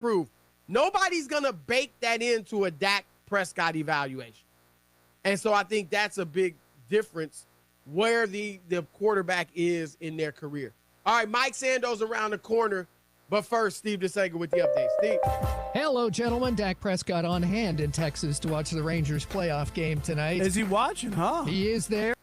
prove. Nobody's going to bake that into a Dak Prescott evaluation. And so I think that's a big difference where the quarterback is in their career. All right, Mike Sando's around the corner. But first, Steve DeSega with the update. Steve. Hello, gentlemen. Dak Prescott on hand in Texas to watch the Rangers playoff game tonight. Is he watching, huh? He is there.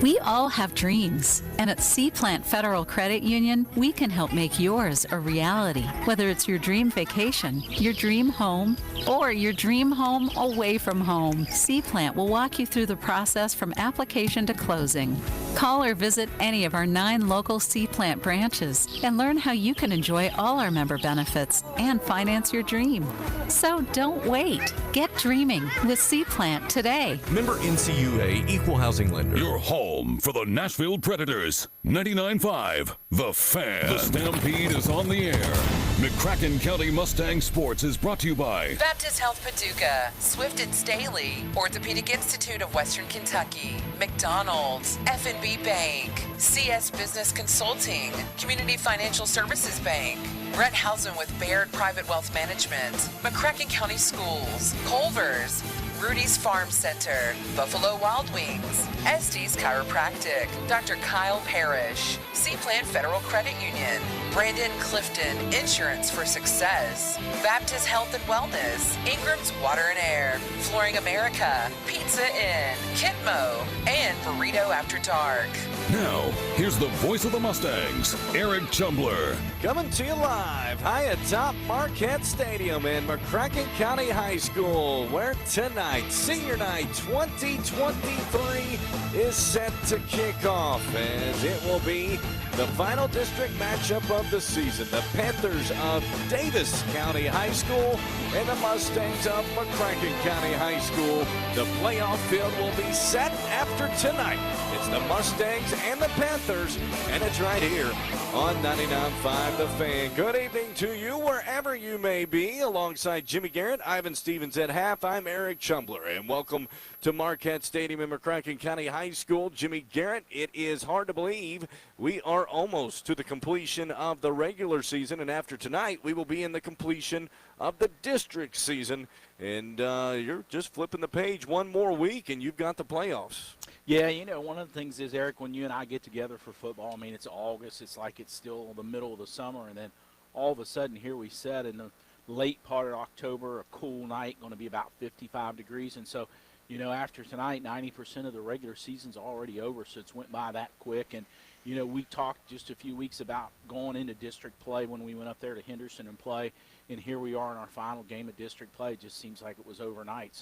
We all have dreams, and at Seaplant Federal Credit Union, we can help make yours a reality. Whether it's your dream vacation, your dream home, or your dream home away from home, Seaplant will walk you through the process from application to closing. Call or visit any of our 9 local Seaplant branches and learn how you can enjoy all our member benefits and finance your dream. So don't wait. Get dreaming with Seaplant today. Member NCUA Equal Housing Lender. Your home for the Nashville Predators. 99.5 The Fan. The Stampede is on the air. McCracken County Mustang Sports is brought to you by Baptist Health Paducah, Swift and Staley, Orthopedic Institute of Western Kentucky, McDonald's, F&B Bank, CS Business Consulting, Community Financial Services Bank, Brett Housen with Baird Private Wealth Management, McCracken County Schools, Culver's, Rudy's Farm Center, Buffalo Wild Wings, Estes Chiropractic, Dr. Kyle Parrish, Seaplant Federal Credit Union, Brandon Clifton Insurance for Success, Baptist Health and Wellness, Ingram's Water and Air, Flooring America, Pizza Inn, Kitmo, and Burrito After Dark. Now, here's the voice of the Mustangs, Eric Chumbler. Coming to you live high atop Marquette Stadium in McCracken County High School, where tonight, Senior Night 2023 is set to kick off, as it will be the final district matchup of the season. The Panthers of Daviess County High School and the Mustangs of McCracken County High School. The playoff field will be set after tonight. It's the Mustangs and the Panthers, and it's right here on 99.5 The Fan. Good evening to you wherever you may be. Alongside Jimmy Garrett, Ivan Stevens at half, I'm Eric Chumbler, and welcome to Marquette Stadium in McCracken County High School. Jimmy Garrett, it is hard to believe we are almost to the completion of the regular season, and after tonight, we will be in the completion of the district season. And you're just flipping the page one more week, and you've got the playoffs. Yeah, you know, one of the things is, Eric, when you and I get together for football, I mean, it's August. It's like it's still the middle of the summer, and then all of a sudden here we sit in the late part of October, a cool night, going to be about 55 degrees. And so, you know, after tonight, 90% of the regular season's already over, so it's went by that quick. And, you know, we talked just a few weeks about going into district play when we went up there to Henderson and play, and here we are in our final game of district play. It just seems like it was overnight.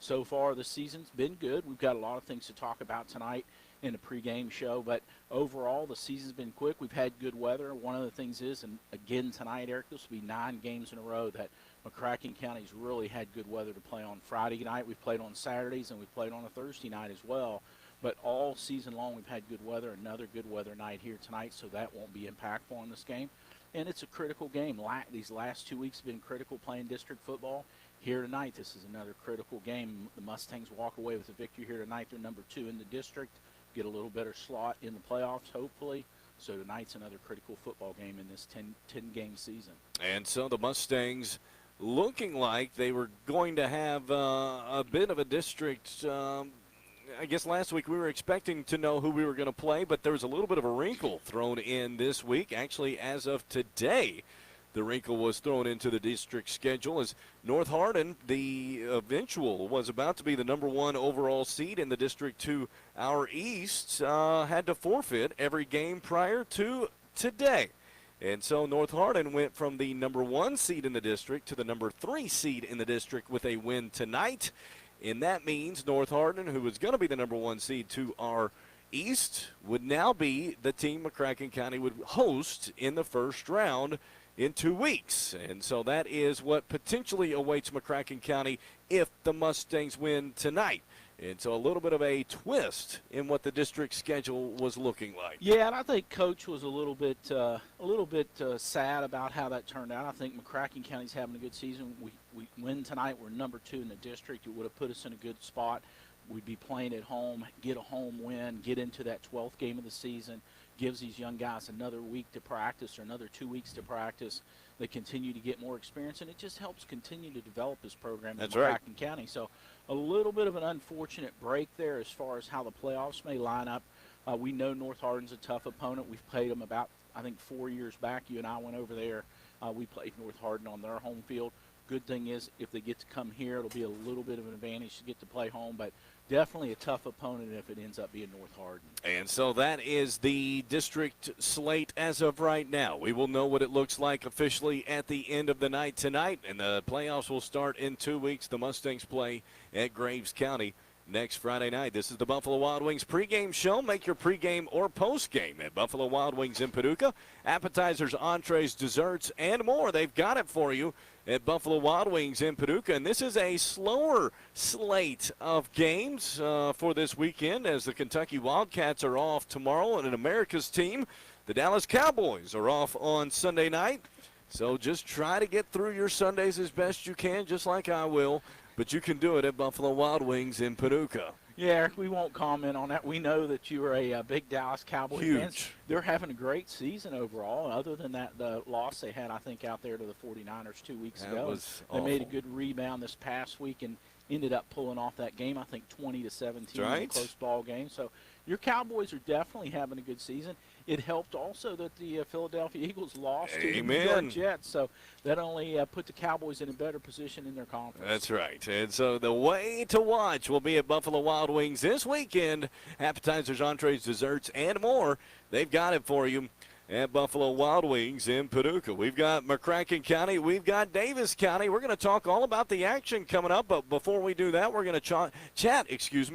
So far the season's been good. We've got a lot of things to talk about tonight in the pregame show, but overall the season's been quick. We've had good weather. One of the things is, and again tonight, Eric, this will be 9 games in a row that McCracken County's really had good weather to play on. Friday night we've played on Saturdays, and we played on a Thursday night as well. But all season long we've had good weather. Another good weather night here tonight, so that won't be impactful in this game. And it's a critical game. These last 2 weeks have been critical playing district football. Here tonight, this is another critical game. The Mustangs walk away with a victory here tonight. They're number 2 in the district, get a little better slot in the playoffs, hopefully. So tonight's another critical football game in this 10-game season. And so the Mustangs looking like they were going to have a bit of a district. I guess last week we were expecting to know who we were going to play, but there was a little bit of a wrinkle thrown in this week. Actually, as of today, the wrinkle was thrown into the district schedule as North Hardin, the eventual, was about to be the number 1 overall seed in the district to our east, had to forfeit every game prior to today. And so North Hardin went from the number 1 seed in the district to the number 3 seed in the district with a win tonight. And that means North Hardin, who was going to be the number 1 seed to our east, would now be the team McCracken County would host in the first round in 2 weeks. And so that is what potentially awaits McCracken County if the Mustangs win tonight. And so a little bit of a twist in what the district schedule was looking like. Yeah, and I think Coach was a little bit sad about how that turned out. I think McCracken County's having a good season. We win tonight. We're number 2 in the district. It would have put us in a good spot. We'd be playing at home, get a home win, get into that 12th game of the season. Gives these young guys another week to practice or another 2 weeks to practice. They continue to get more experience, and it just helps continue to develop this program in That's right. McCracken County. So a little bit of an unfortunate break there as far as how the playoffs may line up. We know North Hardin's a tough opponent. We've played them about, I think, 4 years back. You and I went over there. We played North Hardin on their home field. Good thing is if they get to come here, it'll be a little bit of an advantage to get to play home, but definitely a tough opponent if it ends up being North Hardin. And so that is the district slate as of right now. We will know what it looks like officially at the end of the night tonight, and the playoffs will start in 2 weeks. The Mustangs play at Graves County next Friday night. This is the Buffalo Wild Wings pregame show. Make your pregame or postgame at Buffalo Wild Wings in Paducah. Appetizers, entrees, desserts, and more. They've got it for you at Buffalo Wild Wings in Paducah. And this is a slower slate of games for this weekend as the Kentucky Wildcats are off tomorrow, and an America's team, the Dallas Cowboys, are off on Sunday night. So just try to get through your Sundays as best you can, just like I will. But you can do it at Buffalo Wild Wings in Paducah. Yeah, Eric, we won't comment on that. We know that you are a big Dallas Cowboys fan. They're having a great season overall. Other than that, the loss they had, I think, out there to the 49ers 2 weeks ago. They made a good rebound this past week and ended up pulling off that game, I think 20-17 in a close ball game. So your Cowboys are definitely having a good season. It helped also that the Philadelphia Eagles lost to the New York Jets, so that only put the Cowboys in a better position in their conference. That's right. And so the way to watch will be at Buffalo Wild Wings this weekend. Appetizers, entrees, desserts, and more. They've got it for you at Buffalo Wild Wings in Paducah. We've got McCracken County. We've got Daviess County. We're going to talk all about the action coming up, but before we do that, we're going to chat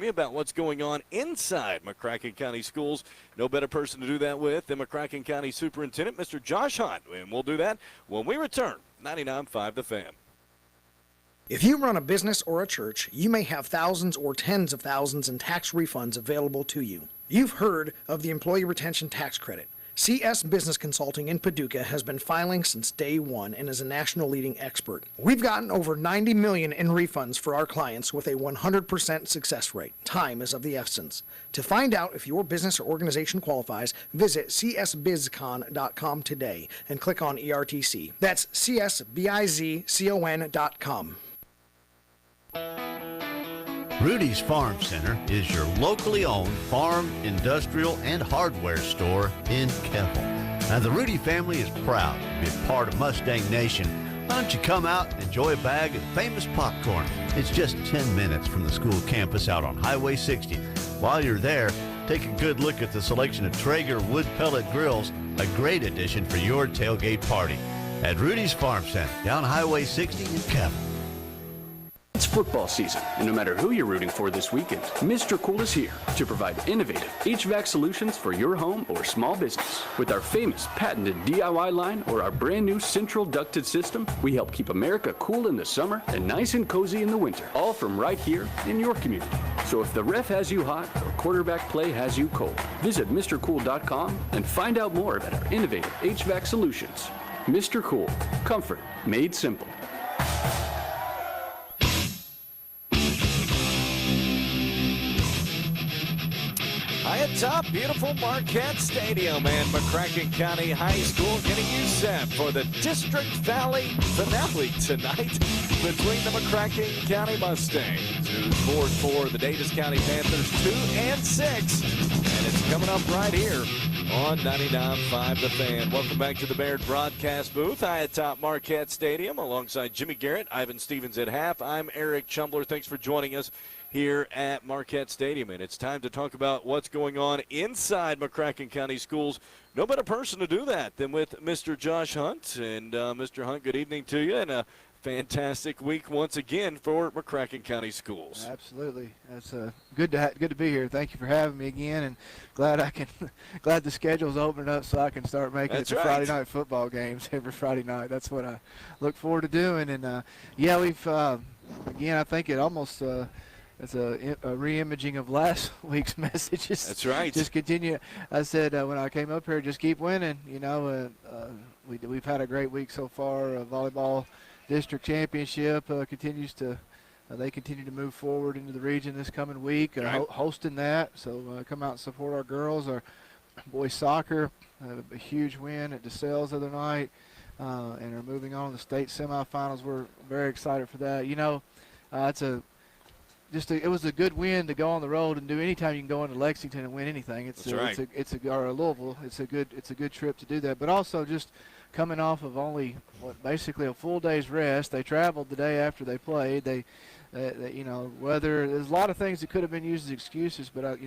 about what's going on inside McCracken County schools. No better person to do that with than McCracken County Superintendent, Mr. Josh Hunt, and we'll do that when we return. 99.5 The Fan. If you run a business or a church, you may have thousands or tens of thousands in tax refunds available to you. You've heard of the Employee Retention Tax Credit. CS Business Consulting in Paducah has been filing since day one and is a national leading expert. We've gotten over $90 million in refunds for our clients with a 100% success rate. Time is of the essence. To find out if your business or organization qualifies, visit csbizcon.com today and click on ERTC. That's csbizcon.com. Rudy's Farm Center is your locally owned farm, industrial, and hardware store in Keppel. Now, the Rudy family is proud to be a part of Mustang Nation. Why don't you come out and enjoy a bag of famous popcorn? It's just 10 minutes from the school campus out on Highway 60. While you're there, take a good look at the selection of Traeger wood pellet grills, a great addition for your tailgate party. At Rudy's Farm Center, down Highway 60 in Keppel. It's football season, and no matter who you're rooting for this weekend, Mr. Cool is here to provide innovative HVAC solutions for your home or small business. With our famous patented DIY line or our brand new central ducted system, we help keep America cool in the summer and nice and cozy in the winter, all from right here in your community. So if the ref has you hot or quarterback play has you cold, visit MrCool.com and find out more about our innovative HVAC solutions. Mr. Cool, comfort made simple. High atop beautiful Marquette Stadium and McCracken County High School getting you set for the District Valley finale tonight between the McCracken County Mustangs, who's 4-4, the Daviess County Panthers 2-6, and it's coming up right here on 99.5 The Fan. Welcome back to the Baird broadcast booth, high atop Marquette Stadium, alongside Jimmy Garrett, Ivan Stevens at half. I'm Eric Chumbler. Thanks for joining us here at Marquette Stadium, and it's time to talk about what's going on inside McCracken County schools. No better person to do that than with Mr. Josh Hunt. And Mr. Hunt, good evening to you, and a fantastic week once again for McCracken County schools. Absolutely, that's good to be here. Thank you for having me again, and glad the schedule's opened up so I can start making it to Friday night football games every Friday night. That's what I look forward to doing. And yeah, we've again, I think it almost. It's a re-imaging of last week's messages. That's right. Just continue. I said when I came up here, just keep winning. You know, we've had a great week so far. Volleyball district championship continues to. They continue to move forward into the region this coming week, hosting that. So come out and support our girls. Our boys soccer, a huge win at DeSales the other night. and are moving on to the state semifinals. We're very excited for that. It was a good win to go on the road and do. Anytime you can go into Lexington and win anything, or Louisville, it's a good trip to do that. But also just coming off of only basically a full day's rest. They traveled the day after they played. Whether there's a lot of things that could have been used as excuses, but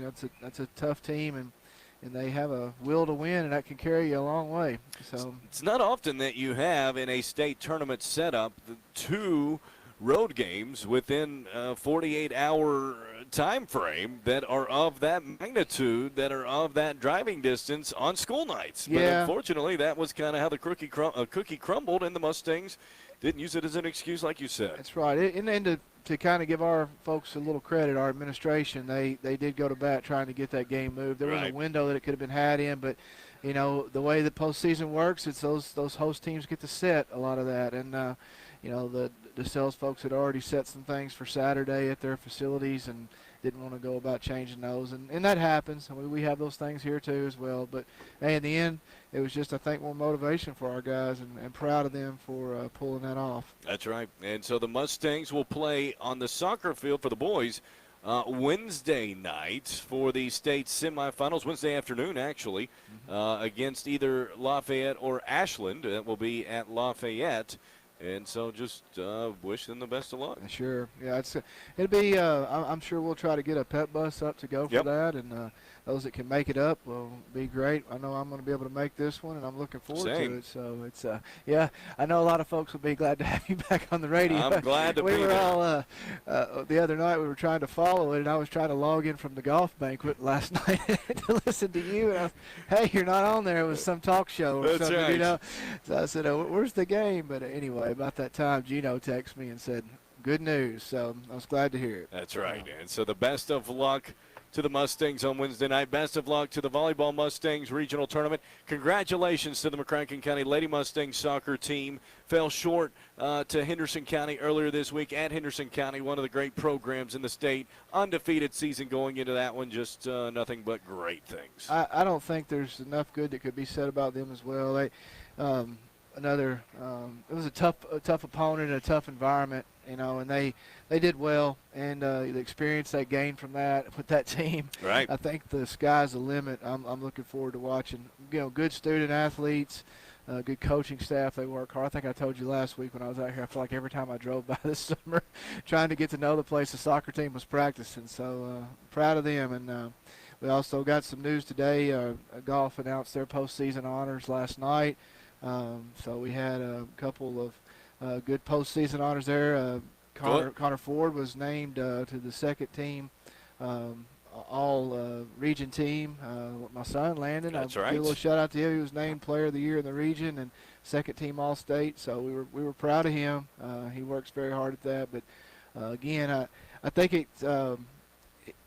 that's a tough team, and they have a will to win, and that can carry you a long way. So it's not often that you have in a state tournament setup two road games within a 48-hour time frame that are of that magnitude, that are of that driving distance on school nights. Yeah. But unfortunately, that was kind of how the cookie crumbled, and the Mustangs didn't use it as an excuse, like you said. That's right. And to kind of give our folks a little credit, our administration, they did go to bat trying to get that game moved. There was a window that it could have been had in, but the way the postseason works, it's those host teams get to set a lot of that, and the sales folks had already set some things for Saturday at their facilities and didn't want to go about changing those, and that happens. I mean, we have those things here too as well. But hey, in the end, it was just, I think, more motivation for our guys, and proud of them for pulling that off. That's right. And so the Mustangs will play on the soccer field for the boys Wednesday night for the state semifinals, Wednesday afternoon actually, against either Lafayette or Ashland. That will be at Lafayette. And so just wish them the best of luck. Sure. Yeah, it'll be, I'm sure we'll try to get a pep bus up to go for that. And those that can make it up will be great. I know I'm going to be able to make this one, and I'm looking forward to it. So it's, I know a lot of folks will be glad to have you back on the radio. I'm glad to be there. We were all, the other night, we were trying to follow it, and I was trying to log in from the golf banquet last night to listen to you. And hey, you're not on there. It was some talk show or That's something, right. So I said, where's the game? But anyway, about that time, Gino texted me and said, good news. So I was glad to hear it. That's right. And so the best of luck to the Mustangs on Wednesday night. Best of luck to the Volleyball Mustangs Regional Tournament. Congratulations to the McCracken County Lady Mustangs soccer team. Fell short to Henderson County earlier this week at Henderson County, one of the great programs in the state. Undefeated season going into that one, just nothing but great things. I don't think there's enough good that could be said about them as well. They, it was a tough opponent and a tough environment, and they did well, and the experience they gained from that with that team. Right. I think the sky's the limit. I'm looking forward to watching. Good student athletes, good coaching staff. They work hard. I think I told you last week when I was out here, I feel like every time I drove by this summer, trying to get to know the place the soccer team was practicing. So proud of them. And we also got some news today. Golf announced their postseason honors last night. So we had a couple of good postseason honors there. Connor Ford was named to the second team all region team. My son Landon, That's I'll right. give a little shout out to him. He was named Player of the Year in the region and second team All State. So we were proud of him. He works very hard at that. But again, I think it's.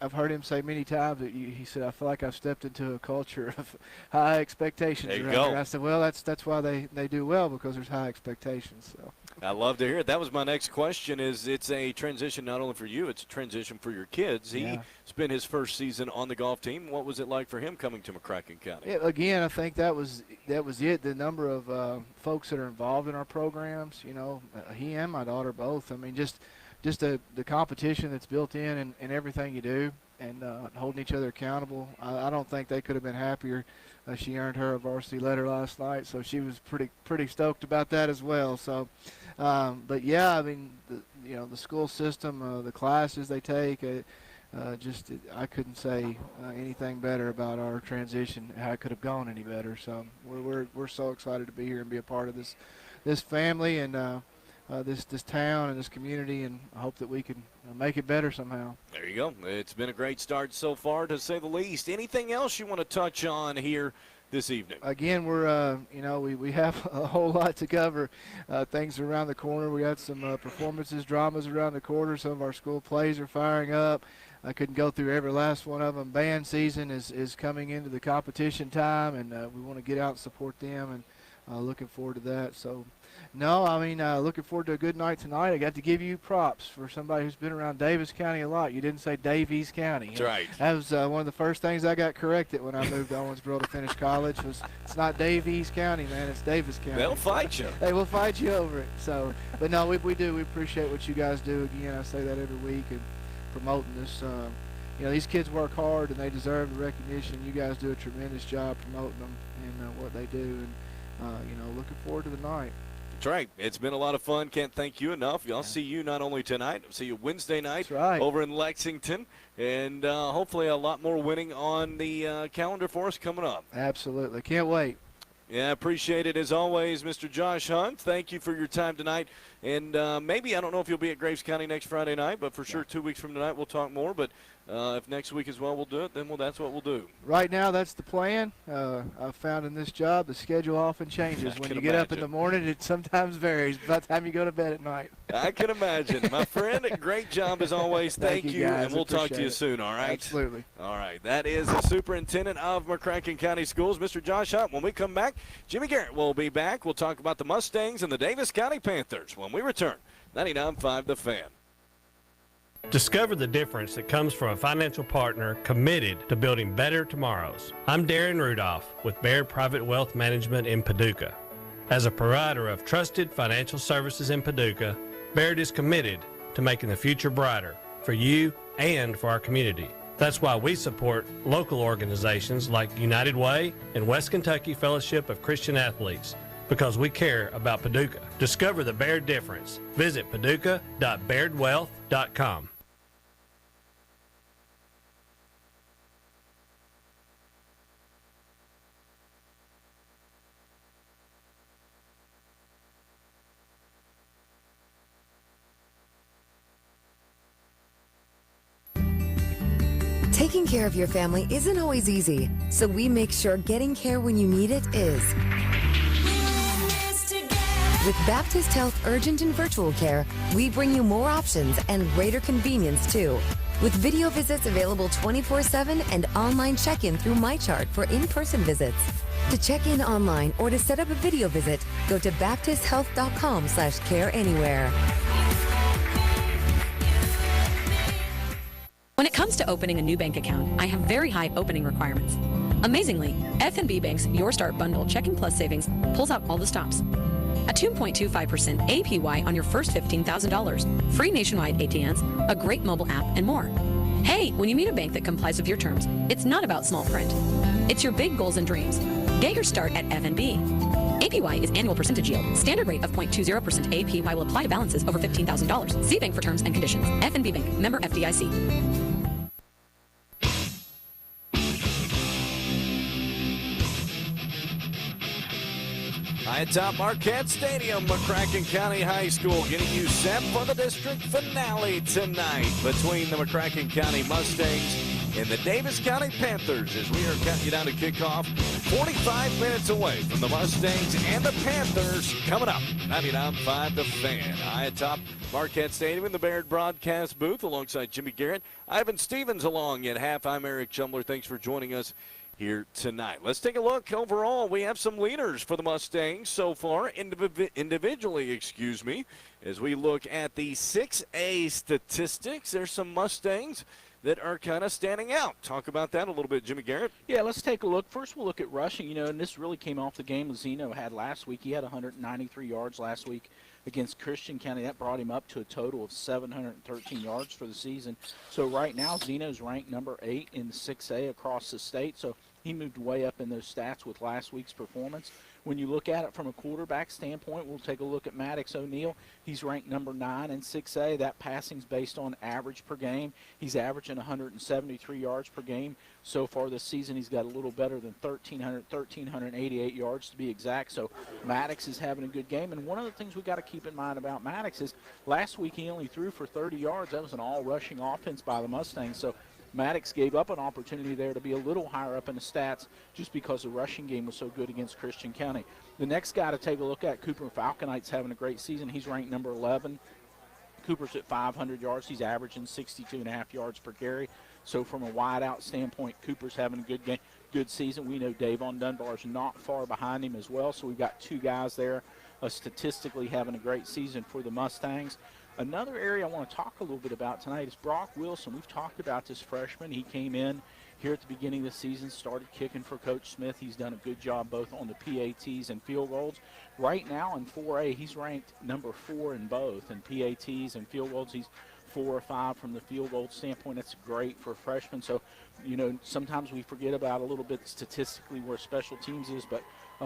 I've heard him say many times that he said, I feel like I've stepped into a culture of high expectations There you around go. here. I said, well, that's why they do well, because there's high expectations. So. I love to hear it. That was my next question. It's a transition not only for you, it's a transition for your kids. He spent his first season on the golf team. What was it like for him coming to McCracken County? Yeah, again, I think that was it. The number of folks that are involved in our programs, he and my daughter both. I mean, just the competition that's built in everything you do, and holding each other accountable. I don't think they could have been happier. She earned her a varsity letter last night, so she was pretty stoked about that as well. So, but yeah, I mean, the school system, the classes they take, I couldn't say anything better about our transition. How it could have gone any better. So we're so excited to be here and be a part of this family and. This town and this community, and I hope that we can make it better somehow. There you go. It's been a great start so far, to say the least. Anything else you want to touch on here this evening? Again, we're we have a whole lot to cover. Things around the corner. We got some performances, dramas around the corner. Some of our school plays are firing up. I couldn't go through every last one of them. Band season is coming into the competition time, and we want to get out and support them, and looking forward to that. So No, I mean, looking forward to a good night tonight. I got to give you props for somebody who's been around Daviess County a lot. You didn't say Daviess County. That's right. That was one of the first things I got corrected when I moved to Owensboro to finish college. It's not Daviess County, man. It's Daviess County. They'll fight you. They will fight you over it. So, but no, we do. We appreciate what you guys do. Again, I say that every week and promoting this. These kids work hard and they deserve the recognition. You guys do a tremendous job promoting them and what they do. And looking forward to the night. That's right. It's been a lot of fun. Can't thank you enough. I'll see you not only tonight, I'll see you Wednesday night over in Lexington. And hopefully a lot more winning on the calendar for us coming up. Absolutely. Can't wait. Yeah, appreciate it as always, Mr. Josh Hunt. Thank you for your time tonight. And maybe, I don't know if you'll be at Graves County next Friday night, but for sure 2 weeks from tonight we'll talk more. But if next week as well we'll do it, then that's what we'll do. Right now that's the plan. I've found in this job the schedule often changes. When you get up in the morning, it sometimes varies by the time you go to bed at night. I can imagine. My friend, great job as always. Thank you, guys. and we'll talk to you soon, all right? Absolutely. All right, that is the superintendent of McCracken County Schools, Mr. Josh Hunt. When we come back, Jimmy Garrett will be back. We'll talk about the Mustangs and the Daviess County Panthers when we return. 99.5 The Fan. Discover the difference that comes from a financial partner committed to building better tomorrows. I'm Darren Rudolph with Baird Private Wealth Management in Paducah. As a provider of trusted financial services in Paducah, Baird is committed to making the future brighter for you and for our community. That's why we support local organizations like United Way and West Kentucky Fellowship of Christian Athletes, because we care about Paducah. Discover the Baird difference. Visit paducah.bairdwealth.com. Taking care of your family isn't always easy, so we make sure getting care when you need it is. With Baptist Health Urgent and Virtual Care, we bring you more options and greater convenience too. With video visits available 24/7 and online check-in through MyChart for in-person visits. To check in online or to set up a video visit, go to baptisthealth.com/careanywhere. When it comes to opening a new bank account, I have very high opening requirements. Amazingly, F&B Bank's Your Start Bundle Checking Plus Savings pulls out all the stops. A 2.25% APY on your first $15,000, free nationwide ATMs, a great mobile app, and more. Hey, when you meet a bank that complies with your terms, it's not about small print. It's your big goals and dreams. Get your start at F&B. APY is annual percentage yield. Standard rate of 0.20% APY will apply to balances over $15,000. See bank for terms and conditions. F&B Bank, member FDIC. Atop Marquette Stadium, McCracken County High School getting you set for the district finale tonight between the McCracken County Mustangs and the Daviess County Panthers, as we are counting you down to kickoff. 45 minutes away from the Mustangs and the Panthers coming up. 99.5 The Fan. Atop Marquette Stadium in the Baird broadcast booth alongside Jimmy Garrett. Ivan Stevens along at half. I'm Eric Chumler. Thanks for joining us here tonight. Let's take a look overall. We have some leaders for the Mustangs so far, individually, as we look at the 6A statistics. There's some Mustangs that are kind of standing out. Talk about that a little bit, Jimmy Garrett. Yeah, let's take a look. First, we'll look at rushing, and this really came off the game Zeno had last week. He had 193 yards last week against Christian County. That brought him up to a total of 713 yards for the season. So right now, Zeno's ranked number 8 in the 6A across the state. So he moved way up in those stats with last week's performance. When you look at it from a quarterback standpoint, we'll take a look at Maddox O'Neill. He's ranked number 9 in 6A. That passing's based on average per game. He's averaging 173 yards per game. So far this season, he's got a little better than 1,388 yards to be exact. So Maddox is having a good game. And one of the things we got to keep in mind about Maddox is last week he only threw for 30 yards. That was an all-rushing offense by the Mustangs. So Maddox gave up an opportunity there to be a little higher up in the stats just because the rushing game was so good against Christian County. The next guy to take a look at, Cooper Falconite's having a great season. He's ranked number 11. Cooper's at 500 yards. He's averaging 62.5 yards per carry. So from a wide-out standpoint, Cooper's having a good game, good season. We know Davon Dunbar's not far behind him as well, so we've got two guys there statistically having a great season for the Mustangs. Another area I want to talk a little bit about tonight is Brock Wilson. We've talked about this freshman. He came in here at the beginning of the season, started kicking for Coach Smith. He's done a good job both on the PATs and field goals. Right now in 4A, he's ranked number 4 in both. In PATs and field goals, he's 4 or 5 from the field goal standpoint. That's great for a freshman. So, sometimes we forget about a little bit statistically where special teams is, but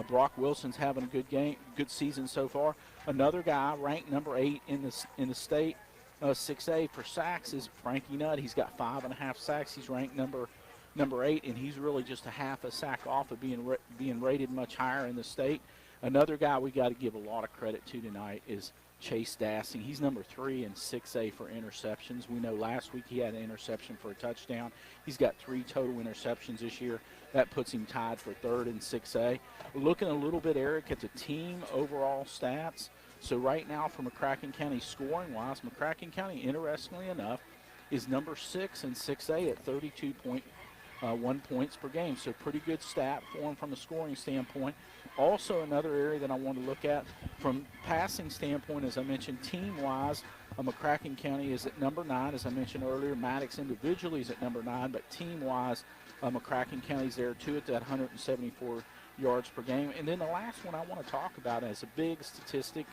Brock Wilson's having a good season so far. Another guy ranked number 8 in the state, 6A for sacks is Frankie Nutt. He's got 5.5 sacks. He's ranked number 8, and he's really just a half a sack off of being rated much higher in the state. Another guy we got to give a lot of credit to tonight is Chase Dassing. He's number 3 in 6A for interceptions. We know last week he had an interception for a touchdown. He's got 3 total interceptions this year. That puts him tied for 3rd in 6A. Looking a little bit, Eric, at the team overall stats. So right now for McCracken County scoring-wise, McCracken County, interestingly enough, is number 6 in 6A at 32.1 points per game. So pretty good stat for him from a scoring standpoint. Also another area that I want to look at from passing standpoint, as I mentioned, team-wise, McCracken County is at number 9. As I mentioned earlier, Maddox individually is at number 9, but team-wise, McCracken County's there too at that 174 yards per game. And then the last one I want to talk about as a big statistic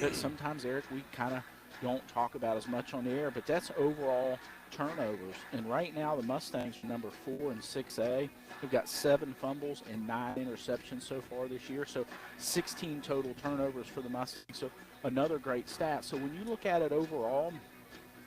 that sometimes, Eric, we kind of don't talk about as much on the air, but that's overall turnovers. And right now the Mustangs are number 4 in 6A. They've got 7 fumbles and 9 interceptions so far this year. So 16 total turnovers for the Mustangs. So another great stat. So when you look at it overall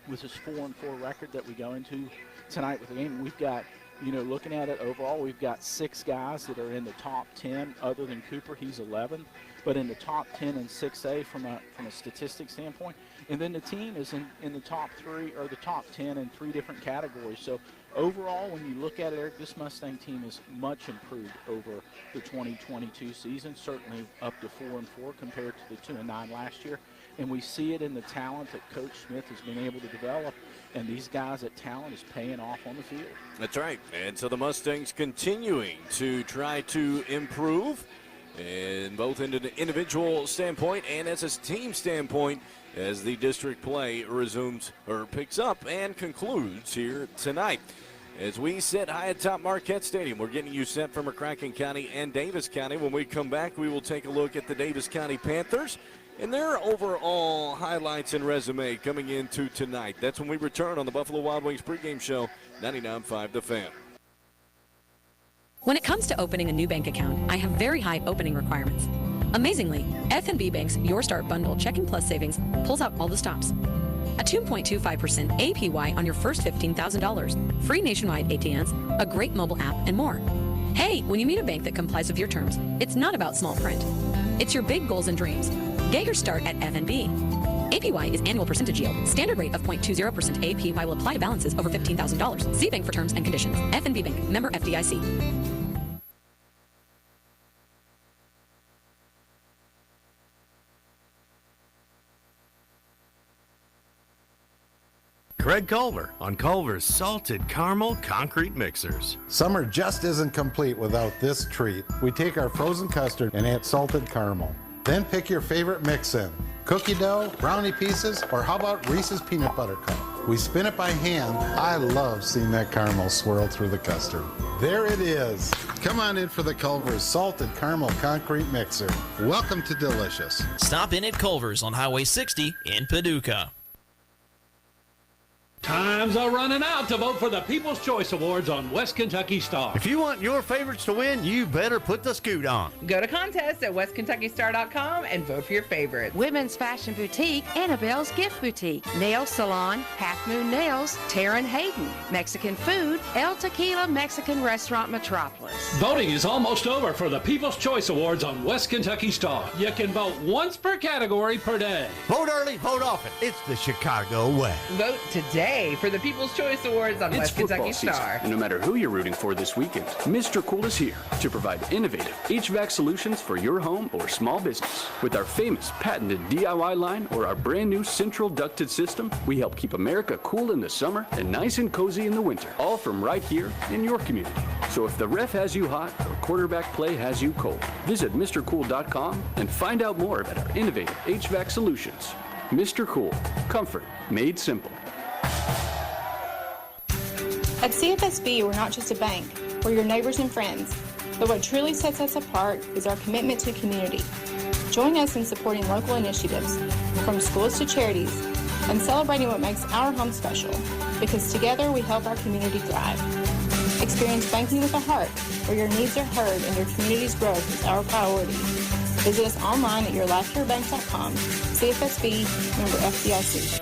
with this 4-4 record that we go into tonight with the game, we've got, looking at it overall, we've got 6 guys that are in the top 10 other than Cooper. He's 11th. But in the top 10 in 6A from a statistic standpoint. And then the team is in the top 3 or the top 10 in 3 different categories. So overall, when you look at it, Eric, this Mustang team is much improved over the 2022 season, certainly up to 4-4 compared to the 2-9 last year. And we see it in the talent that Coach Smith has been able to develop. And these guys at talent is paying off on the field. That's right. And so the Mustangs continuing to try to improve, and both in an individual standpoint and as a team standpoint, as the district play resumes or picks up and concludes here tonight. As we sit high atop Marquette Stadium, we're getting you set for McCracken County and Daviess County. When we come back, we will take a look at the Daviess County Panthers and their overall highlights and resume coming into tonight. That's when we return on the Buffalo Wild Wings pregame show, 99.5 The Fan. When it comes to opening a new bank account, I have very high opening requirements. Amazingly, F&B Bank's Your Start Bundle Checking Plus Savings pulls out all the stops. A 2.25% APY on your first $15,000, free nationwide ATMs, a great mobile app, and more. Hey, when you meet a bank that complies with your terms, it's not about small print. It's your big goals and dreams. Get your start at F&B. APY is annual percentage yield. Standard rate of 0.20% APY will apply to balances over $15,000. See bank for terms and conditions. F&B Bank, member FDIC. Craig Culver on Culver's Salted Caramel Concrete Mixers. Summer just isn't complete without this treat. We take our frozen custard and add salted caramel. Then pick your favorite mix in. Cookie dough, brownie pieces, or how about Reese's Peanut Butter Cup? We spin it by hand. I love seeing that caramel swirl through the custard. There it is. Come on in for the Culver's Salted Caramel Concrete Mixer. Welcome to Delicious. Stop in at Culver's on Highway 60 in Paducah. Times are running out to vote for the People's Choice Awards on West Kentucky Star. If you want your favorites to win, you better put the scoot on. Go to contest at westkentuckystar.com and vote for your favorite. Women's Fashion Boutique, Annabelle's Gift Boutique, Nail Salon, Half Moon Nails, Taryn Hayden, Mexican Food, El Tequila Mexican Restaurant Metropolis. Voting is almost over for the People's Choice Awards on West Kentucky Star. You can vote once per category per day. Vote early, vote often. It's the Chicago way. Vote today Hey, for the People's Choice Awards on It's West Kentucky football Star. season, and no matter who you're rooting for this weekend, Mr. Cool is here to provide innovative HVAC solutions for your home or small business. With our famous patented DIY line or our brand new central ducted system, we help keep America cool in the summer and nice and cozy in the winter, all from right here in your community. So if the ref has you hot or quarterback play has you cold, visit MrCool.com and find out more about our innovative HVAC solutions. Mr. Cool, comfort made simple. At CFSB, we're not just a bank, we're your neighbors and friends. But what truly sets us apart is our commitment to community. Join us in supporting local initiatives, from schools to charities, and celebrating what makes our home special, because together we help our community thrive. Experience banking with a heart, where your needs are heard and your community's growth is our priority. Visit us online at yourlifecarebank.com. CFSB, member FDIC.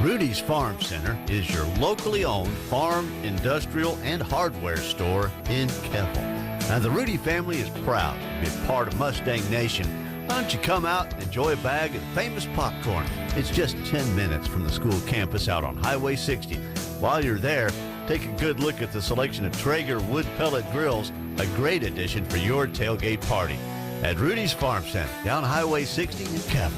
Rudy's Farm Center is your locally owned farm, industrial, and hardware store in Keppel. Now, the Rudy family is proud to be a part of Mustang Nation. Why don't you come out and enjoy a bag of famous popcorn? It's just 10 minutes from the school campus out on Highway 60. While you're there, take a good look at the selection of Traeger wood pellet grills, a great addition for your tailgate party. At Rudy's Farm Center, down Highway 60 in Keppel.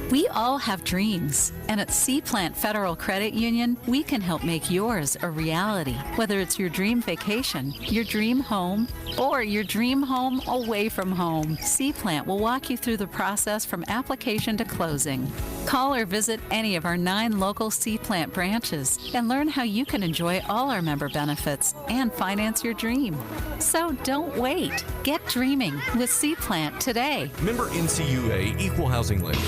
We all have dreams, and at Plant Federal Credit Union, we can help make yours a reality. Whether it's your dream vacation, your dream home, or your dream home away from home, Plant will walk you through the process from application to closing. Call or visit any of our 9 local Plant branches and learn how you can enjoy all our member benefits and finance your dream. So don't wait. Get dreaming with Plant today. Member NCUA, Equal Housing Lender.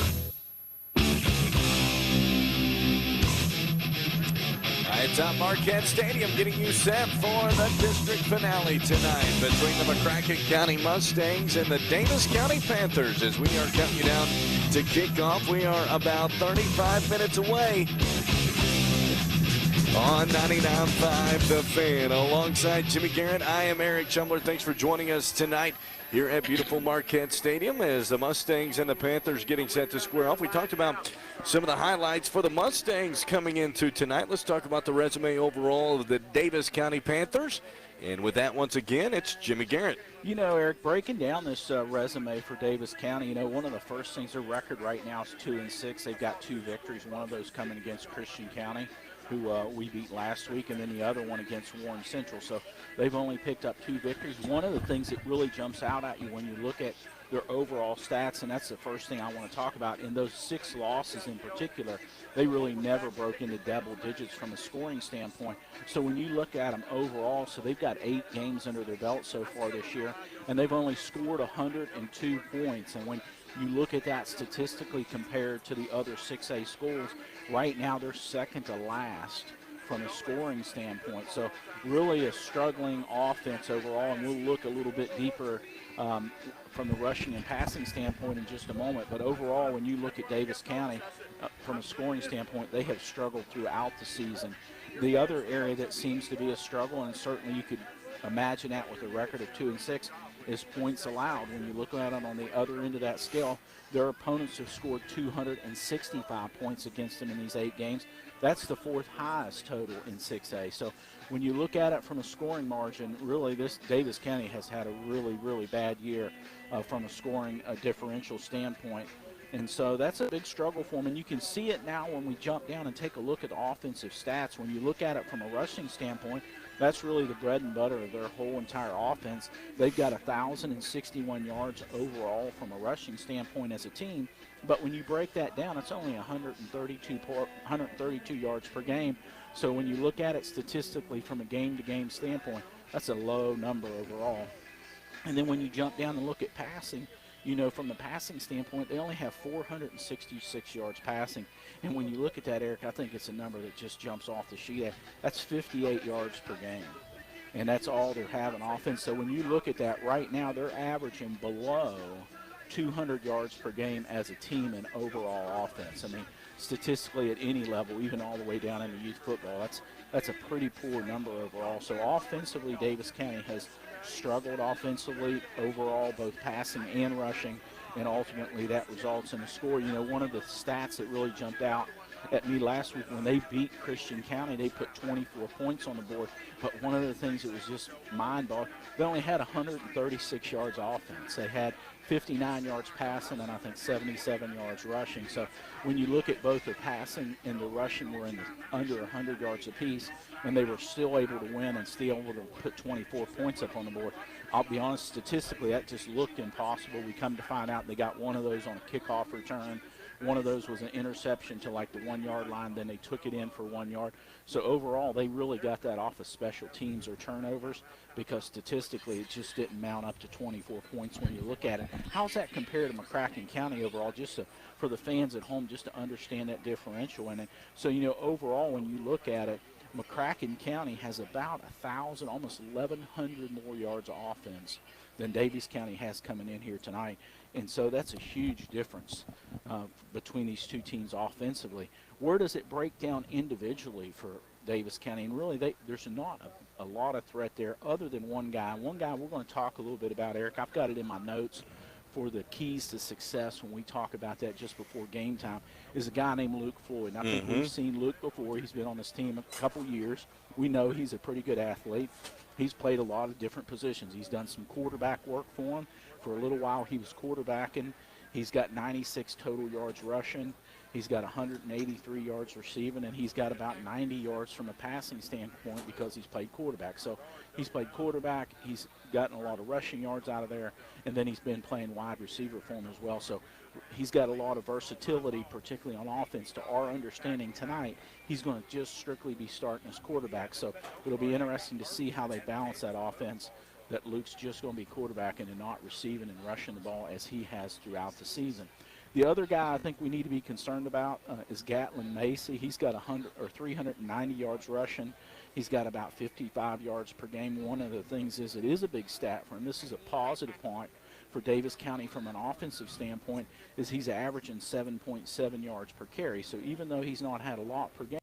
It's at Marquette Stadium, getting you set for the district finale tonight between the McCracken County Mustangs and the Daviess County Panthers. As we are counting you down to kickoff, we are about 35 minutes away on 99.5 The Fan. Alongside Jimmy Garrett, I am Eric Chumler. Thanks for joining us tonight here at beautiful Marquette Stadium as the Mustangs and the Panthers getting set to square off. We talked about some of the highlights for the Mustangs coming into tonight. Let's talk about the resume overall of the Daviess County Panthers. And with that, once again, it's Jimmy Garrett. You know, Eric, breaking down this resume for Daviess County, you know, one of the first things, their record right now is 2-6. They've got 2 victories, one of those coming against Christian County, who we beat last week, and then the other one against Warren Central. So they've only picked up 2 victories. One of the things that really jumps out at you when you look at their overall stats, and that's the first thing I want to talk about, in those 6 losses in particular, they really never broke into double digits from a scoring standpoint. So when you look at them overall, so they've got 8 games under their belt so far this year, and they've only scored 102 points. And when you look at that statistically compared to the other 6A schools, right now they're second to last from a scoring standpoint. So really a struggling offense overall, and we'll look a little bit deeper from the rushing and passing standpoint in just a moment. But overall, when you look at Daviess County, from a scoring standpoint, they have struggled throughout the season. The other area that seems to be a struggle, and certainly you could imagine that with a record of 2-6, is points allowed. When you look at them on the other end of that scale, their opponents have scored 265 points against them in these 8 games. That's the 4th highest total in 6A. So when you look at it from a scoring margin, really this Daviess County has had a really, really bad year from a scoring differential standpoint. And so that's a big struggle for them. And you can see it now when we jump down and take a look at the offensive stats. When you look at it from a rushing standpoint, that's really the bread and butter of their whole entire offense. They've got 1,061 yards overall from a rushing standpoint as a team. But when you break that down, it's only 132 yards per game. So when you look at it statistically from a game-to-game standpoint, that's a low number overall. And then when you jump down and look at passing, you know, from the passing standpoint, they only have 466 yards passing. And when you look at that, Eric, I think it's a number that just jumps off the sheet. That's 58 yards per game. And that's all they're having offense. So when you look at that right now, they're averaging below 200 yards per game as a team in overall offense. I mean, statistically at any level, even all the way down into youth football, that's a pretty poor number overall. So offensively, Daviess County has struggled offensively overall, both passing and rushing, and ultimately that results in a score. You know, one of the stats that really jumped out at me last week when they beat Christian County. They put 24 points on the board. But one of the things that was just mind-boggling, they only had 136 yards offense. They had 59 yards passing and I think 77 yards rushing. So when you look at both the passing and the rushing were under 100 yards apiece, and they were still able to win and still able to put 24 points up on the board. I'll be honest, statistically, that just looked impossible. We come to find out they got one of those on a kickoff return. One of those was an interception to like the 1 yard line. Then they took it in for 1 yard. So overall, they really got that off of special teams or turnovers because statistically it just didn't mount up to 24 points when you look at it. How's that compared to McCracken County overall, just for the fans at home, just to understand that differential in it? So, overall, when you look at it, McCracken County has about 1,000, almost 1,100 more yards of offense than Daviess County has coming in here tonight. And so that's a huge difference between these two teams offensively. Where does it break down individually for Daviess County? And really, there's not a lot of threat there other than one guy. One guy we're going to talk a little bit about, Eric. I've got it in my notes for the keys to success when we talk about that just before game time, is a guy named Luke Floyd. And I think we've seen Luke before. He's been on this team a couple years. We know he's a pretty good athlete. He's played a lot of different positions. He's done some quarterback work for him. For a little while he was quarterbacking. He's got 96 total yards rushing. He's got 183 yards receiving, and he's got about 90 yards from a passing standpoint because he's played quarterback. So he's played quarterback. He's gotten a lot of rushing yards out of there, and then he's been playing wide receiver for him as well. So he's got a lot of versatility, particularly on offense. To our understanding tonight, he's going to just strictly be starting as quarterback. So it'll be interesting to see how they balance that offense, that Luke's just going to be quarterbacking and not receiving and rushing the ball as he has throughout the season. The other guy I think we need to be concerned about is Gatlin Macy. He's got 390 yards rushing. He's got about 55 yards per game. One of the things is it is a big stat for him. This is a positive point for Daviess County from an offensive standpoint, is he's averaging 7.7 yards per carry. So even though he's not had a lot per game,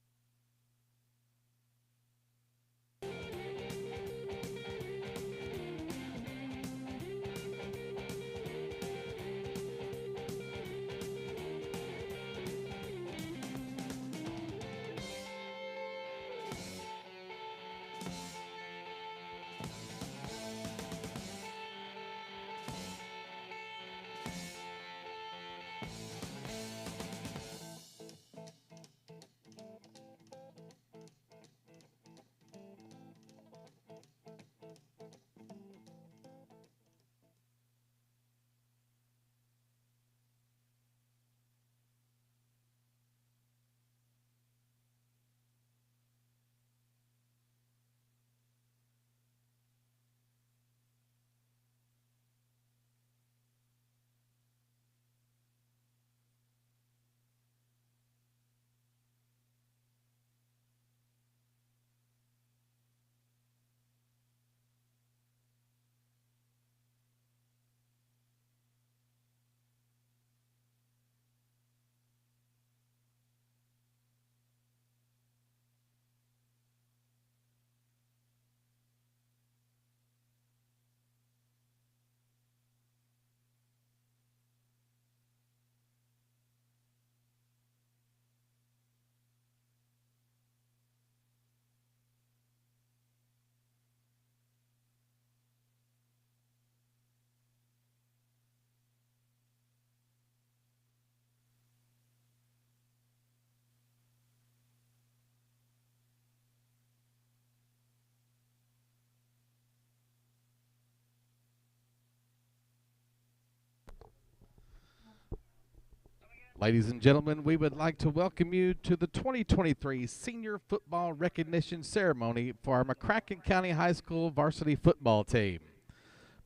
Ladies and gentlemen, we would like to welcome you to the 2023 Senior Football Recognition Ceremony for our McCracken County High School varsity football team.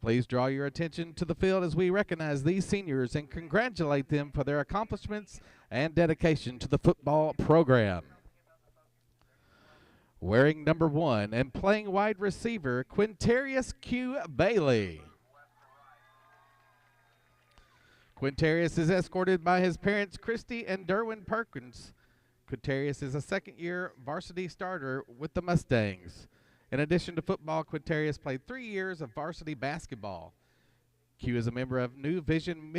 Please draw your attention to the field as we recognize these seniors and congratulate them for their accomplishments and dedication to the football program. Wearing number 1 and playing wide receiver, Quintarius Q. Bailey. Quintarius is escorted by his parents, Christy and Derwin Perkins. Quintarius is a second-year varsity starter with the Mustangs. In addition to football, Quintarius played 3 years of varsity basketball. Q is a member of New Vision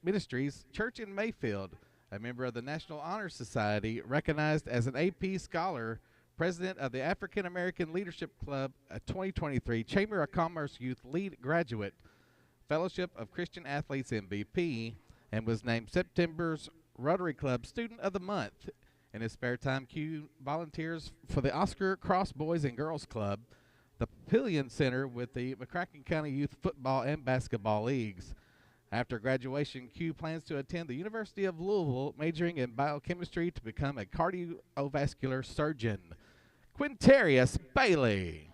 Ministries Church in Mayfield, a member of the National Honor Society, recognized as an AP Scholar, president of the African American Leadership Club, a 2023 Chamber of Commerce Youth Lead Graduate, Fellowship of Christian Athletes MVP, and was named September's Rotary Club Student of the Month. In his spare time, Q volunteers for the Oscar Cross Boys and Girls Club, the Papillion Center with the McCracken County Youth Football and Basketball Leagues. After graduation, Q plans to attend the University of Louisville, majoring in biochemistry to become a cardiovascular surgeon. Quintarius Bailey.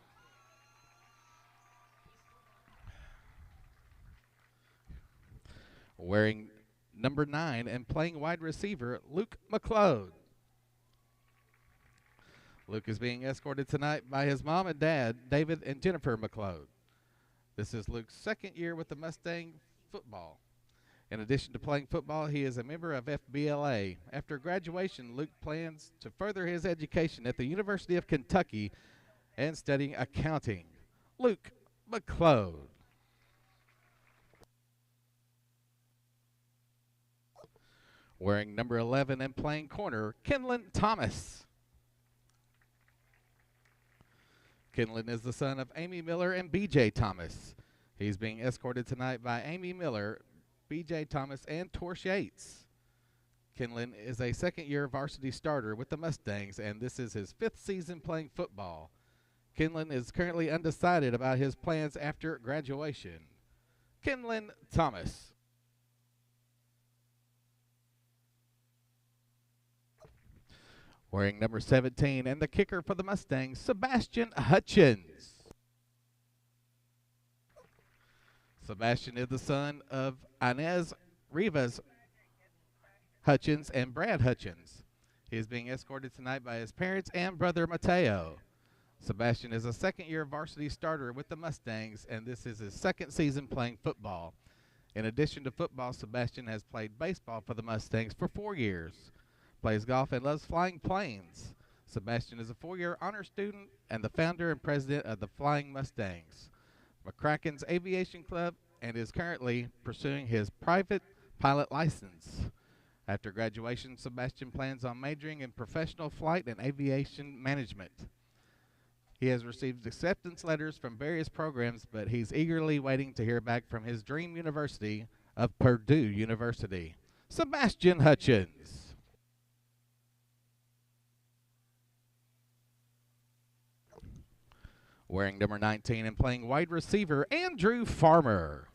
Wearing number 9 and playing wide receiver, Luke McLeod. Luke is being escorted tonight by his mom and dad, David and Jennifer McLeod. This is Luke's second year with the Mustang football. In addition to playing football, he is a member of FBLA. After graduation, Luke plans to further his education at the University of Kentucky and studying accounting. Luke McLeod. Wearing number 11 and playing corner, Kenlon Thomas. Kenlon is the son of Amy Miller and B.J. Thomas. He's being escorted tonight by Amy Miller, B.J. Thomas, and Torsh Yates. Kenlon is a second-year varsity starter with the Mustangs, and this is his 5th season playing football. Kenlon is currently undecided about his plans after graduation. Kenlon Thomas. Wearing number 17 and the kicker for the Mustangs, Sebastian Hutchins. Sebastian is the son of Inez Rivas Hutchins and Brad Hutchins. He is being escorted tonight by his parents and brother Mateo. Sebastian is a second-year varsity starter with the Mustangs, and this is his 2nd season playing football. In addition to football, Sebastian has played baseball for the Mustangs for 4 years. Plays golf and loves flying planes. Sebastian is a 4-year honor student and the founder and president of the Flying Mustangs, McCracken's Aviation Club, and is currently pursuing his private pilot license. After graduation, Sebastian plans on majoring in professional flight and aviation management. He has received acceptance letters from various programs, but he's eagerly waiting to hear back from his dream university of Purdue University. Sebastian Hutchins. Wearing number 19 and playing wide receiver, Andrew Farmer.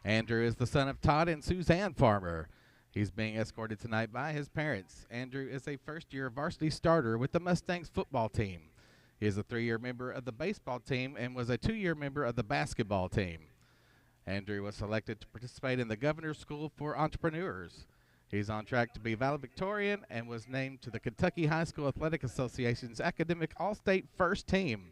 Andrew is the son of Todd and Suzanne Farmer. He's being escorted tonight by his parents. Andrew is a first-year varsity starter with the Mustangs football team. He is a 3-year member of the baseball team and was a 2-year member of the basketball team. Andrew was selected to participate in the Governor's School for Entrepreneurs. He's on track to be valedictorian and was named to the Kentucky High School Athletic Association's Academic All-State First Team.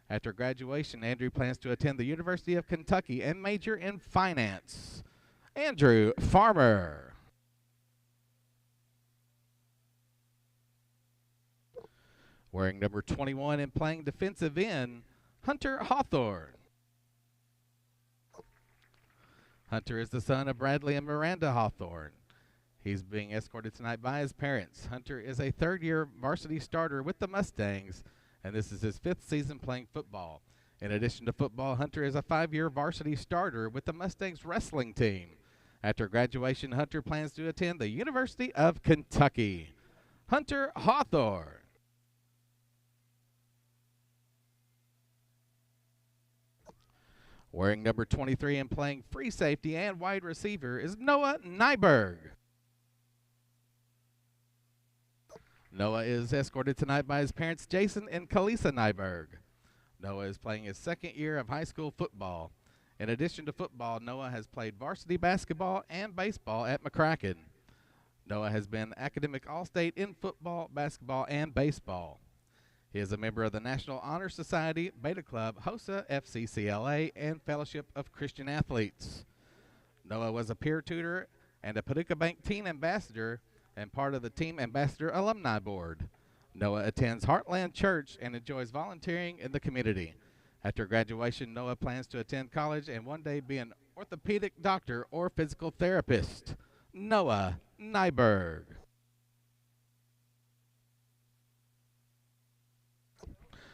After graduation, Andrew plans to attend the University of Kentucky and major in finance. Andrew Farmer. Wearing number 21 and playing defensive end, Hunter Hawthorne. Hunter is the son of Bradley and Miranda Hawthorne. He's being escorted tonight by his parents. Hunter is a 3rd-year varsity starter with the Mustangs, and this is his 5th season playing football. In addition to football, Hunter is a 5-year varsity starter with the Mustangs wrestling team. After graduation, Hunter plans to attend the University of Kentucky. Hunter Hawthorne. Wearing number 23 and playing free safety and wide receiver is Noah Nyberg. Noah is escorted tonight by his parents, Jason and Kalisa Nyberg. Noah is playing his 2nd year of high school football. In addition to football, Noah has played varsity basketball and baseball at McCracken. Noah has been academic all-state in football, basketball, and baseball. He is a member of the National Honor Society, Beta Club, HOSA, FCCLA, and Fellowship of Christian Athletes. Noah was a peer tutor and a Paducah Bank teen ambassador and part of the Team Ambassador Alumni Board. Noah attends Heartland Church and enjoys volunteering in the community. After graduation, Noah plans to attend college and one day be an orthopedic doctor or physical therapist, Noah Nyberg.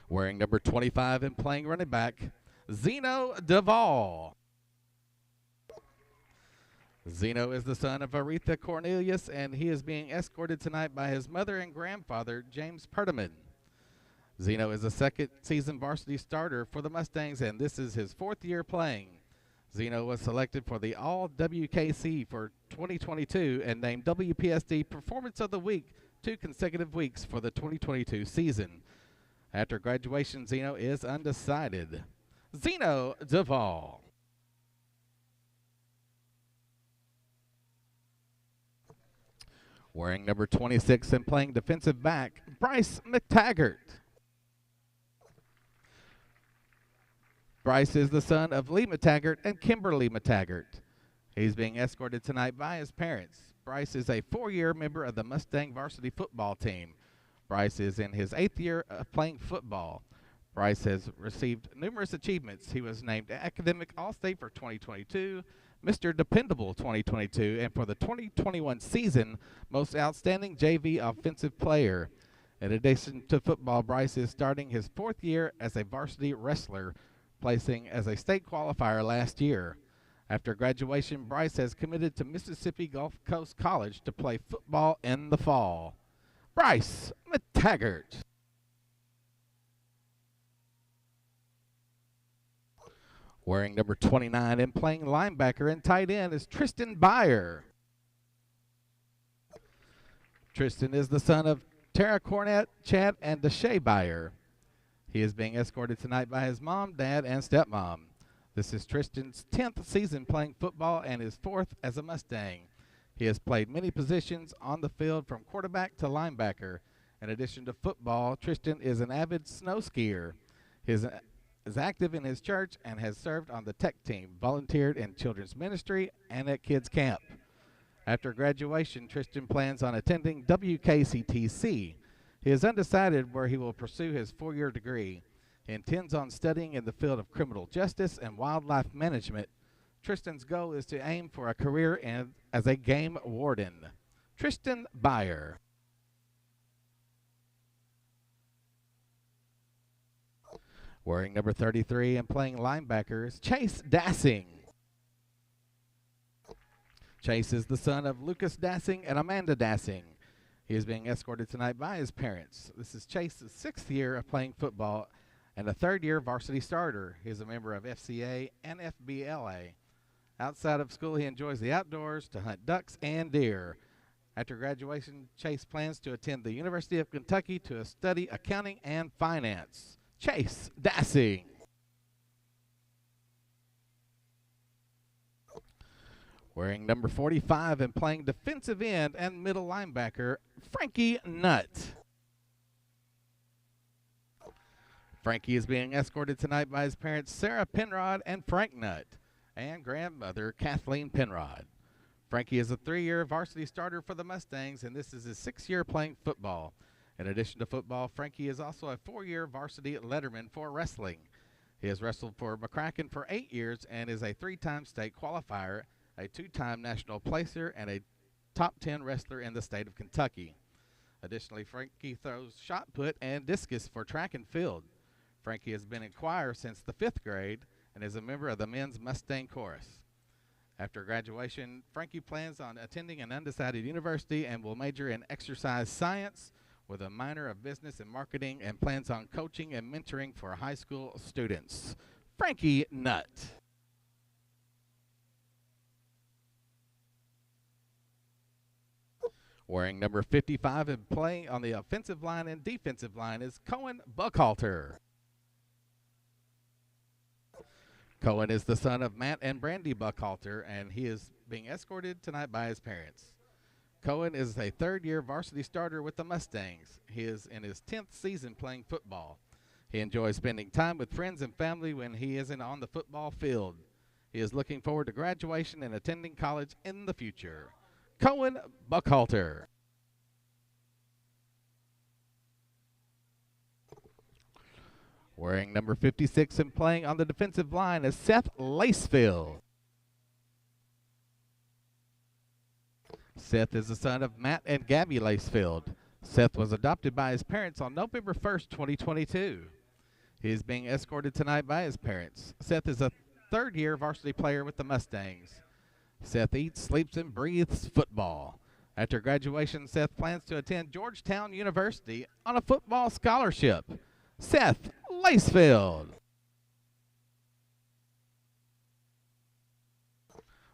Wearing number 25 and playing running back, Zeno Duvall. Zeno is the son of Aretha Cornelius, and he is being escorted tonight by his mother and grandfather, James Perdaman. Zeno is a second-season varsity starter for the Mustangs, and this is his fourth year playing. Zeno was selected for the All-WKC for 2022 and named WPSD Performance of the Week 2 consecutive weeks for the 2022 season. After graduation, Zeno is undecided. Zeno Duvall. Wearing number 26 and playing defensive back, Bryce McTaggart. Bryce is the son of Lee McTaggart and Kimberly McTaggart. He's being escorted tonight by his parents. Bryce is a 4-year member of the Mustang varsity football team. Bryce is in his 8th year of playing football. Bryce has received numerous achievements. He was named Academic All-State for 2022, Mr. Dependable 2022, and for the 2021 season, Most Outstanding JV Offensive Player. In addition to football, Bryce is starting his 4th year as a varsity wrestler, placing as a state qualifier last year. After graduation, Bryce has committed to Mississippi Gulf Coast College to play football in the fall. Bryce McTaggart. Wearing number 29 and playing linebacker and tight end is Tristan Byer. Tristan is the son of Tara Cornett, Chad, and Deshae Byer. He is being escorted tonight by his mom, dad, and stepmom. This is Tristan's 10th season playing football and his 4th as a Mustang. He has played many positions on the field from quarterback to linebacker. In addition to football, Tristan is an avid snow skier. He is active in his church and has served on the tech team, volunteered in children's ministry, and at kids camp. After graduation, Tristan plans on attending WKCTC. He is undecided where he will pursue his 4-year degree. He intends on studying in the field of criminal justice and wildlife management. Tristan's goal is to aim for a career as a game warden. Tristan Byer. Wearing number 33 and playing linebacker is Chase Dassing. Chase is the son of Lucas Dassing and Amanda Dassing. He is being escorted tonight by his parents. This is Chase's 6th year of playing football and a 3rd year varsity starter. He is a member of FCA and FBLA. Outside of school, he enjoys the outdoors to hunt ducks and deer. After graduation, Chase plans to attend the University of Kentucky to study accounting and finance. Chase Dassing. Wearing number 45 and playing defensive end and middle linebacker, Frankie Nutt. Frankie is being escorted tonight by his parents, Sarah Penrod and Frank Nutt, and grandmother, Kathleen Penrod. Frankie is a 3-year varsity starter for the Mustangs, and this is his 6th year playing football. In addition to football, Frankie is also a 4-year varsity letterman for wrestling. He has wrestled for McCracken for 8 years and is a 3-time state qualifier, a 2-time national placer, and a top 10 wrestler in the state of Kentucky. Additionally, Frankie throws shot put and discus for track and field. Frankie has been in choir since the 5th grade and is a member of the men's Mustang Chorus. After graduation, Frankie plans on attending an undecided university and will major in exercise science with a minor of business and marketing, and plans on coaching and mentoring for high school students. Frankie Nutt. Wearing number 55 and playing on the offensive line and defensive line is Cohen Buckhalter. Cohen is the son of Matt and Brandy Buckhalter, and he is being escorted tonight by his parents. Cohen is a 3rd-year varsity starter with the Mustangs. He is in his 10th season playing football. He enjoys spending time with friends and family when he isn't on the football field. He is looking forward to graduation and attending college in the future. Cohen Buckhalter. Wearing number 56 and playing on the defensive line is Seth Lacefield. Seth is the son of Matt and Gabby Lacefield. Seth was adopted by his parents on November 1st, 2022. He is being escorted tonight by his parents. Seth is a third-year varsity player with the Mustangs. Seth eats, sleeps, and breathes football. After graduation, Seth plans to attend Georgetown University on a football scholarship. Seth Lacefield.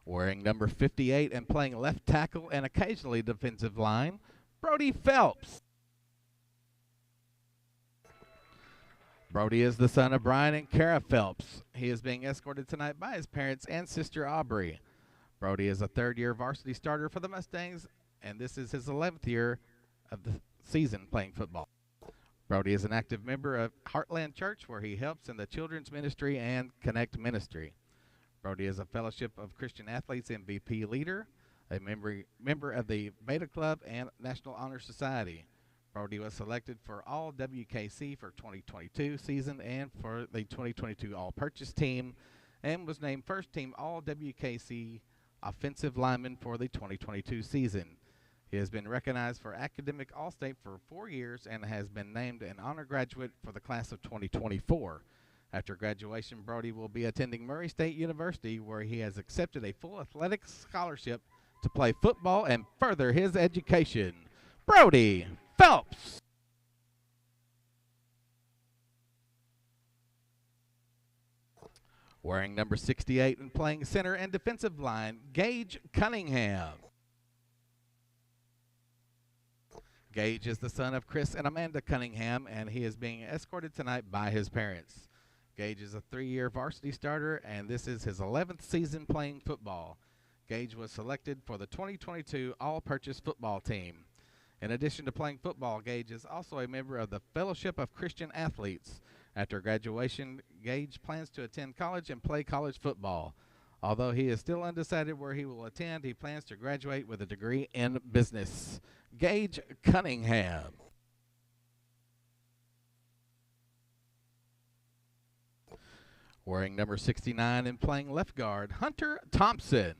Wearing number 58 and playing left tackle and occasionally defensive line, Brody Phelps. Brody is the son of Brian and Kara Phelps. He is being escorted tonight by his parents and sister Aubrey. Brody is a third-year varsity starter for the Mustangs, and this is his 11th year of the season playing football. Brody is an active member of Heartland Church, where he helps in the children's ministry and Connect Ministry. Brody is a Fellowship of Christian Athletes MVP leader, a member of the Beta Club and National Honor Society. Brody was selected for All WKC for 2022 season and for the 2022 All Purchase team, and was named first team All WKC offensive lineman for the 2022 season. He has been recognized for academic All-State for 4 years and has been named an honor graduate for the class of 2024. After graduation, Brody will be attending Murray State University, where he has accepted a full athletic scholarship to play football and further his education. Brody Phelps. Wearing number 68 and playing center and defensive line, Gage Cunningham. Gage is the son of Chris and Amanda Cunningham, and he is being escorted tonight by his parents. Gage is a 3-year varsity starter, and this is his 11th season playing football. Gage was selected for the 2022 All-Purchase football team. In addition to playing football, Gage is also a member of the Fellowship of Christian Athletes. After graduation, Gage plans to attend college and play college football. Although he is still undecided where he will attend, he plans to graduate with a degree in business. Gage Cunningham. Wearing number 69 and playing left guard, Hunter Thompson.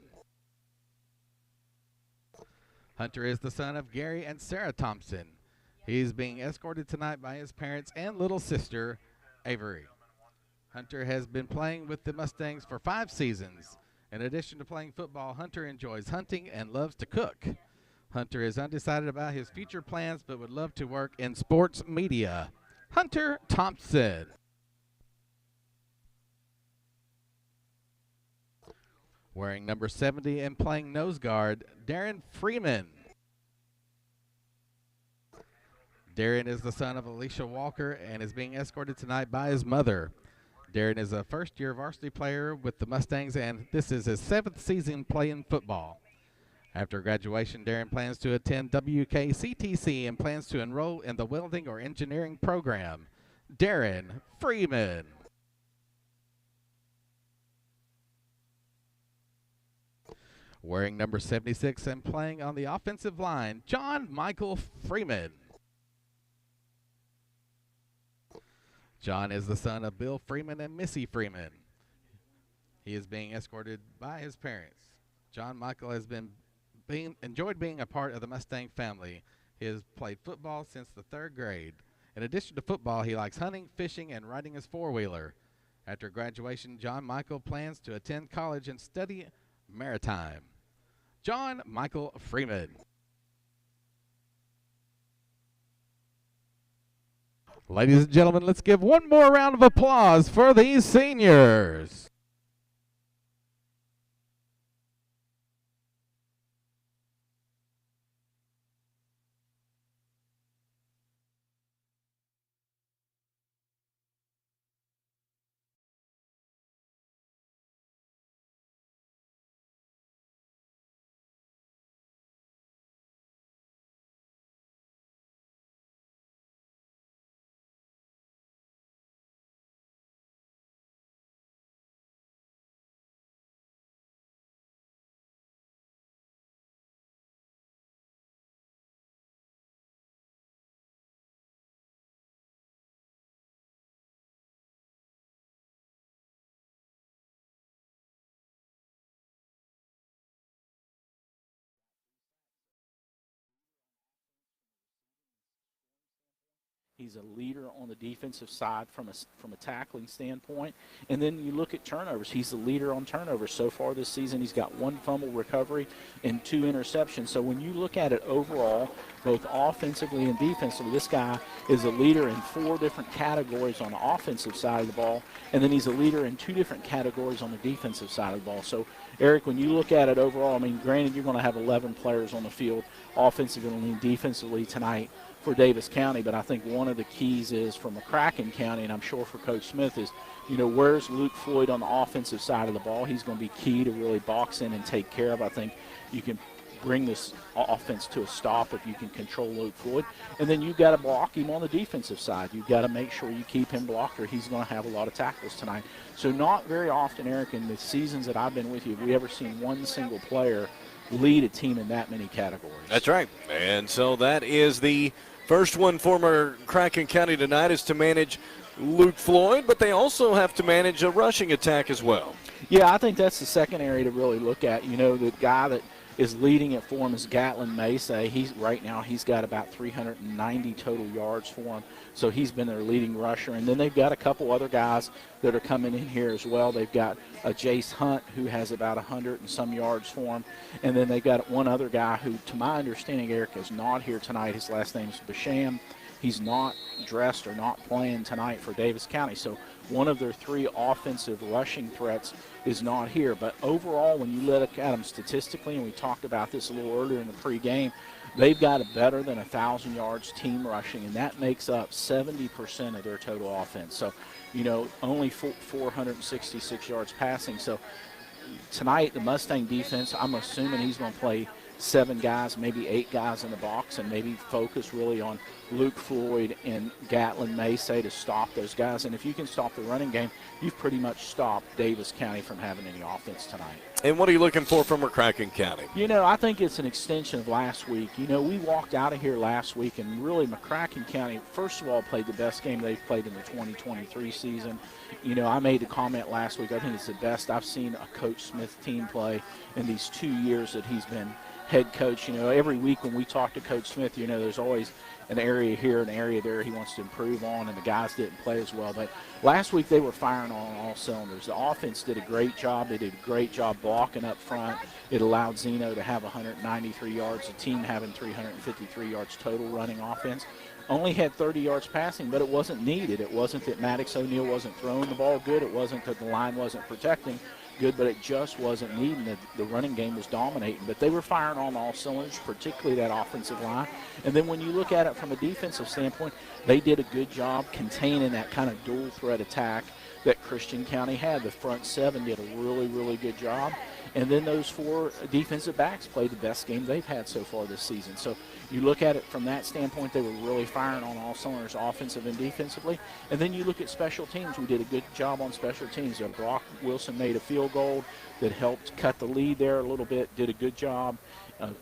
Hunter is the son of Gary and Sarah Thompson. He is being escorted tonight by his parents and little sister, Avery. Hunter has been playing with the Mustangs for 5 seasons. In addition to playing football, Hunter enjoys hunting and loves to cook. Hunter is undecided about his future plans but would love to work in sports media. Hunter Thompson. Wearing number 70 and playing nose guard, Darren Freeman. Darren is the son of Alicia Walker and is being escorted tonight by his mother. Darren is a first-year varsity player with the Mustangs, and this is his 7th season playing football. After graduation, Darren plans to attend WKCTC and plans to enroll in the welding or engineering program. Darren Freeman. Wearing number 76 and playing on the offensive line, John Michael Freeman. John is the son of Bill Freeman and Missy Freeman. He is being escorted by his parents. John Michael has enjoyed being a part of the Mustang family. He has played football since the 3rd grade. In addition to football, he likes hunting, fishing, and riding his 4-wheeler. After graduation, John Michael plans to attend college and study maritime. John Michael Freeman. Ladies and gentlemen, let's give one more round of applause for these seniors. He's a leader on the defensive side from a tackling standpoint. And then you look at turnovers. He's the leader on turnovers. So far this season, he's got 1 fumble recovery and 2 interceptions. So when you look at it overall, both offensively and defensively, this guy is a leader in 4 different categories on the offensive side of the ball, and then he's a leader in 2 different categories on the defensive side of the ball. So, Eric, when you look at it overall, I mean, granted, you're going to have 11 players on the field, offensively and defensively tonight for Daviess County, but I think one of the keys is for McCracken County, and I'm sure for Coach Smith, is, you know, where's Luke Floyd on the offensive side of the ball? He's going to be key to really box in and take care of. I think you can bring this offense to a stop if you can control Luke Floyd. And then you've got to block him on the defensive side. You've got to make sure you keep him blocked, or he's going to have a lot of tackles tonight. So not very often, Eric, in the seasons that I've been with you, have we ever seen one single player lead a team in that many categories. That's right. And so that is the first one for McCracken County tonight, is to manage Luke Floyd, but they also have to manage a rushing attack as well. Yeah, I think that's the second area to really look at. You know, the guy that is leading it for him is Gatlin Mesa. Right now he's got about 390 total yards for him, so he's been their leading rusher. And then they've got a couple other guys that are coming in here as well. They've got Jace Hunt, who has about 100 and some yards for him. And then they've got one other guy who, to my understanding, Eric, is not here tonight. His last name is Basham. He's not dressed or not playing tonight for Daviess County. So one of their 3 offensive rushing threats is not here. But overall, when you look at them statistically, and we talked about this a little earlier in the pregame, they've got a better than 1,000 yards team rushing, and that makes up 70% of their total offense. So, you know, only 466 yards passing. So tonight, the Mustang defense, I'm assuming he's going to play 7 guys, maybe 8 guys in the box, and maybe focus really on Luke Floyd and Gatlin Mesa to stop those guys. And if you can stop the running game, you've pretty much stopped Daviess County from having any offense tonight. And what are you looking for from McCracken County? You know, I think it's an extension of last week. You know, we walked out of here last week, and really McCracken County, first of all, played the best game they've played in the 2023 season. You know, I made the comment last week, I think it's the best I've seen a Coach Smith team play in these 2 years that he's been head coach. You know, every week when we talk to Coach Smith, you know, there's always an area here, an area there he wants to improve on, and the guys didn't play as well. But last week they were firing on all cylinders. The offense did a great job. They did a great job blocking up front. It allowed Zeno to have 193 yards, the team having 353 yards total running offense. Only had 30 yards passing, but it wasn't needed. It wasn't that Maddox O'Neill wasn't throwing the ball good. It wasn't that the line wasn't protecting good, but it just wasn't needing. The running game was dominating, but they were firing on all cylinders, particularly that offensive line. And then when you look at it from a defensive standpoint, they did a good job containing that kind of dual threat attack that Christian County had. The front 7 did a really, really good job. And then those 4 defensive backs played the best game they've had so far this season. So you look at it from that standpoint, they were really firing on all cylinders, offensive and defensively. And then you look at special teams. We did a good job on special teams. Brock Wilson made a field goal that helped cut the lead there a little bit, did a good job.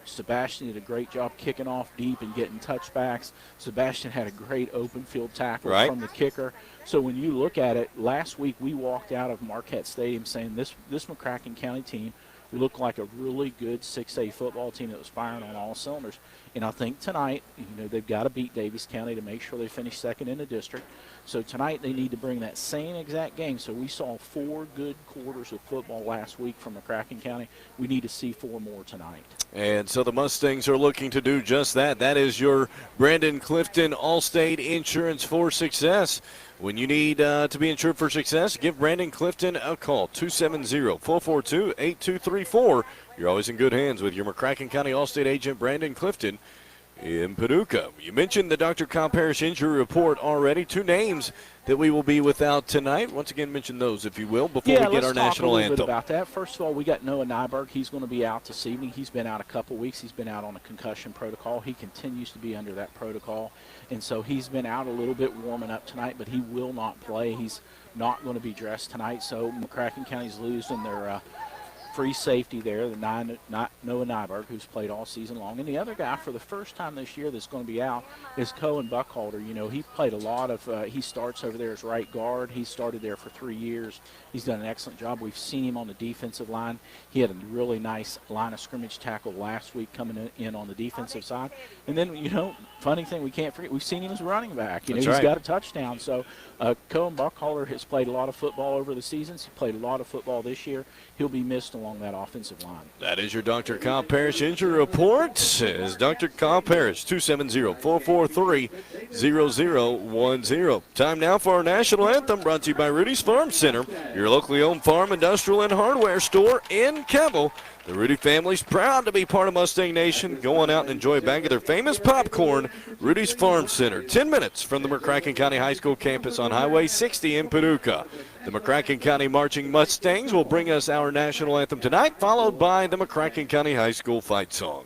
Sebastian did a great job kicking off deep and getting touchbacks. Sebastian had a great open field tackle from the kicker. So when you look at it, last week we walked out of Marquette Stadium saying this McCracken County team looked like a really good 6A football team that was firing on all cylinders. And I think tonight, you know, they've got to beat Daviess County to make sure they finish second in the district. So tonight they need to bring that same exact game. So we saw 4 good quarters of football last week from McCracken County. We need to see 4 more tonight. And so the Mustangs are looking to do just that. That is your Brandon Clifton Allstate Insurance for Success. When you need to be insured for success, give Brandon Clifton a call, 270-442-8234. You're always in good hands with your McCracken County Allstate agent, Brandon Clifton, in Paducah. You mentioned the Dr. Kyle Parrish injury report already. 2 names that we will be without tonight. Once again, mention those, if you will, before we get our national anthem. Yeah, let's talk a little bit about that. First of all, we got Noah Nyberg. He's going to be out this evening. He's been out a couple weeks. He's been out on a concussion protocol. He continues to be under that protocol. And so he's been out a little bit warming up tonight, but he will not play. He's not going to be dressed tonight. So McCracken County's losing their free safety there, Noah Nyberg, who's played all season long. And the other guy for the first time this year that's going to be out is Cohen Buckholder. You know, he played a lot of he starts over there as right guard. He started there for 3 years. He's done an excellent job. We've seen him on the defensive line. He had a really nice line of scrimmage tackle last week coming in on the defensive side. And then, you know, funny thing we can't forget, we've seen him as running back. You know, he's got a touchdown. So Cohen Buckholder has played a lot of football over the seasons. He played a lot of football this year. He'll be missed along that offensive line. That is your Dr. Cobb Parrish injury report. Is Dr. Cobb Parrish, 270-443-0010. Time now for our national anthem, brought to you by Rudy's Farm Center, your locally owned farm, industrial, and hardware store in Keble. The Rudy family's proud to be part of Mustang Nation. Go on out and enjoy a bag of their famous popcorn. Rudy's Farm Center, 10 minutes from the McCracken County High School campus on Highway 60 in Paducah. The McCracken County Marching Mustangs will bring us our national anthem tonight, followed by the McCracken County High School fight song.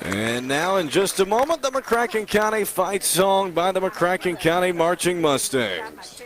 And now in just a moment, the McCracken County fight song by the McCracken County Marching Mustangs.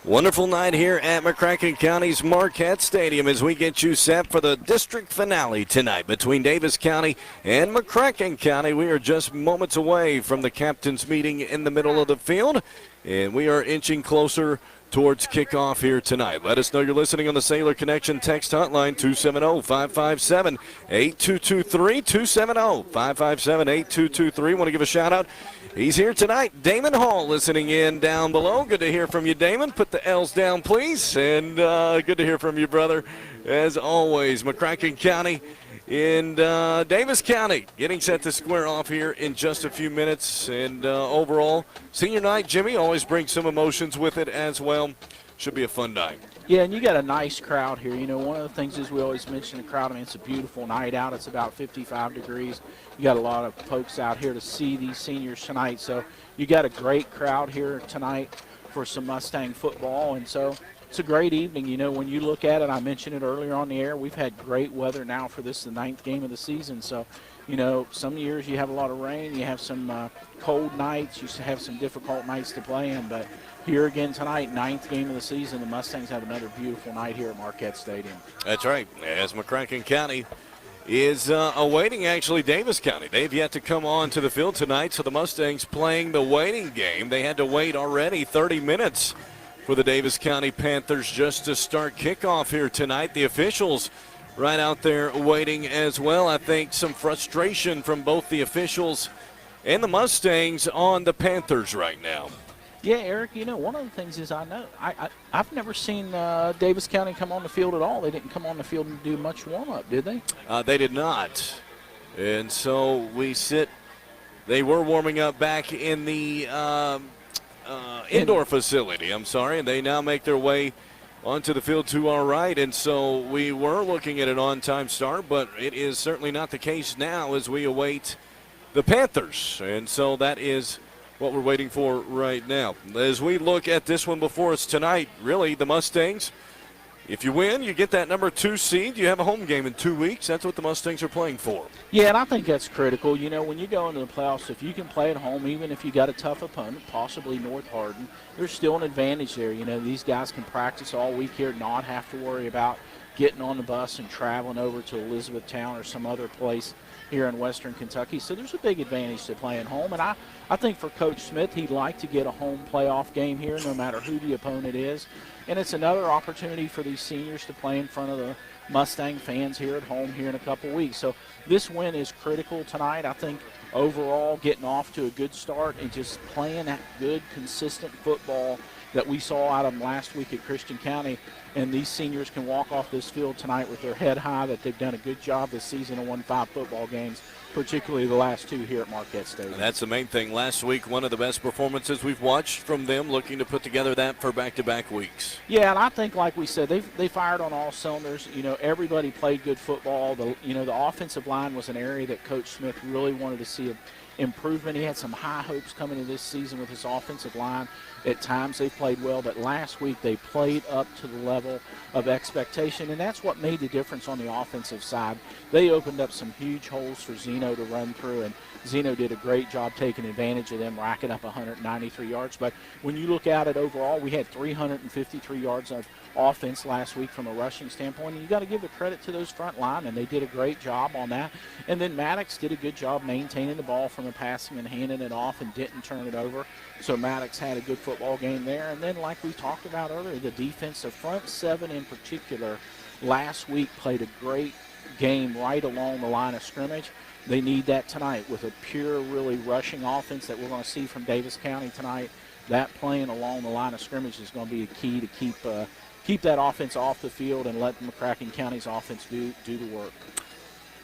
Wonderful night here at McCracken County's Marquette Stadium as we get you set for the district finale tonight between Daviess County and McCracken County. We are just moments away from the captain's meeting in the middle of the field, and we are inching closer towards kickoff here tonight. Let us know you're listening on the Sailor Connection text hotline, 270-557-8223, 270-557-8223. Want to give a shout out? He's here tonight, Damon Hall, listening in down below. Good to hear from you, Damon. Put the L's down, please. And good to hear from you, brother. As always, McCracken County and Daviess County getting set to square off here in just a few minutes. And overall, senior night, Jimmy, always brings some emotions with it as well. Should be a fun night. Yeah, and you got a nice crowd here. You know, one of the things is we always mention the crowd. I mean, it's a beautiful night out. It's about 55 degrees. You got a lot of folks out here to see these seniors tonight. So you got a great crowd here tonight for some Mustang football. And so it's a great evening. You know, when you look at it, I mentioned it earlier on the air, we've had great weather now for this, the 9th game of the season. So some years you have a lot of rain, you have some cold nights, you have some difficult nights to play in. But here again tonight, 9th game of the season, the Mustangs have another beautiful night here at Marquette Stadium. That's right. As McCracken County is awaiting, actually, Daviess County. They've yet to come on to the field tonight, so the Mustangs playing the waiting game. They had to wait already 30 minutes for the Daviess County Panthers just to start kickoff here tonight. The officials right out there waiting as well. I think some frustration from both the officials and the Mustangs on the Panthers right now. Yeah, Eric, one of the things is I've never seen Daviess County come on the field at all. They didn't come on the field and do much warm-up, did they? They did not. And so they were warming up back in the indoor facility, and they now make their way onto the field to our right. And so we were looking at an on-time start, but it is certainly not the case now as we await the Panthers. And so that is what we're waiting for right now. As we look at this one before us tonight, really, the Mustangs, if you win, you get that number 2 seed. You have a home game in 2 weeks. That's what the Mustangs are playing for. Yeah, and I think that's critical. When you go into the playoffs, if you can play at home, even if you got a tough opponent, possibly North Hardin, there's still an advantage there. These guys can practice all week here, not have to worry about getting on the bus and traveling over to Elizabethtown or some other place here in Western Kentucky. So there's a big advantage to playing home. And I think for Coach Smith, he'd like to get a home playoff game here no matter who the opponent is. And it's another opportunity for these seniors to play in front of the Mustang fans here at home here in a couple weeks. So this win is critical tonight. I think overall getting off to a good start and just playing that good, consistent football that we saw out of them last week at Christian County. And these seniors can walk off this field tonight with their head high that they've done a good job this season and won 5 football games, particularly the last 2 here at Marquette Stadium. And that's the main thing. Last week, one of the best performances we've watched from them, looking to put together that for back-to-back weeks. Yeah, and I think, like we said, they fired on all cylinders. Everybody played good football. The offensive line was an area that Coach Smith really wanted to see improvement. He had some high hopes coming into this season with his offensive line. At times they played well, but last week they played up to the level of expectation, and that's what made the difference on the offensive side. They opened up some huge holes for Zeno to run through, and Zeno did a great job taking advantage of them, racking up 193 yards. But when you look at it overall, we had 353 yards of offense last week from a rushing standpoint, and you got to give the credit to those front line, and they did a great job on that. And then Maddox did a good job maintaining the ball from the passing and handing it off and didn't turn it over. So Maddox had a good football game there. And then, like we talked about earlier, the defensive front 7 in particular last week played a great game right along the line of scrimmage. They need that tonight with a pure, really rushing offense that we're going to see from Daviess County tonight. That playing along the line of scrimmage is going to be a key to keep that offense off the field and let McCracken County's offense do the work.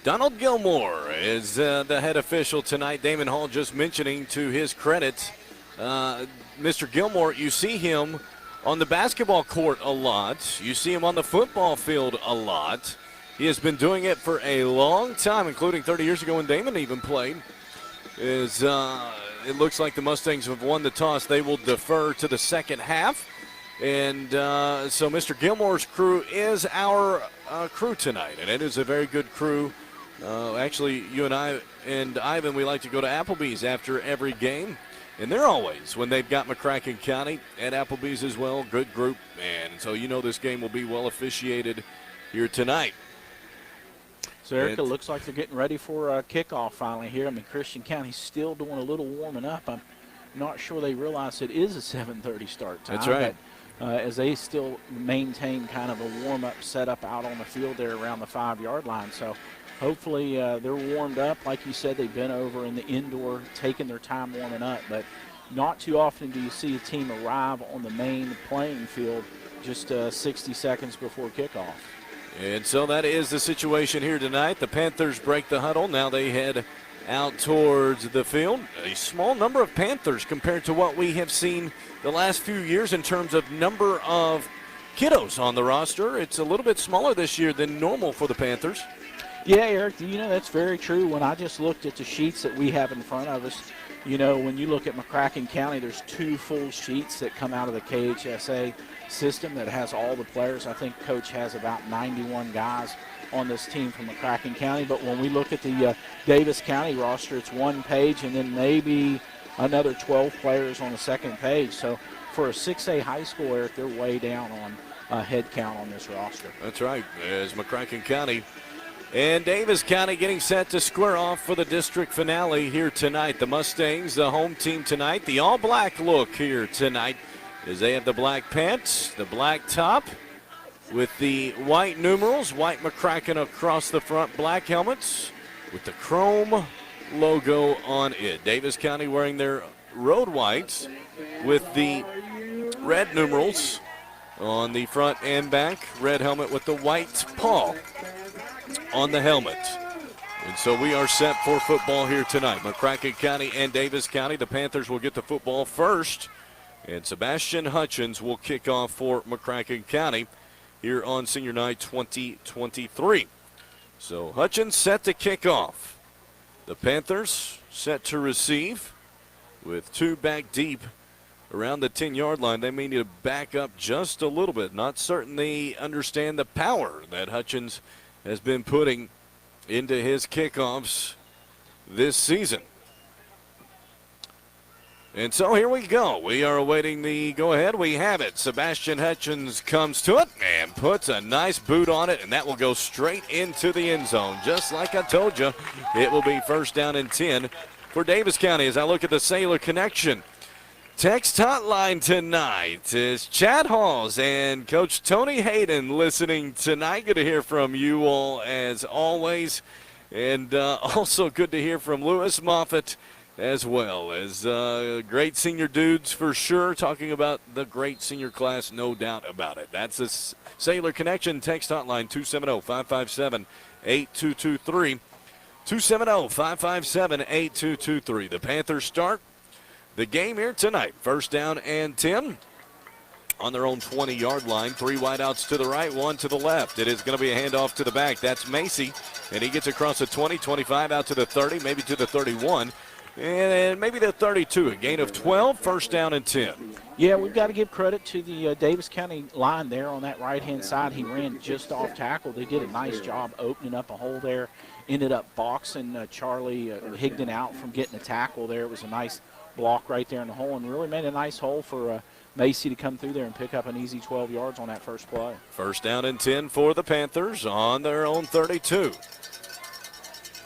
Donald Gilmore is the head official tonight. Damon Hall just mentioning to his credit, Mr. Gilmore, you see him on the basketball court a lot. You see him on the football field a lot. He has been doing it for a long time, including 30 years ago when Damon even played. It looks like the Mustangs have won the toss. They will defer to the second half. And so Mr. Gilmore's crew is our crew tonight, and it is a very good crew. Actually, you and I and Ivan, we like to go to Applebee's after every game. And they're always, when they've got McCracken County at Applebee's as well, good group. And so this game will be well officiated here tonight. So, Eric, it looks like they're getting ready for a kickoff finally here. Christian County's still doing a little warming up. I'm not sure they realize it is a 7:30 start time. That's right. But, as they still maintain kind of a warm-up setup out on the field there around the 5-yard line. So, hopefully they're warmed up. Like you said, they've been over in the indoor, taking their time warming up. But not too often do you see a team arrive on the main playing field just 60 seconds before kickoff. And so that is the situation here tonight. The Panthers break the huddle. Now they head out towards the field. A small number of Panthers compared to what we have seen the last few years in terms of number of kiddos on the roster. It's a little bit smaller this year than normal for the Panthers. Yeah, Eric, that's very true. When I just looked at the sheets that we have in front of us, You know, when you look at McCracken County, there's 2 full sheets that come out of the KHSA system that has all the players. I think Coach has about 91 guys on this team from McCracken County. But when we look at the Daviess County roster, it's 1 page and then maybe another 12 players on the second page. So for a 6A high school, Eric, they're way down on head count on this roster. That's right. As McCracken County and Daviess County getting set to square off for the district finale here tonight. The Mustangs, the home team tonight. The all-black look here tonight as they have the black pants, the black top with the white numerals, white McCracken across the front, black helmets with the chrome logo on it. Daviess County wearing their road whites with the red numerals on the front and back, red helmet with the white paw on the helmet. And so we are set for football here tonight. McCracken County and Daviess County. The Panthers will get the football first, and Sebastian Hutchins will kick off for McCracken County here on Senior Night 2023. So Hutchins set to kick off. The Panthers set to receive with 2 back deep around the 10-yard line. They may need to back up just a little bit. Not certain they understand the power that Hutchins has been putting into his kickoffs this season. And so here we go. We are awaiting the go-ahead. We have it. Sebastian Hutchins comes to it and puts a nice boot on it, and that will go straight into the end zone. Just like I told you, it will be first down and 10 for Daviess County. As I look at the Sailor Connection text hotline tonight is Chad Halls and Coach Tony Hayden listening tonight. Good to hear from you all as always. And also good to hear from Lewis Moffitt as well. As great senior dudes for sure. Talking about the great senior class, no doubt about it. That's the Sailor Connection text hotline, 270-557-8223. 270-557-8223. The Panthers start the game here tonight. First down and 10 on their own 20-yard line. 3 wideouts to the right, 1 to the left. It is going to be a handoff to the back. That's Macy, and he gets across the 20, 25 out to the 30, maybe to the 31, and maybe the 32. A gain of 12, first down and 10. Yeah, we've got to give credit to the Daviess County line there on that right-hand side. He ran just off tackle. They did a nice job opening up a hole there. Ended up boxing Charlie Higdon out from getting a tackle there. It was a nice block right there in the hole and really made a nice hole for Macy to come through there and pick up an easy 12 yards on that first play. First down and 10 for the Panthers on their own 32.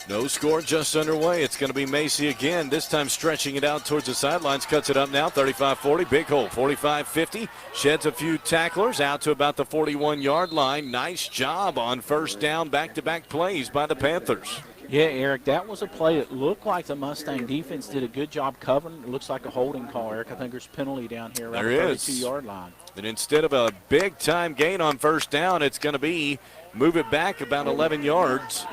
No score, just underway. It's going to be Macy again, this time stretching it out towards the sidelines. Cuts it up now, 35-40, big hole, 45-50. Sheds a few tacklers out to about the 41-yard line. Nice job on first down, back-to-back plays by the Panthers. Yeah, Eric, that was a play that looked like the Mustang defense did a good job covering. It looks like a holding call, Eric. I think there's a penalty down here around the 32-yard line. And instead of a big-time gain on first down, it's going to be move it back about 11 yards.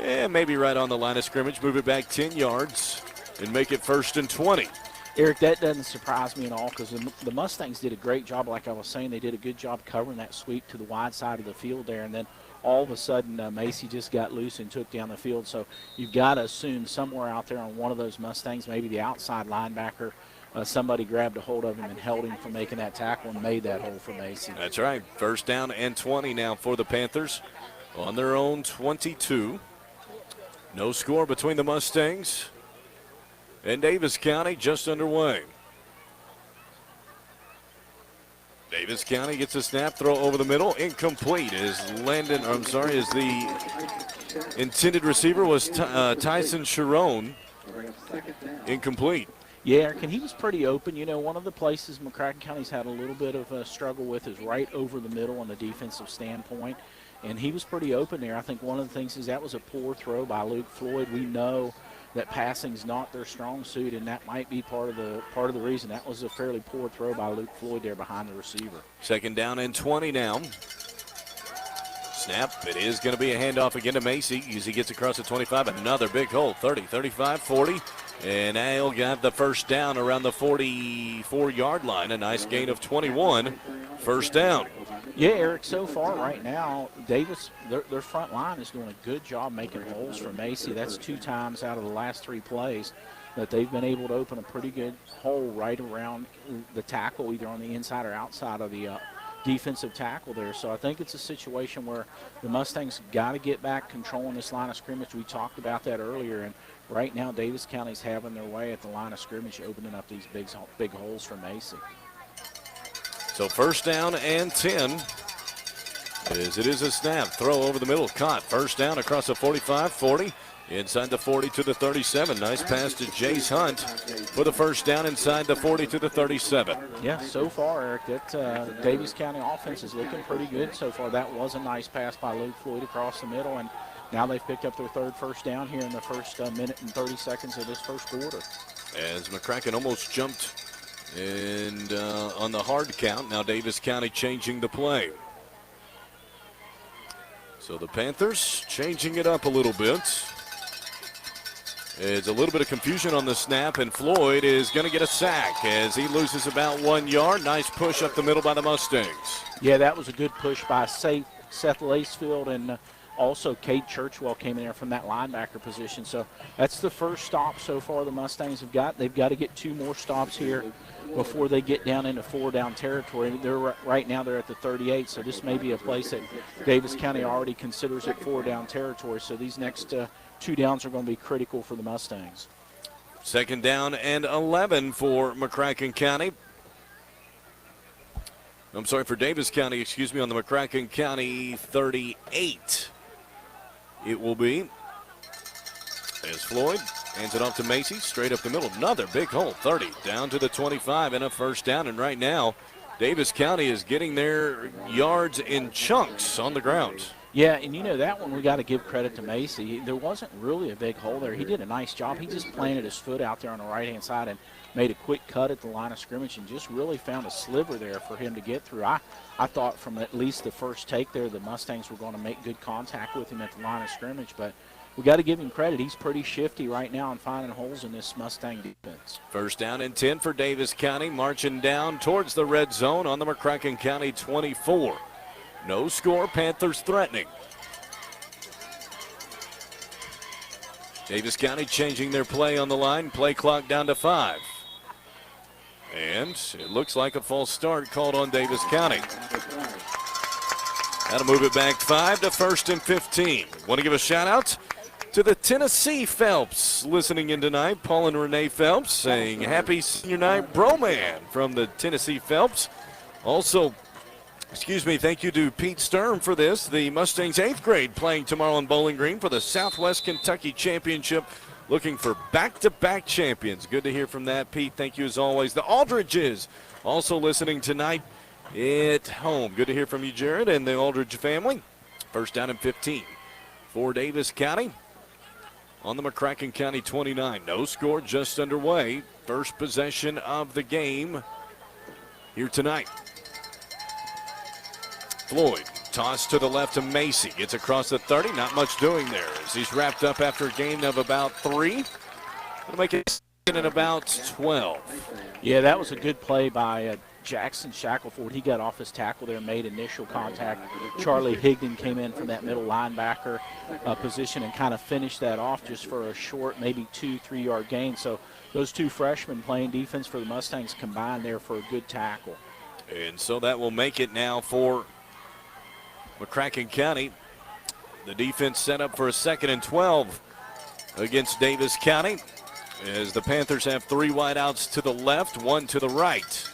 Maybe right on the line of scrimmage. Move it back 10 yards and make it first and 20. Eric, that doesn't surprise me at all because the Mustangs did a great job. Like I was saying, they did a good job covering that sweep to the wide side of the field there. And then all of a sudden, Macy just got loose and took down the field. So you've got to assume somewhere out there on one of those Mustangs, maybe the outside linebacker, somebody grabbed a hold of him and held him from making that tackle and made that hole for Macy. That's right. First down and 20 now for the Panthers on their own 22. No score between the Mustangs and Daviess County, just underway. Daviess County gets a snap, throw over the middle, incomplete. As the intended receiver was Tyson Sharon. Incomplete. Yeah, and he was pretty open. You know, one of the places McCracken County's had a little bit of a struggle with is right over the middle on the defensive standpoint, and he was pretty open there. I think one of the things is that was a poor throw by Luke Floyd. We know that passing's not their strong suit, and that might be part of the reason. That was a fairly poor throw by Luke Floyd there behind the receiver. Second down and 20 now. Snap. It is going to be a handoff again to Macy as he gets across the 25. Another big hole, 30, 35, 40. And they'll have the first down around the 44-yard line. A nice gain of 21. First down. Yeah, Eric, so far right now, Daviess, their front line is doing a good job making holes for Macy. That's 2 times out of the last 3 plays but they've been able to open a pretty good hole right around the tackle, either on the inside or outside of the defensive tackle there. So I think it's a situation where the Mustangs got to get back controlling this line of scrimmage. We talked about that earlier, and right now Daviess County's having their way at the line of scrimmage, opening up these big holes for Macy. So first down and 10. As it is a snap, throw over the middle, caught. First down across the 45, 40, inside the 40 to the 37. Nice pass to Jace Hunt for the first down inside the 40 to the 37. Yeah, so far, Eric, that Daviess County offense is looking pretty good so far. That was a nice pass by Luke Floyd across the middle, and now they've picked up their third first down here in the first minute and 30 seconds of this first quarter. As McCracken almost jumped and on the hard count, now Daviess County changing the play. So the Panthers changing it up a little bit. It's a little bit of confusion on the snap, and Floyd is going to get a sack as he loses about 1 yard. Nice push up the middle by the Mustangs. Yeah, that was a good push by Seth Lacefield, and also Cade Churchwell came in there from that linebacker position. So that's the first stop so far the Mustangs have got. They've got to get 2 more stops here before they get down into 4-down territory. Right now they're at the 38, so this may be a place that Daviess County already considers it 4-down territory. So these next 2 downs are going to be critical for the Mustangs. Second down and 11 for McCracken County. I'm sorry, for Daviess County, excuse me, on the McCracken County 38. It will be as Floyd hands it off to Macy, straight up the middle. Another big hole, 30, down to the 25 and a first down. And right now, Daviess County is getting their yards in chunks on the ground. Yeah, and you know, that one we got to give credit to Macy. There wasn't really a big hole there. He did a nice job. He just planted his foot out there on the right-hand side and made a quick cut at the line of scrimmage and just really found a sliver there for him to get through. I thought from at least the first take there the Mustangs were going to make good contact with him at the line of scrimmage, but we got to give him credit. He's pretty shifty right now in finding holes in this Mustang defense. First down and 10 for Daviess County, marching down towards the red zone on the McCracken County 24. No score, Panthers threatening. Daviess County changing their play on the line, play clock down to 5. And it looks like a false start called on Daviess County. That'll move it back 5 to 1st and 15. Want to give a shout out to the Tennessee Phelps listening in tonight. Paul and Renee Phelps saying happy senior night, Broman, from the Tennessee Phelps. Also, thank you to Pete Sturm for this. The Mustangs 8th grade playing tomorrow in Bowling Green for the Southwest Kentucky Championship. Looking for back-to-back champions. Good to hear from that, Pete. Thank you as always. The Aldridges also listening tonight at home. Good to hear from you, Jared, and the Aldridge family. First down and 15 for Daviess County on the McCracken County 29. No score, just underway. First possession of the game here tonight. Floyd, toss to the left to Macy. Gets across the 30. Not much doing there as he's wrapped up after a gain of about 3. It'll make it in about 12. Yeah, that was a good play by Jackson Shackleford. He got off his tackle there, made initial contact. Charlie Higdon came in from that middle linebacker position and kind of finished that off just for a short, maybe 2-3 yard gain. So those 2 freshmen playing defense for the Mustangs combined there for a good tackle. And so that will make it now for McCracken County. The defense set up for a 2nd and 12 against Daviess County as the Panthers have 3 wideouts to the left, 1 to the right.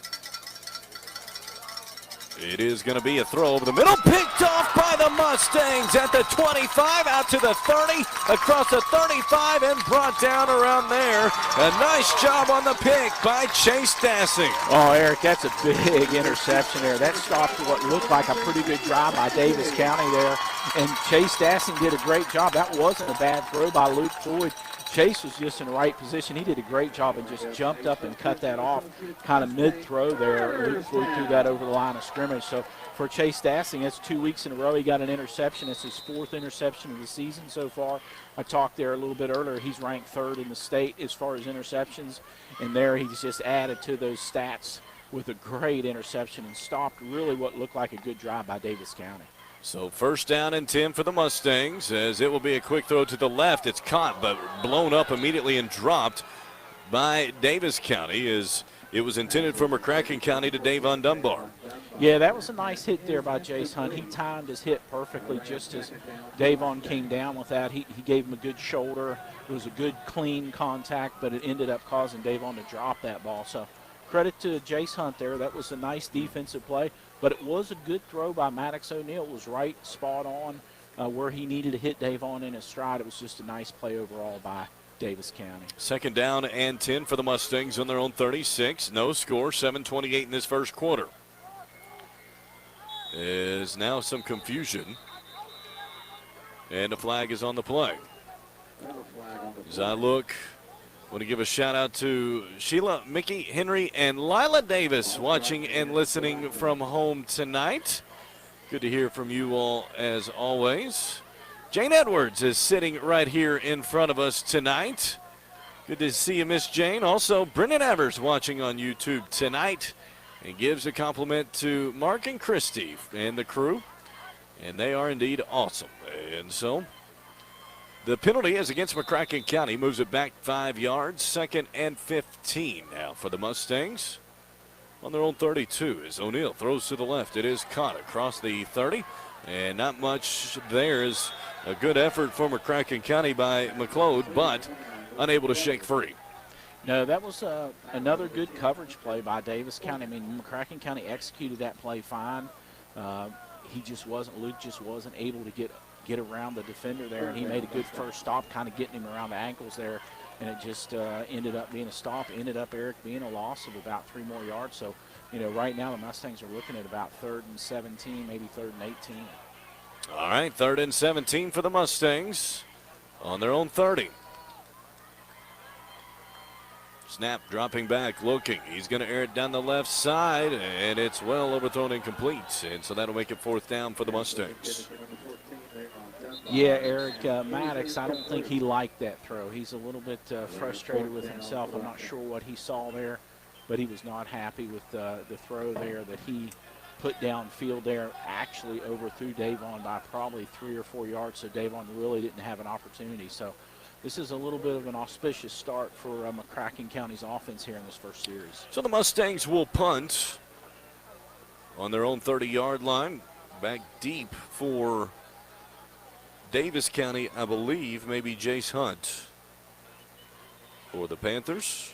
It is going to be a throw over the middle, picked off by the Mustangs at the 25, out to the 30, across the 35, and brought down around there. A nice job on the pick by Chase Dassing. Oh, Eric, that's a big interception there. That stopped what looked like a pretty good drive by Daviess County there, and Chase Dassing did a great job. That wasn't a bad throw by Luke Floyd. Chase was just in the right position. He did a great job and just jumped up and cut that off kind of mid-throw there. Luke Floyd threw that over the line of scrimmage. So for Chase Dassing, that's 2 weeks in a row. He got an interception. It's his 4th interception of the season so far. I talked there a little bit earlier. He's ranked 3rd in the state as far as interceptions. And there he's just added to those stats with a great interception and stopped really what looked like a good drive by Daviess County. So first down and 10 for the Mustangs as it will be a quick throw to the left. It's caught but blown up immediately and dropped by Daviess County as it was intended for McCracken County to Davon Dunbar. Yeah, that was a nice hit there by Jace Hunt. He timed his hit perfectly just as Davon came down with that. He gave him a good shoulder. It was a good, clean contact, but it ended up causing Davon to drop that ball. So credit to Jace Hunt there. That was a nice defensive play, but it was a good throw by Maddox O'Neill. It was right spot on where he needed to hit Davon in his stride. It was just a nice play overall by Daviess County. Second down and 10 for the Mustangs on their own 36. No score, 7:28 in this first quarter. Is now some confusion. And the flag is on the play. As I look, I want to give a shout out to Sheila, Mickey, Henry, and Lila Davis watching and listening from home tonight. Good to hear from you all as always. Jane Edwards is sitting right here in front of us tonight. Good to see you, Miss Jane. Also, Brendan Evers watching on YouTube tonight and gives a compliment to Mark and Christy and the crew. And they are indeed awesome. And so the penalty is against McCracken County. Moves it back 5 yards. 2nd and 15 now for the Mustangs. On their own 32 as O'Neill throws to the left. It is caught across the 30. And not much there is a good effort for McCracken County by McLeod, but unable to shake free. No, that was another good coverage play by Daviess County. I mean, McCracken County executed that play fine. Luke just wasn't able to get around the defender there, and he made a good first stop, kind of getting him around the ankles there, and it just ended up being a stop. Ended up, Eric, being a loss of about 3 more yards. So, right now the Mustangs are looking at about 3rd and 17, maybe 3rd and 18. All right, 3rd and 17 for the Mustangs on their own 30. Snap, dropping back, looking. He's going to air it down the left side, and it's well overthrown and complete. And so that'll make it 4th down for the Mustangs. Yeah, Eric Maddox, I don't think he liked that throw. He's a little bit frustrated with himself. I'm not sure what he saw there, but he was not happy with the throw there that he put downfield there. Actually overthrew Davon by probably 3 or 4 yards, so Davon really didn't have an opportunity. So this is a little bit of an auspicious start for McCracken County's offense here in this first series. So the Mustangs will punt on their own 30-yard line. Back deep for Daviess County, I believe, maybe Jace Hunt. For the Panthers,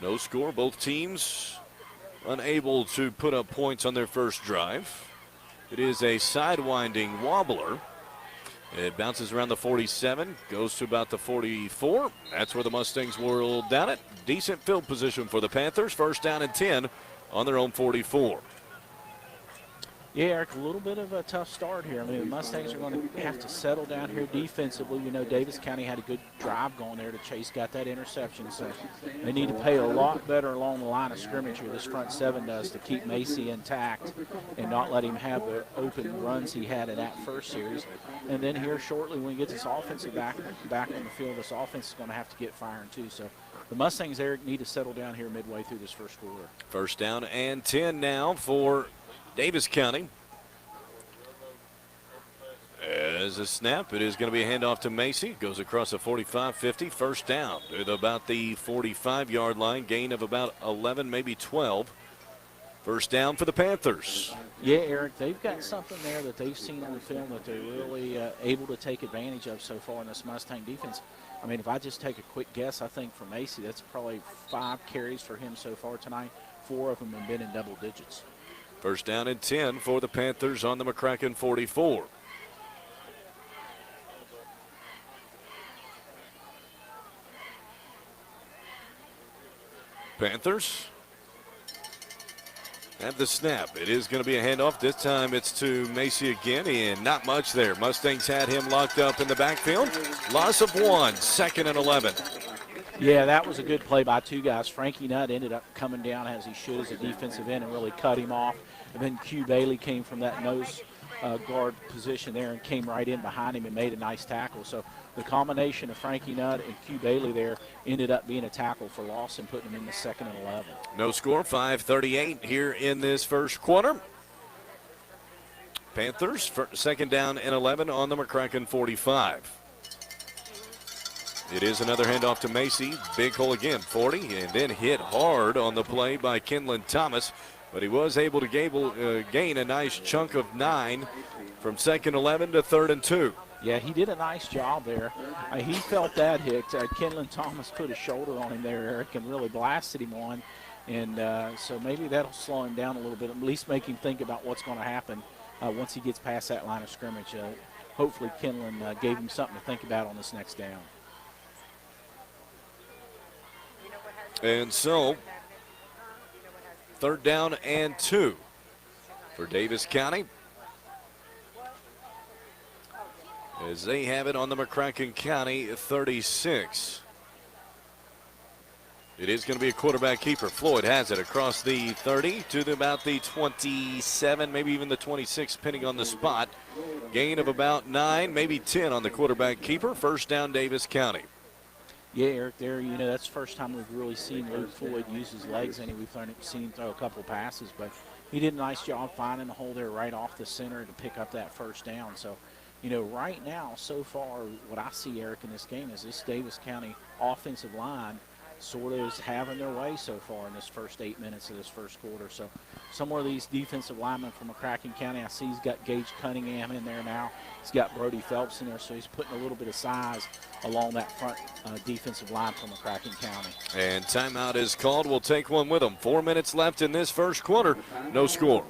no score. Both teams unable to put up points on their first drive. It is a sidewinding wobbler. It bounces around the 47, goes to about the 44. That's where the Mustangs will down it. Decent field position for the Panthers. 1st down and 10 on their own 44. Yeah, Eric, a little bit of a tough start here. I mean, the Mustangs are going to have to settle down here defensively. Daviess County had a good drive going there to Chase, got that interception. So they need to play a lot better along the line of scrimmage here. This front 7 does to keep Macy intact and not let him have the open runs he had in that first series. And then here shortly when he gets his offensive back on the field, this offense is going to have to get firing too. So the Mustangs, Eric, need to settle down here midway through this first quarter. 1st down and 10 now for Daviess County. As a snap, it is going to be a handoff to Macy. Goes across the 45-50. 1st down to about the 45-yard line. Gain of about 11, maybe 12. 1st down for the Panthers. Yeah, Eric, they've got something there that they've seen on the film that they're really able to take advantage of so far in this Mustang defense. I mean, if I just take a quick guess, I think for Macy, that's probably 5 carries for him so far tonight. 4 of them have been in double digits. 1st down and 10 for the Panthers on the McCracken 44. Panthers have the snap. It is going to be a handoff. This time it's to Macy again, and not much there. Mustangs had him locked up in the backfield. Loss of 1, 2nd and 11. Yeah, that was a good play by 2 guys. Frankie Nutt ended up coming down as he should as a defensive end and really cut him off. And then Q Bailey came from that nose guard position there and came right in behind him and made a nice tackle. So the combination of Frankie Nutt and Q Bailey there ended up being a tackle for loss and putting him in the 2nd and 11. No score, 5:38 here in this first quarter. Panthers, 2nd down and 11 on the McCracken 45. It is another handoff to Macy. Big hole again, 40, and then hit hard on the play by Kenlon Thomas. But he was able to gain a nice chunk of 9 from 2nd 11 to 3rd and 2. Yeah, he did a nice job there. He felt that hit. Kenlon Thomas put his shoulder on him there, Eric, and really blasted him on. And so maybe that'll slow him down a little bit, at least make him think about what's going to happen once he gets past that line of scrimmage. Hopefully Kenlon gave him something to think about on this next down. And so, 3rd down and 2 for Daviess County, as they have it on the McCracken County 36. It is going to be a quarterback keeper. Floyd has it across the 30 to about the 27, maybe even the 26, depending on the spot. Gain of about 9, maybe 10 on the quarterback keeper. 1st down, Daviess County. Yeah, Eric, there, that's the first time we've really seen Luke Floyd use his legs. We've seen him throw a couple passes, but he did a nice job finding the hole there right off the center to pick up that 1st down. So, right now, so far, what I see, Eric, in this game is this Daviess County offensive line sort of is having their way so far in this first 8 minutes of this first quarter. So some more of these defensive linemen from McCracken County, I see he's got Gage Cunningham in there now. He's got Brody Phelps in there, so he's putting a little bit of size along that front defensive line from McCracken County. And timeout is called. We'll take one with them. 4 minutes left in this first quarter. No score.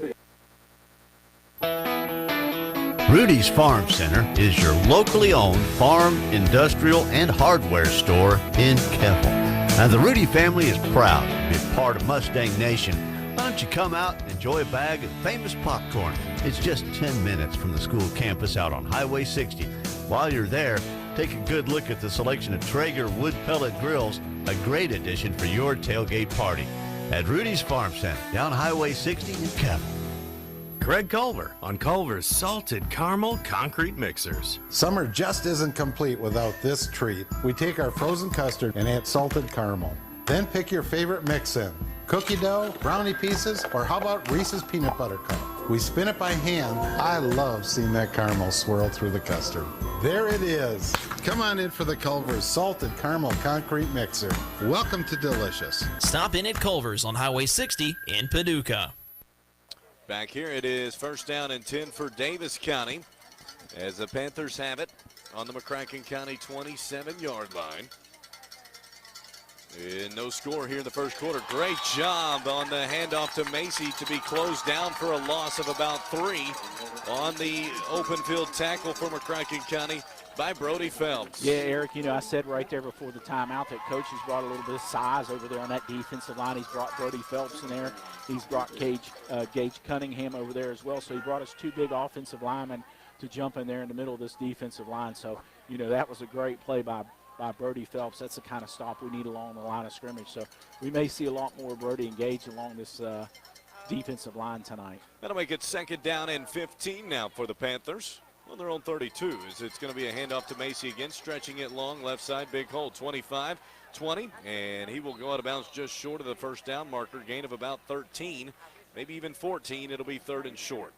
Rudy's Farm Center is your locally owned farm, industrial, and hardware store in Keppel. And the Rudy family is proud to be a part of Mustang Nation. Why don't you come out and enjoy a bag of famous popcorn? It's just 10 minutes from the school campus out on Highway 60. While you're there, take a good look at the selection of Traeger wood pellet grills, a great addition for your tailgate party. At Rudy's Farm Center, down Highway 60 in Keppel. Greg Culver on Culver's Salted Caramel Concrete Mixers. Summer just isn't complete without this treat. We take our frozen custard and add salted caramel. Then pick your favorite mix in. Cookie dough, brownie pieces, or how about Reese's Peanut Butter Cup? We spin it by hand. I love seeing that caramel swirl through the custard. There it is. Come on in for the Culver's Salted Caramel Concrete Mixer. Welcome to Delicious. Stop in at Culver's on Highway 60 in Paducah. Back here it is 1st down and 10 for Daviess County as the Panthers have it on the McCracken County 27-yard line. And no score here in the first quarter. Great job on the handoff to Macy to be closed down for a loss of about 3 on the open field tackle for McCracken County by Brody Phelps. Yeah, Eric, I said right there before the timeout that coach has brought a little bit of size over there on that defensive line. He's brought Brody Phelps in there. He's brought Gage Cunningham over there as well. So he brought us 2 big offensive linemen to jump in there in the middle of this defensive line. So, that was a great play by Brody Phelps. That's the kind of stop we need along the line of scrimmage. So we may see a lot more Brody engaged along this defensive line tonight. That'll make it 2nd down and 15 now for the Panthers. On their own 32, it's going to be a handoff to Macy again, stretching it long, left side, big hole, 25, 20, and he will go out of bounds just short of the 1st down marker, gain of about 13, maybe even 14. It'll be 3rd and short.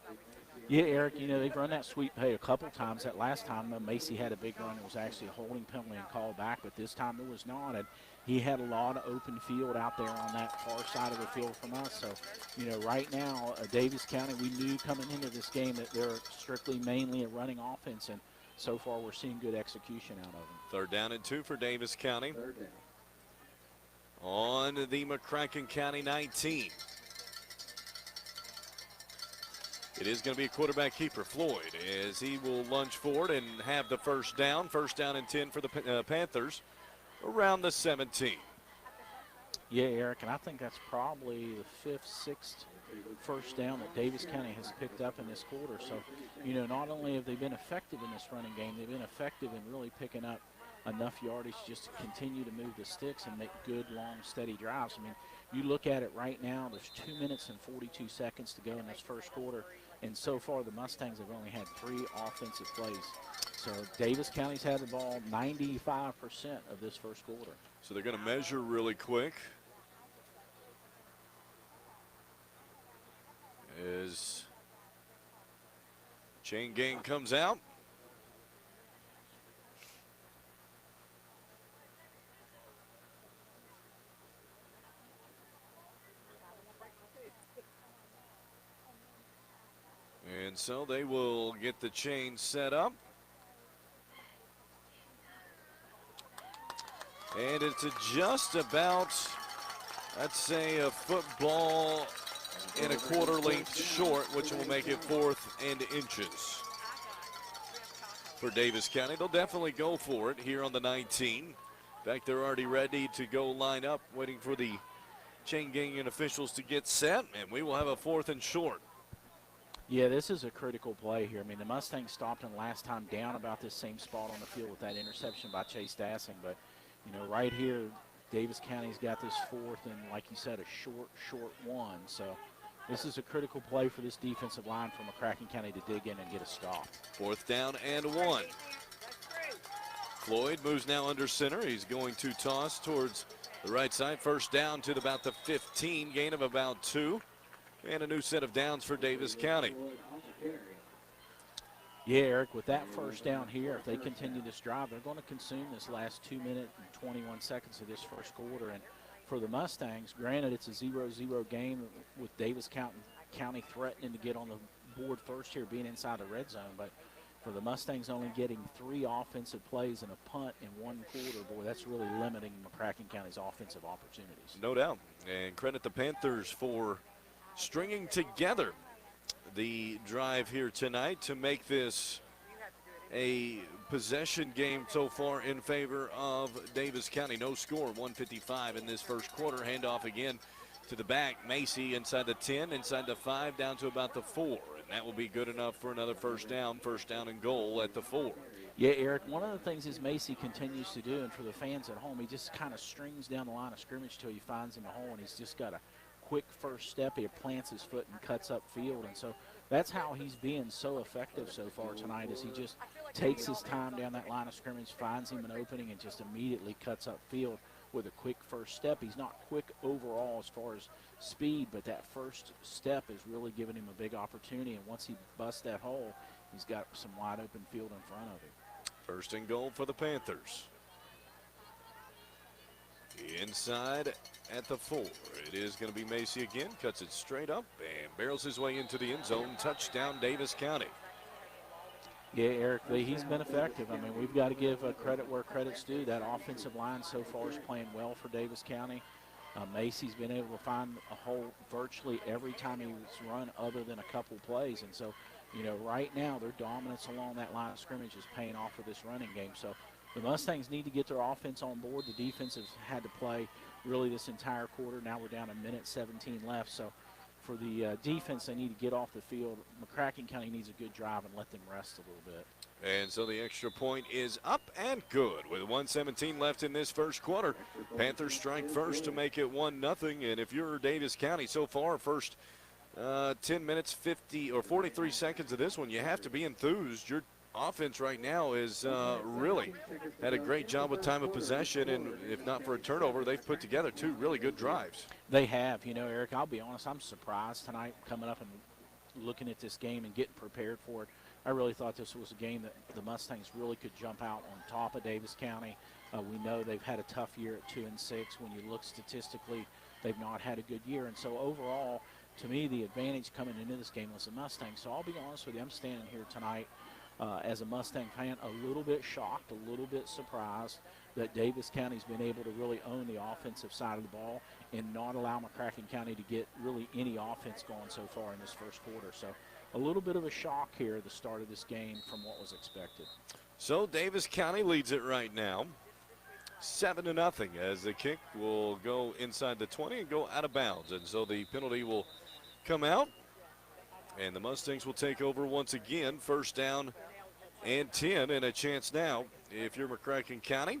Yeah, Eric, they've run that sweep play a couple times. That last time, Macy had a big run. It was actually a holding penalty and called back, but this time there was not. And he had a lot of open field out there on that far side of the field from us. So, right now, Daviess County, we knew coming into this game that they're strictly mainly a running offense, and so far we're seeing good execution out of them. 3rd down and 2 for Daviess County. On the McCracken County 19. It is going to be a quarterback keeper, Floyd, as he will lunge forward and have the 1st down. 1st down and 10 for the Panthers around the 17. Yeah, Eric, and I think that's probably the 5th, 6th 1st down that Daviess County has picked up in this quarter. So, not only have they been effective in this running game, they've been effective in really picking up enough yardage just to continue to move the sticks and make good, long, steady drives. I mean, you look at it right now, there's 2 minutes and 42 seconds to go in this first quarter. And so far, the Mustangs have only had 3 offensive plays. So Daviess County's had the ball 95% of this first quarter. So they're going to measure really quick. As chain gang comes out. And so they will get the chain set up. And it's just about, I'd say, a football and a quarter length short, which will make it 4th and inches for Daviess County. They'll definitely go for it here on the 19. In fact, they're already ready to go line up, waiting for the chain gang and officials to get set, and we will have a 4th and short. Yeah, this is a critical play here. I mean, the Mustangs stopped him last time down about this same spot on the field with that interception by Chase Dassing. But, you know, right here, Daviess County's got this 4th and, like you said, a short one. So this is a critical play for this defensive line from McCracken County to dig in and get a stop. 4th down and 1. Floyd moves now under center. He's going to toss towards the right side. 1st down to about the 15, gain of about 2. And a new set of downs for Daviess County. Yeah, Eric, with that 1st down here, if they continue this drive, they're going to consume this last 2 minutes and 21 seconds of this first quarter. And for the Mustangs, granted it's a 0-0 game with Daviess County threatening to get on the board first here, being inside the red zone. But for the Mustangs only getting 3 offensive plays and a punt in 1 quarter, boy, that's really limiting McCracken County's offensive opportunities. No doubt. And credit the Panthers for stringing together the drive here tonight to make this a possession game so far in favor of Daviess County. No score, 155 in this first quarter. Handoff again to the back. Macy inside the 10, inside the 5, down to about the 4. And that will be good enough for another 1st down and goal at the 4. Yeah, Eric, one of the things is Macy continues to do, and for the fans at home, he just kind of strings down the line of scrimmage till he finds him a hole, and he's just got a quick first step. He plants his foot and cuts up field, and so that's how he's being so effective so far tonight, is he just takes his time down that line of scrimmage, finds him an opening, and just immediately cuts up field with a quick first step. He's not quick overall as far as speed, but that first step is really giving him a big opportunity, and once he busts that hole, he's got some wide open field in front of him. 1st and goal for the Panthers. Inside at the 4. It is going to be Macy again. Cuts it straight up and barrels his way into the end zone. Touchdown, Daviess County. Yeah, Eric, he's been effective. I mean, we've got to give credit where credit's due. That offensive line so far is playing well for Daviess County. Macy's been able to find a hole virtually every time he's run other than a couple plays. And so, you know, right now their dominance along that line of scrimmage is paying off for this running game. So the Mustangs need to get their offense on board. The defense has had to play really this entire quarter. Now we're down 1:17 left. So for the defense, they need to get off the field. McCracken County needs a good drive and let them rest a little bit. And so the extra point is up and good with 1:17 left in this first quarter. Panthers strike first to make it 1-0. And if you're Daviess County so far, first 10 minutes, 50 or 43 seconds of this one, you have to be enthused. Your offense right now is really had a great job with time of possession, and if not for a turnover, they've put together 2 really good drives. They have. You know, Eric, I'll be honest, I'm surprised tonight coming up and looking at this game and getting prepared for it. I really thought this was a game that the Mustangs really could jump out on top of Daviess County. We know they've had a tough year at 2-6. When you look statistically, they've not had a good year. And so overall, to me, the advantage coming into this game was the Mustangs. So I'll be honest with you, I'm standing here tonight as a Mustang fan, a little bit shocked, a little bit surprised that Daviess County's been able to really own the offensive side of the ball and not allow McCracken County to get really any offense going so far in this first quarter. So a little bit of a shock here at the start of this game from what was expected. So Daviess County leads it right now, 7-0, as the kick will go inside the 20 and go out of bounds. And so the penalty will come out, and the Mustangs will take over once again. 1st down and 10, and a chance now, if you're McCracken County,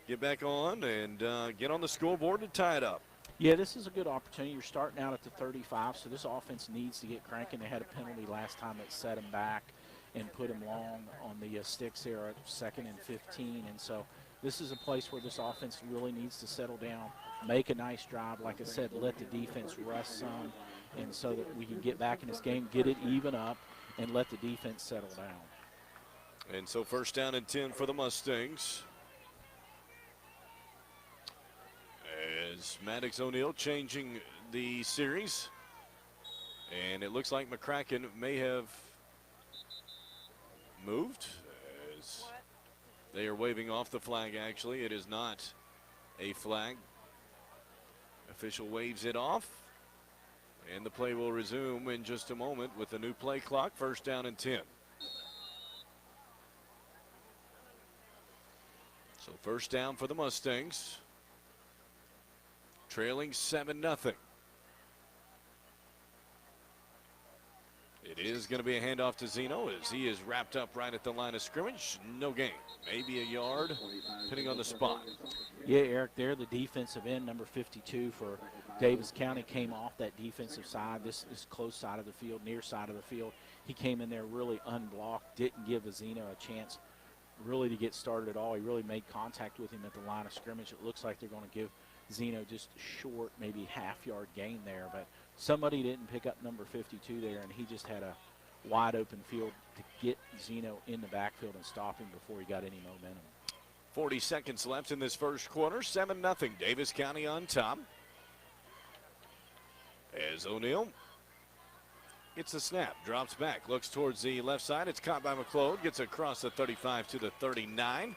get back on and get on the scoreboard and tie it up. Yeah, this is a good opportunity. You're starting out at the 35, so this offense needs to get cranking. They had a penalty last time that set them back and put them long on the sticks there at 2nd and 15. And so this is a place where this offense really needs to settle down, make a nice drive. Like I said, let the defense rest some, and so that we can get back in this game, get it even up, and let the defense settle down. And so 1st down and 10 for the Mustangs. As Maddox O'Neill changing the series. And it looks like McCracken may have moved as they are waving off the flag. Actually, it is not a flag. Official waves it off. And the play will resume in just a moment with the new play clock. First down and 10. So first down for the Mustangs. Trailing 7-0. It is going to be a handoff to Zeno as he is wrapped up right at the line of scrimmage. No gain. Maybe a yard, depending on the spot. Yeah, Eric, there the defensive end, number 52 for Daviess County, came off that defensive side. This is close side of the field, near side of the field. He came in there really unblocked, didn't give Zeno a chance really to get started at all. He really made contact with him at the line of scrimmage. It looks like they're going to give Zeno just a short, maybe half-yard gain there, but somebody didn't pick up number 52 there, and he just had a wide open field to get Zeno in the backfield and stop him before he got any momentum. 40 seconds left in this first quarter. 7-0. Daviess County on top. As O'Neill gets the snap, drops back, looks towards the left side. It's caught by McClode, gets across the 35 to the 39.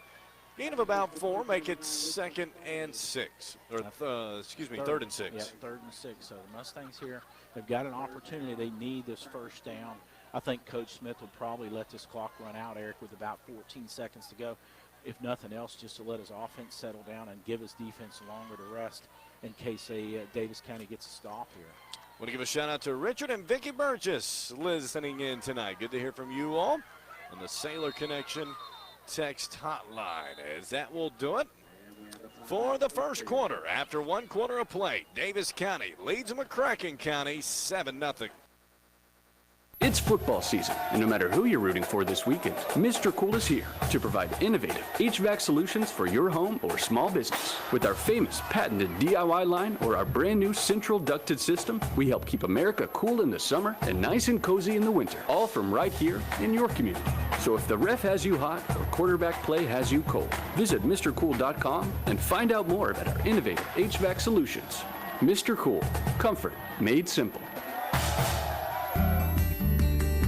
Gain of about 4, make it 2nd and 6. Or, third and 6. Yeah, 3rd and 6. So the Mustangs here have got an opportunity. They need this first down. I think Coach Smith would probably let this clock run out, Eric, with about 14 seconds to go. If nothing else, just to let his offense settle down and give his defense longer to rest in case Daviess County gets a stop here. Want to give a shout out to Richard and Vicki Burgess listening in tonight. Good to hear from you all on the Sailor Connection text hotline, as that will do it for the first quarter. After 1 quarter of play, Daviess County leads McCracken County 7-0. It's football season, and no matter who you're rooting for this weekend, Mr. Cool is here to provide innovative HVAC solutions for your home or small business. With our famous patented DIY line or our brand new central ducted system, we help keep America cool in the summer and nice and cozy in the winter, all from right here in your community. So if the ref has you hot or quarterback play has you cold, visit MrCool.com and find out more about our innovative HVAC solutions. Mr. Cool, comfort made simple.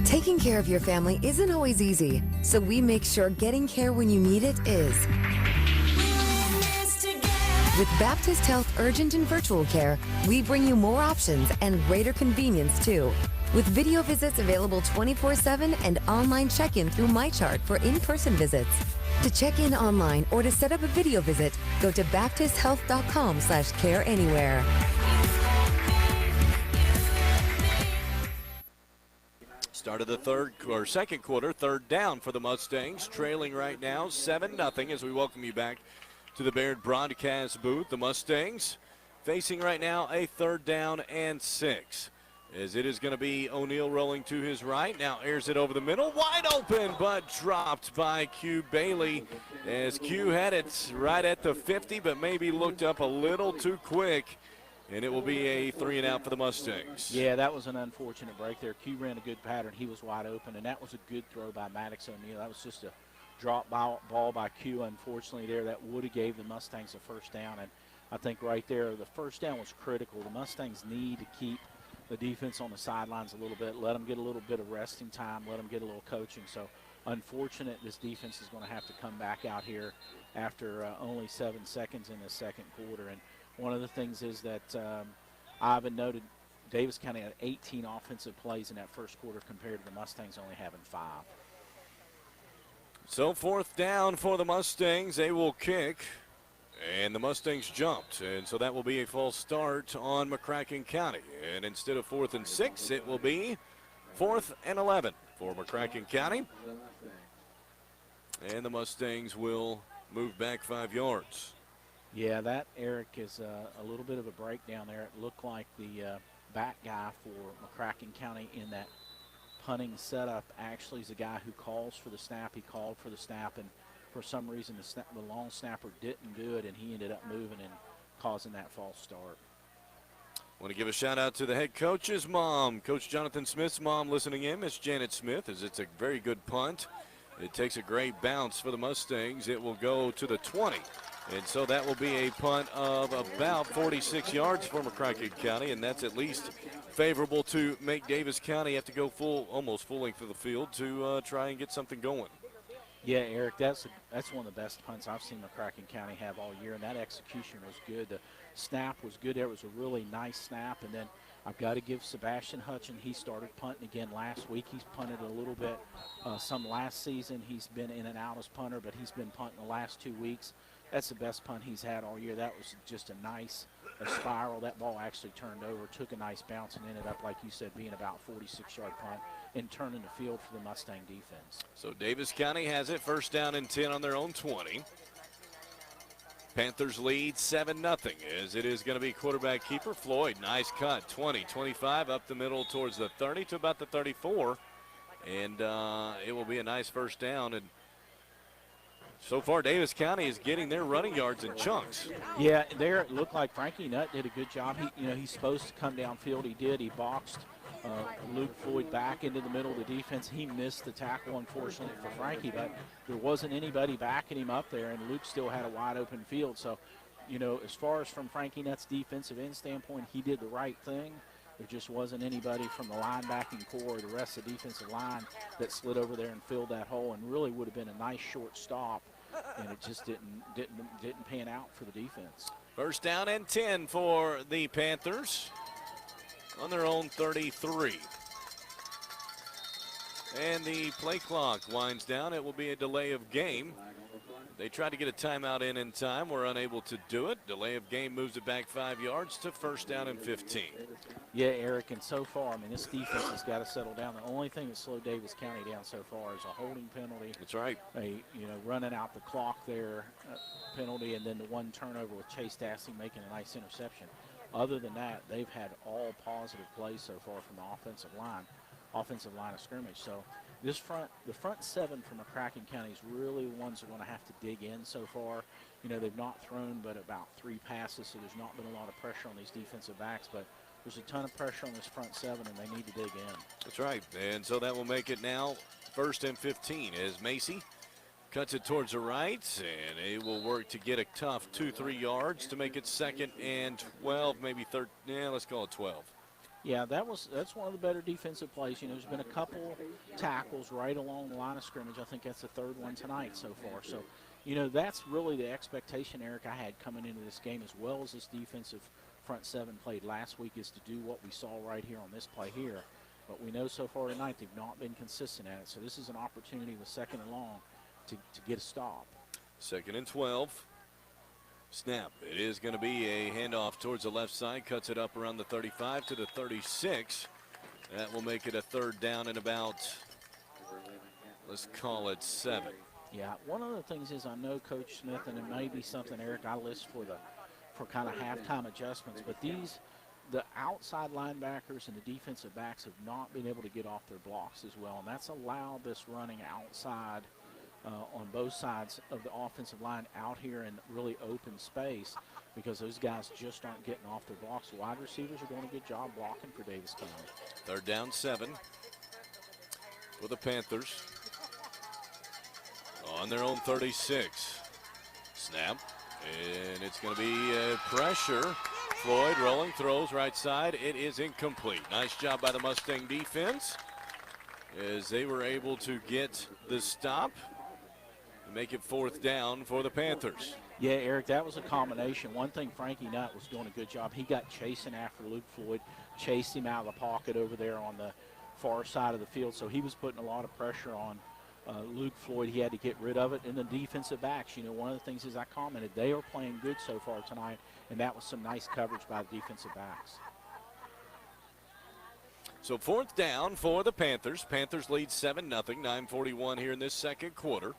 Taking care of your family isn't always easy, so we make sure getting care when you need it is. With Baptist Health Urgent and Virtual Care, we bring you more options and greater convenience too. With video visits available 24/7 and online check-in through MyChart for in-person visits. To check in online or to set up a video visit, go to baptisthealth.com/careanywhere. Start of the second quarter, third down for the Mustangs, trailing right now 7-0 as we welcome you back to the Baird broadcast booth. The Mustangs facing right now a 3rd down and 6. As it is going to be O'Neill rolling to his right. Now airs it over the middle, wide open, but dropped by Q Bailey. As Q had it right at the 50, but maybe looked up a little too quick. And it will be a 3 and out for the Mustangs. Yeah, that was an unfortunate break there. Q ran a good pattern. He was wide open, and that was a good throw by Maddox O'Neill. That was just a drop ball by Q, unfortunately, there. That would have gave the Mustangs a first down. And I think right there, the first down was critical. The Mustangs need to keep the defense on the sidelines a little bit, let them get a little bit of resting time, let them get a little coaching. So unfortunate this defense is going to have to come back out here after only 7 seconds in the second quarter. And one of the things is that Ivan noted Daviess County had 18 offensive plays in that first quarter compared to the Mustangs only having 5. So 4th down for the Mustangs. They will kick, and the Mustangs jumped. And so that will be a false start on McCracken County. And instead of 4th and 6, it will be 4th and 11 for McCracken County. And the Mustangs will move back 5 yards. Yeah, that, Eric, is a little bit of a breakdown there. It looked like the back guy for McCracken County in that punting setup actually is the guy who calls for the snap. He called for the snap, and for some reason the long snapper didn't do it, and he ended up moving and causing that false start. Want to give a shout out to the head coach's mom, Coach Jonathan Smith's mom listening in, Miss Janet Smith, as it's a very good punt. It takes a great bounce for the Mustangs. It will go to the 20. And so that will be a punt of about 46 yards for McCracken County, and that's at least favorable to make Daviess County have to go almost full length of the field to try and get something going. Yeah, Eric, that's one of the best punts I've seen McCracken County have all year, and that execution was good. The snap was good. There was a really nice snap, and then I've got to give Sebastian Hutchin. He started punting again last week. He's punted a little bit some last season. He's been in and out as punter, but he's been punting the last 2 weeks. That's the best punt he's had all year. That was just a nice spiral. That ball actually turned over, took a nice bounce, and ended up, like you said, being about 46-yard punt and turning the field for the Mustang defense. So Daviess County has it, first down and 10 on their own 20. Panthers lead 7-0 as it is going to be quarterback keeper Floyd. Nice cut, 20, 25, up the middle towards the 30 to about the 34. And it will be a nice first down. And so far, Daviess County is getting their running yards in chunks. Yeah, there it looked like Frankie Nutt did a good job. He's supposed to come downfield. He did. He boxed Luke Floyd back into the middle of the defense. He missed the tackle, unfortunately, for Frankie, but there wasn't anybody backing him up there, and Luke still had a wide open field. So, as far as from Frankie Nutt's defensive end standpoint, he did the right thing. There just wasn't anybody from the linebacking core or the rest of the defensive line that slid over there and filled that hole, and really would have been a nice short stop. And it just didn't pan out for the defense. First down and 10 for the Panthers on their own 33. And the play clock winds down. It will be a delay of game. They tried to get a timeout in time. Were unable to do it. Delay of game moves it back 5 yards to first down and 15. Yeah, Eric, and so far, this defense has got to settle down. The only thing that slowed Daviess County down so far is a holding penalty. That's right. Running out the clock there, penalty, and then the one turnover with Chase Dassey making a nice interception. Other than that, they've had all positive plays so far from the offensive line of scrimmage. So the front seven from McCracken County is really the ones that are going to have to dig in so far. They've not thrown but about 3 passes, so there's not been a lot of pressure on these defensive backs, but there's a ton of pressure on this front seven, and they need to dig in. That's right, and so that will make it now first and 15 as Macy cuts it towards the right, and they will work to get a tough 2-3 yards to make it second and 12, maybe third. Yeah, let's call it 12. Yeah, that's one of the better defensive plays. There's been a couple tackles right along the line of scrimmage. I think that's the third one tonight so far. So, that's really the expectation, Eric, I had coming into this game, as well as this defensive front seven played last week, is to do what we saw right here on this play here. But we know so far tonight they've not been consistent at it. So this is an opportunity with second and long to get a stop. Second and 12. Snap. It is going to be a handoff towards the left side. Cuts it up around the 35 to the 36. That will make it a third down and about, let's call it 7. Yeah, one of the things is I know Coach Smith, and it may be something, Eric, I list for kind of halftime adjustments, but the outside linebackers and the defensive backs have not been able to get off their blocks as well, and that's allowed this running outside on both sides of the offensive line out here in really open space, because those guys just aren't getting off their blocks. Wide receivers are doing a good job blocking for Daviess County. Third down 7 for the Panthers on their own 36. Snap, and it's going to be pressure. Floyd rolling, throws right side. It is incomplete. Nice job by the Mustang defense as they were able to get the stop and make it fourth down for the Panthers. Yeah, Eric, that was a combination. One thing, Frankie Nutt was doing a good job. He got chasing after Luke Floyd, chased him out of the pocket over there on the far side of the field, so he was putting a lot of pressure on Luke Floyd. He had to get rid of it. And the defensive backs, one of the things is I commented, they are playing good so far tonight, and that was some nice coverage by the defensive backs. So fourth down for the Panthers. Panthers lead 7-0, 9:41 here in this second quarter.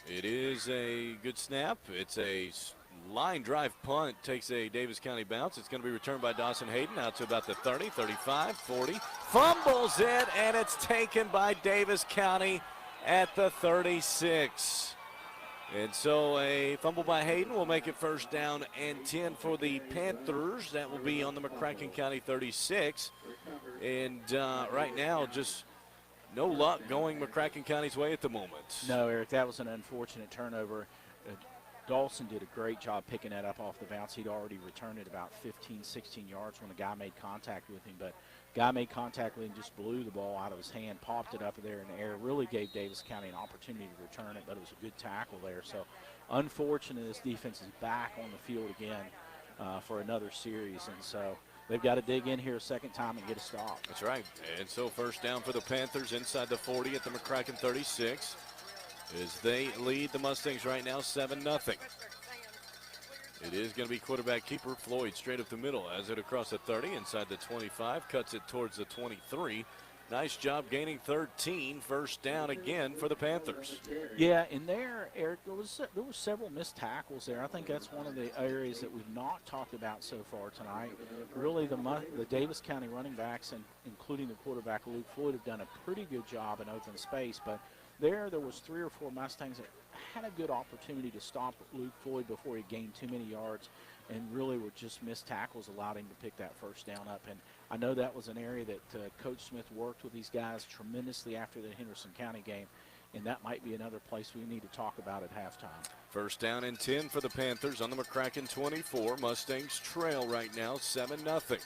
It is a good snap. It's a line drive punt, takes a Daviess County bounce. It's going to be returned by Dawson Hayden out to about the 30, 35, 40. Fumbles it, and it's taken by Daviess County at the 36. And so a fumble by Hayden will make it first down and 10 for the Panthers. That will be on the McCracken County 36. And right now, just no luck going McCracken County's way at the moment. No, Eric, that was an unfortunate turnover. Dawson did a great job picking that up off the bounce. He'd already returned it about 15, 16 yards when the guy made contact with him. But guy made contact with him, just blew the ball out of his hand, popped it up there in the air, really gave Daviess County an opportunity to return it, but it was a good tackle there. So unfortunate this defense is back on the field again for another series. And so they've got to dig in here a second time and get a stop. That's right. And so first down for the Panthers inside the 40 at the McCracken 36. As they lead the Mustangs right now 7-0. It is going to be quarterback keeper Floyd straight up the middle as it across the 30 inside the 25, cuts it towards the 23. Nice job gaining 13, first down again for the Panthers. Yeah, and there, Eric, there was several missed tackles there. I think that's one of the areas that we've not talked about so far tonight. Really, the Daviess County running backs, and including the quarterback Luke Floyd, have done a pretty good job in open space, but there was 3 or 4 Mustangs that had a good opportunity to stop Luke Floyd before he gained too many yards, and really were just missed tackles allowed him to pick that first down up. And I know that was an area that Coach Smith worked with these guys tremendously after the Henderson County game, and that might be another place we need to talk about at halftime. First down and 10 for the Panthers on the McCracken 24. Mustangs trail right now 7-0.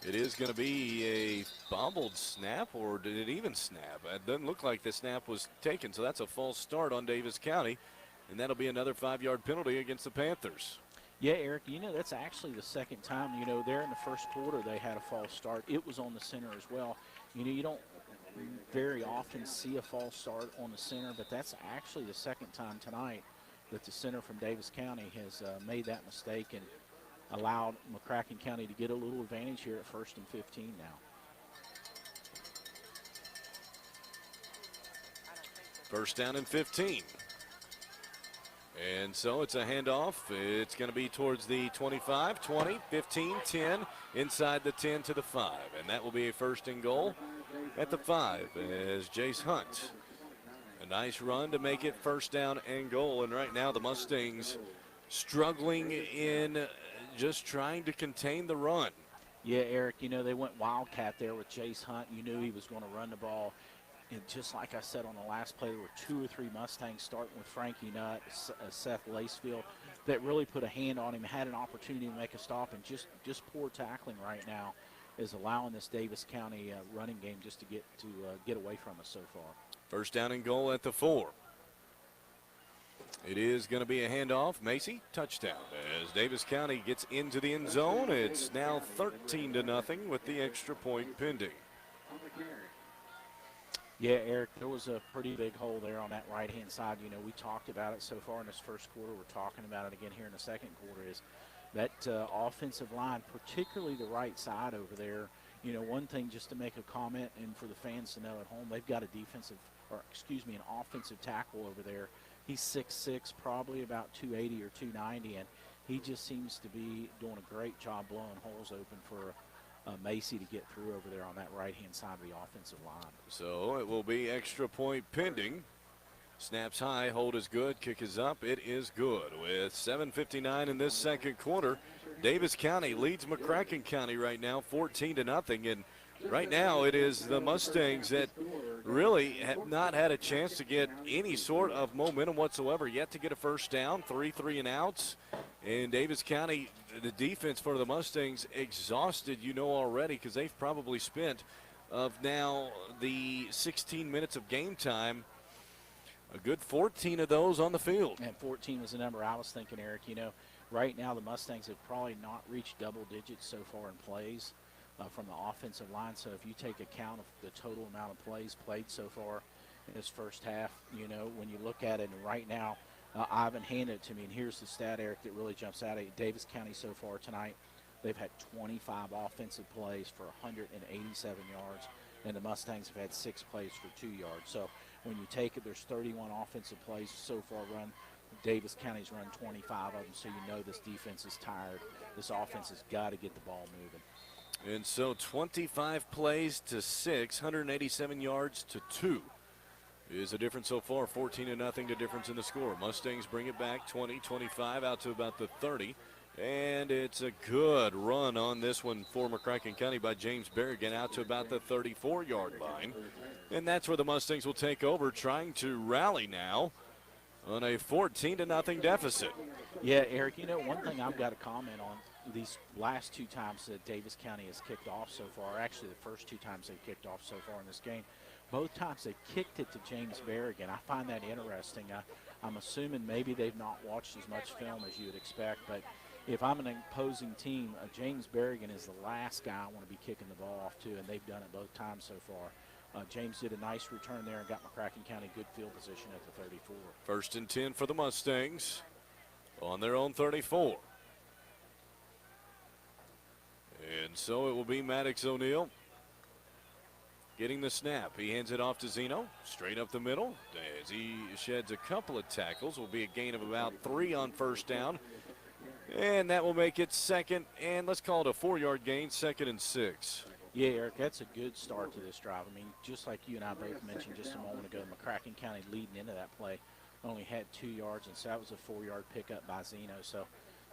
It is going to be a bobbled snap, or did it even snap? It doesn't look like the snap was taken, so that's a false start on Daviess County, and that'll be another 5-yard penalty against the Panthers. Yeah, Eric, that's actually the second time, there in the first quarter they had a false start. It was on the center as well. You don't very often see a false start on the center, but that's actually the second time tonight that the center from Daviess County has made that mistake and allowed McCracken County to get a little advantage here at 1st and 15 now. First down and 15. And so it's a handoff. It's going to be towards the 25, 20, 15, 10, inside the 10 to the 5. And that will be a first and goal at the 5 as Jace Hunt. A nice run to make it first down and goal. And right now the Mustangs struggling in just trying to contain the run. Yeah, Eric, they went Wildcat there with Jace Hunt. You knew he was going to run the ball. And just like I said on the last play, there were 2 or 3 Mustangs starting with Frankie Nutt, Seth Lacefield, that really put a hand on him, had an opportunity to make a stop, and just poor tackling right now is allowing this Daviess County running game just to get away from us so far. First down and goal at the 4. It is going to be a handoff. Macy, touchdown. As Daviess County gets into the end zone, it's now 13-0 with the extra point pending. Yeah, Eric, there was a pretty big hole there on that right-hand side. We talked about it so far in this first quarter. We're talking about it again here in the second quarter, is that offensive line, particularly the right side over there. One thing just to make a comment and for the fans to know at home, they've got an offensive tackle over there. He's 6'6", probably about 280 or 290, and he just seems to be doing a great job blowing holes open for Macy to get through over there on that right-hand side of the offensive line. So it will be extra point pending. Snaps high, hold is good, kick is up, it is good. With 7:59 in this second quarter, Daviess County leads McCracken County right now 14-0, and right now it is the Mustangs that really have not had a chance to get any sort of momentum whatsoever yet to get a first down, 3 and outs. And Daviess County, the defense for the Mustangs, exhausted, already, because they've probably spent of now the 16 minutes of game time, a good 14 of those on the field. And 14 was the number I was thinking, Eric. Right now the Mustangs have probably not reached double digits so far in plays from the offensive line. So if you take account of the total amount of plays played so far in this first half, when you look at it, and right now, Ivan handed it to me, and here's the stat, Eric, that really jumps out at you. Daviess County so far tonight, they've had 25 offensive plays for 187 yards, and the Mustangs have had 6 plays for 2 yards. So when you take it, there's 31 offensive plays so far run. Daviess County's run 25 of them, so this defense is tired. This offense has got to get the ball moving. And so 25 plays to 6, 187 yards to 2. Is the difference so far, 14-0, the difference in the score. Mustangs bring it back 20-25 out to about the 30. And it's a good run on this one for McCracken County by James Berrigan out to about the 34-yard line. And that's where the Mustangs will take over, trying to rally now on a 14-0 deficit. Yeah, Eric, you know, one thing I've got to comment on, these last two times that Daviess County has kicked off so far, actually the first two times they kicked off so far in this game, both times they kicked it to James Berrigan. I find that interesting. I'm assuming maybe they've not watched as much film as you would expect, but if I'm an opposing team, James Berrigan is the last guy I want to be kicking the ball off to, and they've done it both times so far. James did a nice return there and got McCracken County good field position at the 34. 1st and 10 for the Mustangs on their own 34. And so it will be Maddox O'Neill getting the snap. He hands it off to Zeno, straight up the middle. As he sheds a couple of tackles, will be a gain of about 3 on 1st down. And that will make it 2nd, and let's call it a 4-yard gain, 2nd and 6. Yeah, Eric, that's a good start to this drive. I mean, just like you and I both mentioned just a moment ago, McCracken County leading into that play only had 2 yards, and so that was a 4-yard pickup by Zeno. So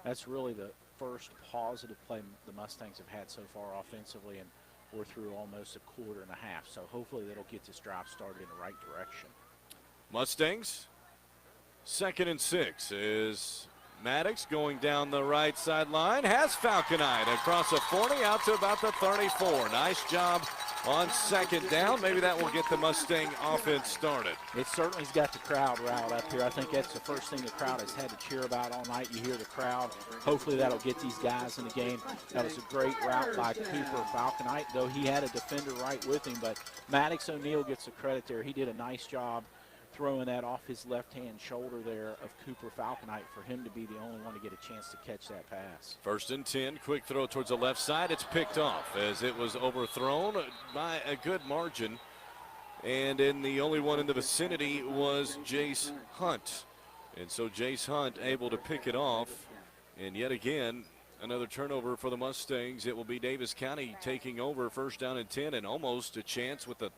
that's really the first positive play the Mustangs have had so far offensively, and we're through almost a quarter and a half. So hopefully that'll get this drive started in the right direction. Mustangs, 2nd and 6 is Maddox going down the right sideline, has Falconite across the 40 out to about the 34. Nice job on 2nd down. Maybe that will get the Mustang offense started. It certainly's got the crowd riled up here. I think that's the first thing the crowd has had to cheer about all night. You hear the crowd. Hopefully that'll get these guys in the game. That was a great route by Cooper Falconite, though he had a defender right with him. But Maddox O'Neill gets the credit there. He did a nice job throwing that off his left-hand shoulder there of Cooper Falconite for him to be the only one to get a chance to catch that pass. 1st and 10, quick throw towards the left side. It's picked off as it was overthrown by a good margin. And then the only one in the vicinity was Jace Hunt. And so Jace Hunt able to pick it off. And yet again, another turnover for the Mustangs. It will be Daviess County taking over 1st down and 10, and almost a chance with the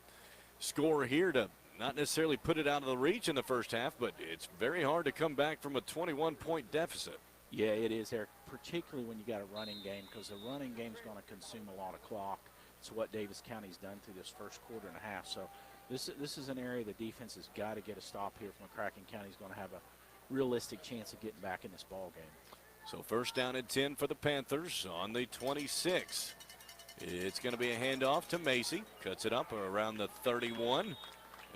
score here to not necessarily put it out of the reach in the first half, but it's very hard to come back from a 21-point deficit. Yeah, it is, Eric, particularly when you got a running game, because the running game is going to consume a lot of clock. It's what Daviess County's done through this first quarter and a half. So this is an area the defense has got to get a stop here. From McCracken County's going to have a realistic chance of getting back in this ball game. So 1st down and 10 for the Panthers on the 26. It's going to be a handoff to Macy. Cuts it up around the 31.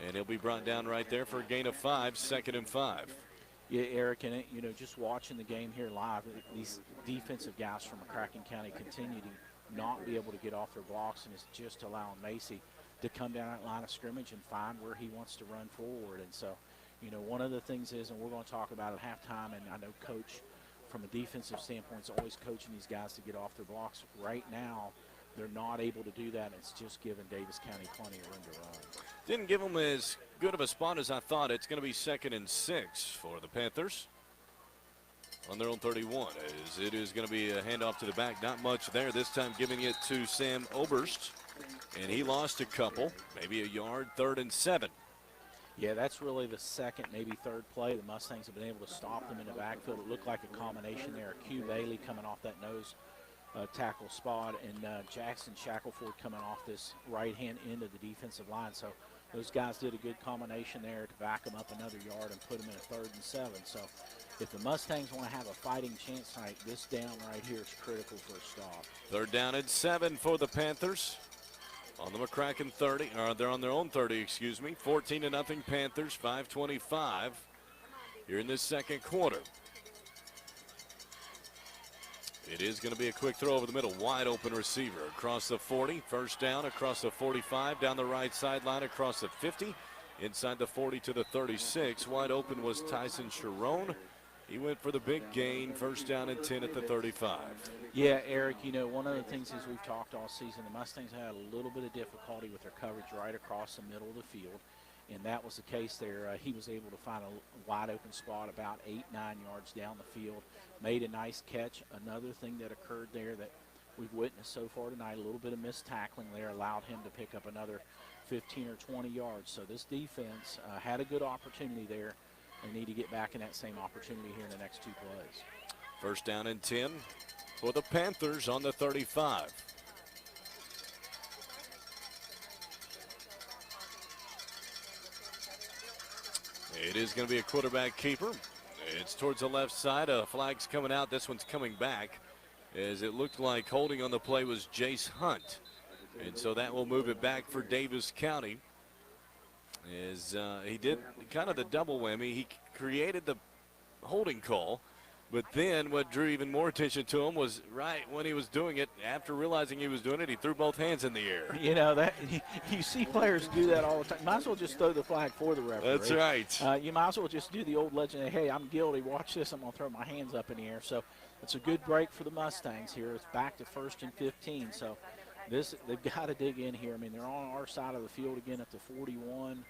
And he'll be brought down right there for a gain of 5, 2nd and 5. Yeah, Eric, and you know, just watching the game here live, these defensive guys from McCracken County continue to not be able to get off their blocks, and it's just allowing Macy to come down that line of scrimmage and find where he wants to run forward. And so, you know, one of the things is, and we're going to talk about at halftime, and I know Coach, from a defensive standpoint, is always coaching these guys to get off their blocks. Right now, they're not able to do that, and it's just giving Daviess County plenty of room to run. Didn't give them as good of a spot as I thought. It's going to be 2nd and 6 for the Panthers on their own 31. As it is going to be a handoff to the back. Not much there. This time giving it to Sam Oberst, and he lost a couple, maybe a yard. 3rd and 7. Yeah, that's really the second, maybe third play. The Mustangs have been able to stop them in the backfield. It looked like a combination there. Q Bailey coming off that nose tackle spot, and Jackson Shackleford coming off this right-hand end of the defensive line. So those guys did a good combination there to back them up another yard and put them in a 3rd and 7. So if the Mustangs want to have a fighting chance tonight, this down right here is critical for a stop. 3rd down and 7 for the Panthers on the McCracken 30, or they're on their own 30, excuse me. 14-0 Panthers, 5:25 here in this second quarter. It is going to be a quick throw over the middle. Wide open receiver across the 40. 1st down across the 45. Down the right sideline across the 50. Inside the 40 to the 36. Wide open was Tyson Sharon. He went for the big gain. 1st down and 10 at the 35. Yeah, Eric, you know, one of the things is we've talked all season, the Mustangs had a little bit of difficulty with their coverage right across the middle of the field. And that was the case there. He was able to find a wide open spot about 8-9 yards down the field. Made a nice catch. Another thing that occurred there that we've witnessed so far tonight, a little bit of missed tackling there allowed him to pick up another 15 or 20 yards. So this defense had a good opportunity there. They need to get back in that same opportunity here in the next 2 plays. First down and 10 for the Panthers on the 35. It is going to be a quarterback keeper. It's towards the left side. A flag's coming out. This one's coming back, as it looked like holding on the play was Jace Hunt. And so that will move it back for Davis County. As he did kind of the double whammy. He created the holding call, but then what drew even more attention to him was right when he was doing it, after realizing he was doing it, he threw both hands in the air. You know, that you see players do that all the time. Might as well just throw the flag for the referee. That's right. You might as well just do the old legend, hey, I'm guilty, watch this, I'm going to throw my hands up in the air. So it's a good break for the Mustangs here. It's back to 1st and 15. So they've got to dig in here. I mean, they're on our side of the field again at the 41.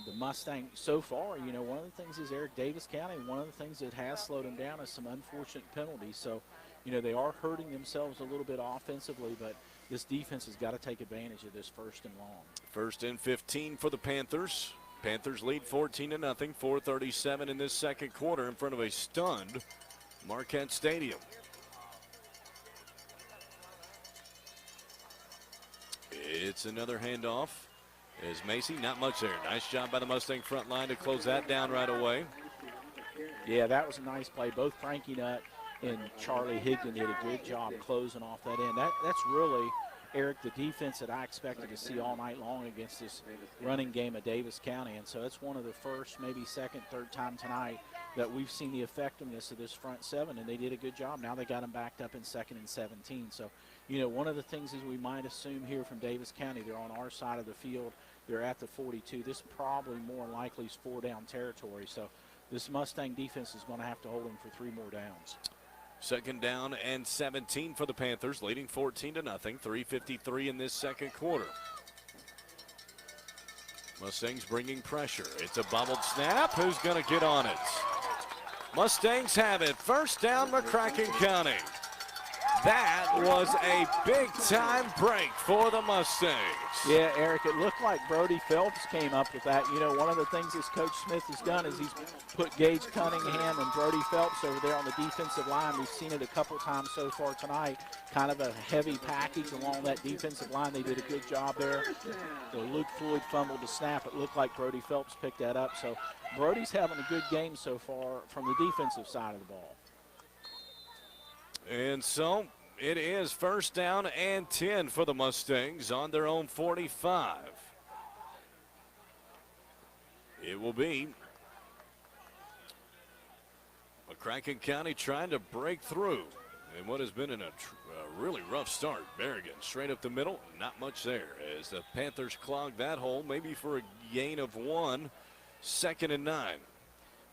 The Mustang, so far, you know, one of the things is Eric, Davis County, one of the things that has slowed them down is some unfortunate penalties. So, you know, they are hurting themselves a little bit offensively, but this defense has got to take advantage of this 1st and long. 1st and 15 for the Panthers. Panthers lead 14-0, 4:37 in this second quarter in front of a stunned Marquette Stadium. It's another handoff. Is Macy, not much there. Nice job by the Mustang front line to close that down right away. Yeah, that was a nice play. Both Frankie Nutt and Charlie Higdon did a good job closing off that end. That's really, Eric, the defense that I expected to see all night long against this running game of Davis County. And so that's one of the first, maybe second, third time tonight that we've seen the effectiveness of this front seven, and they did a good job. Now they got them backed up in 2nd and 17. So, you know, one of the things is we might assume here from Davis County, they're on our side of the field. They're at the 42. This probably more likely is 4-down territory. So this Mustang defense is going to have to hold them for 3 more downs. 2nd down and 17 for the Panthers, leading 14-0, 3:53 in this second quarter. Mustangs bringing pressure. It's a bobbled snap. Who's going to get on it? Mustangs have it. 1st down, McCracken County. That was a big-time break for the Mustangs. Yeah, Eric, it looked like Brody Phelps came up with that. You know, one of the things this Coach Smith has done is he's put Gage Cunningham and Brody Phelps over there on the defensive line. We've seen it a couple times so far tonight. Kind of a heavy package along that defensive line. They did a good job there. Luke Floyd fumbled the snap. It looked like Brody Phelps picked that up. So Brody's having a good game so far from the defensive side of the ball. And so it is 1st down and 10 for the Mustangs on their own 45. It will be McCracken County trying to break through in what has been a really rough start. Berrigan straight up the middle, not much there as the Panthers clog that hole, maybe for a gain of 1, 2nd and 9.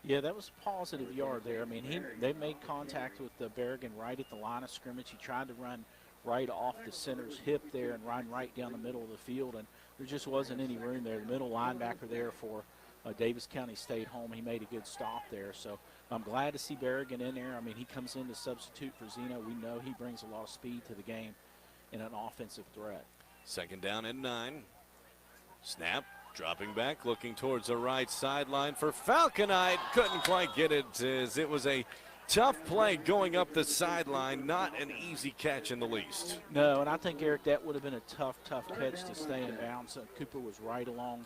Yeah, that was a positive yard there. I mean, they made contact with the Berrigan right at the line of scrimmage. He tried to run right off the center's hip there and run right down the middle of the field, and there just wasn't any room there. The middle linebacker there for Davis County stayed home. He made a good stop there. So I'm glad to see Berrigan in there. I mean, he comes in to substitute for Zeno. We know he brings a lot of speed to the game and an offensive threat. 2nd down and 9. Snap. Dropping back, looking towards the right sideline for Falconite. Couldn't quite get it as it was a tough play going up the sideline. Not an easy catch in the least. No, and I think, Eric, that would have been a tough catch to stay in bounds. Cooper was right along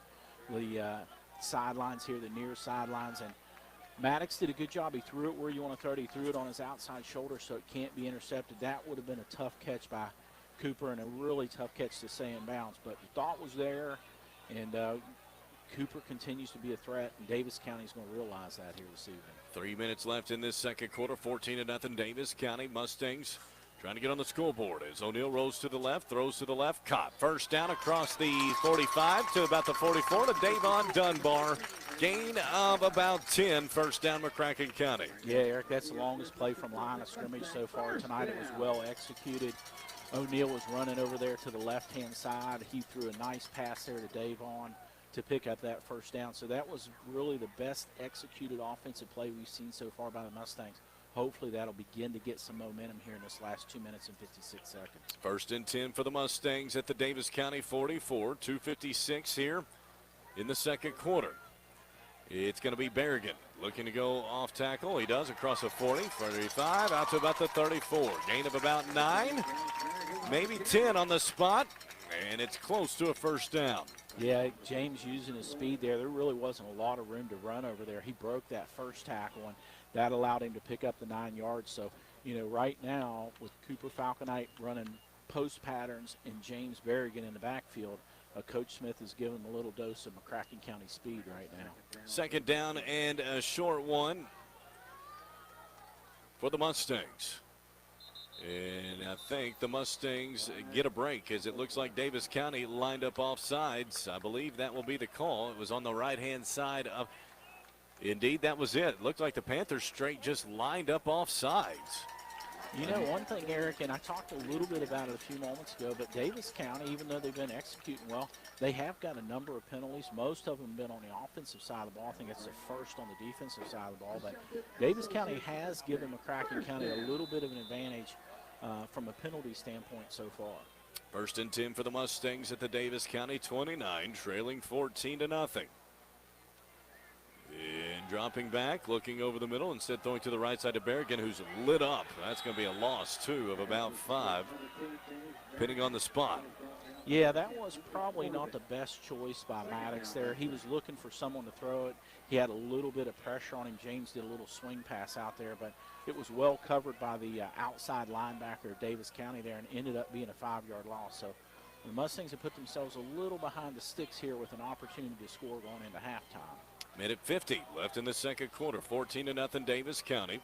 the sidelines here, the near sidelines. And Maddox did a good job. He threw it where you want to throw it. He threw it on his outside shoulder so it can't be intercepted. That would have been a tough catch by Cooper and a really tough catch to stay in bounds. But the thought was there. And Cooper continues to be a threat, and Davis County is going to realize that here this evening. 3 minutes left in this second quarter, 14-0 Davis County. Mustangs trying to get on the scoreboard as O'Neal rolls to the left, throws to the left, caught. 1st down across the 45 to about the 44 to Davon Dunbar. Gain of about 10, 1st down McCracken County. Yeah, Eric, that's the longest play from line of scrimmage so far tonight. It was well executed. O'Neal was running over there to the left-hand side. He threw a nice pass there to Davon to pick up that 1st down. So that was really the best executed offensive play we've seen so far by the Mustangs. Hopefully that'll begin to get some momentum here in this last 2 minutes and 56 seconds. 1st and 10 for the Mustangs at the Davis County 44. 2:56 here in the second quarter. It's going to be Berrigan looking to go off tackle. He does across the 40, 35, out to about the 34. Gain of about 9, maybe 10 on the spot, and it's close to a first down. Yeah, James using his speed there. There really wasn't a lot of room to run over there. He broke that first tackle, and that allowed him to pick up the 9 yards. So, you know, right now with Cooper Falconite running post patterns and James Berrigan in the backfield, Coach Smith is giving him a little dose of McCracken County speed right now. Second down and a short one for the Mustangs. And I think the Mustangs get a break as it looks like Daviess County lined up off sides. I believe that will be the call. It was on the right-hand side of, indeed, that was it. It looked like the Panthers straight just lined up off sides. You know, one thing, Eric, and I talked a little bit about it a few moments ago, but Daviess County, even though they've been executing well, they have got a number of penalties. Most of them have been on the offensive side of the ball. I think it's the first on the defensive side of the ball. But Daviess County has given McCracken County a little bit of an advantage from a penalty standpoint so far. First and 10 for the Mustangs at the Daviess County 29, trailing 14-0. And dropping back, looking over the middle, instead throwing to the right side to Berrigan, who's lit up. That's going to be a loss, too, of about 5, pinning on the spot. Yeah, that was probably not the best choice by Maddox there. He was looking for someone to throw it. He had a little bit of pressure on him. James did a little swing pass out there, but it was well covered by the outside linebacker of Daviess County there and ended up being a 5-yard loss. So the Mustangs have put themselves a little behind the sticks here with an opportunity to score going into halftime. Minute 50 left in the second quarter, 14-0 Daviess County.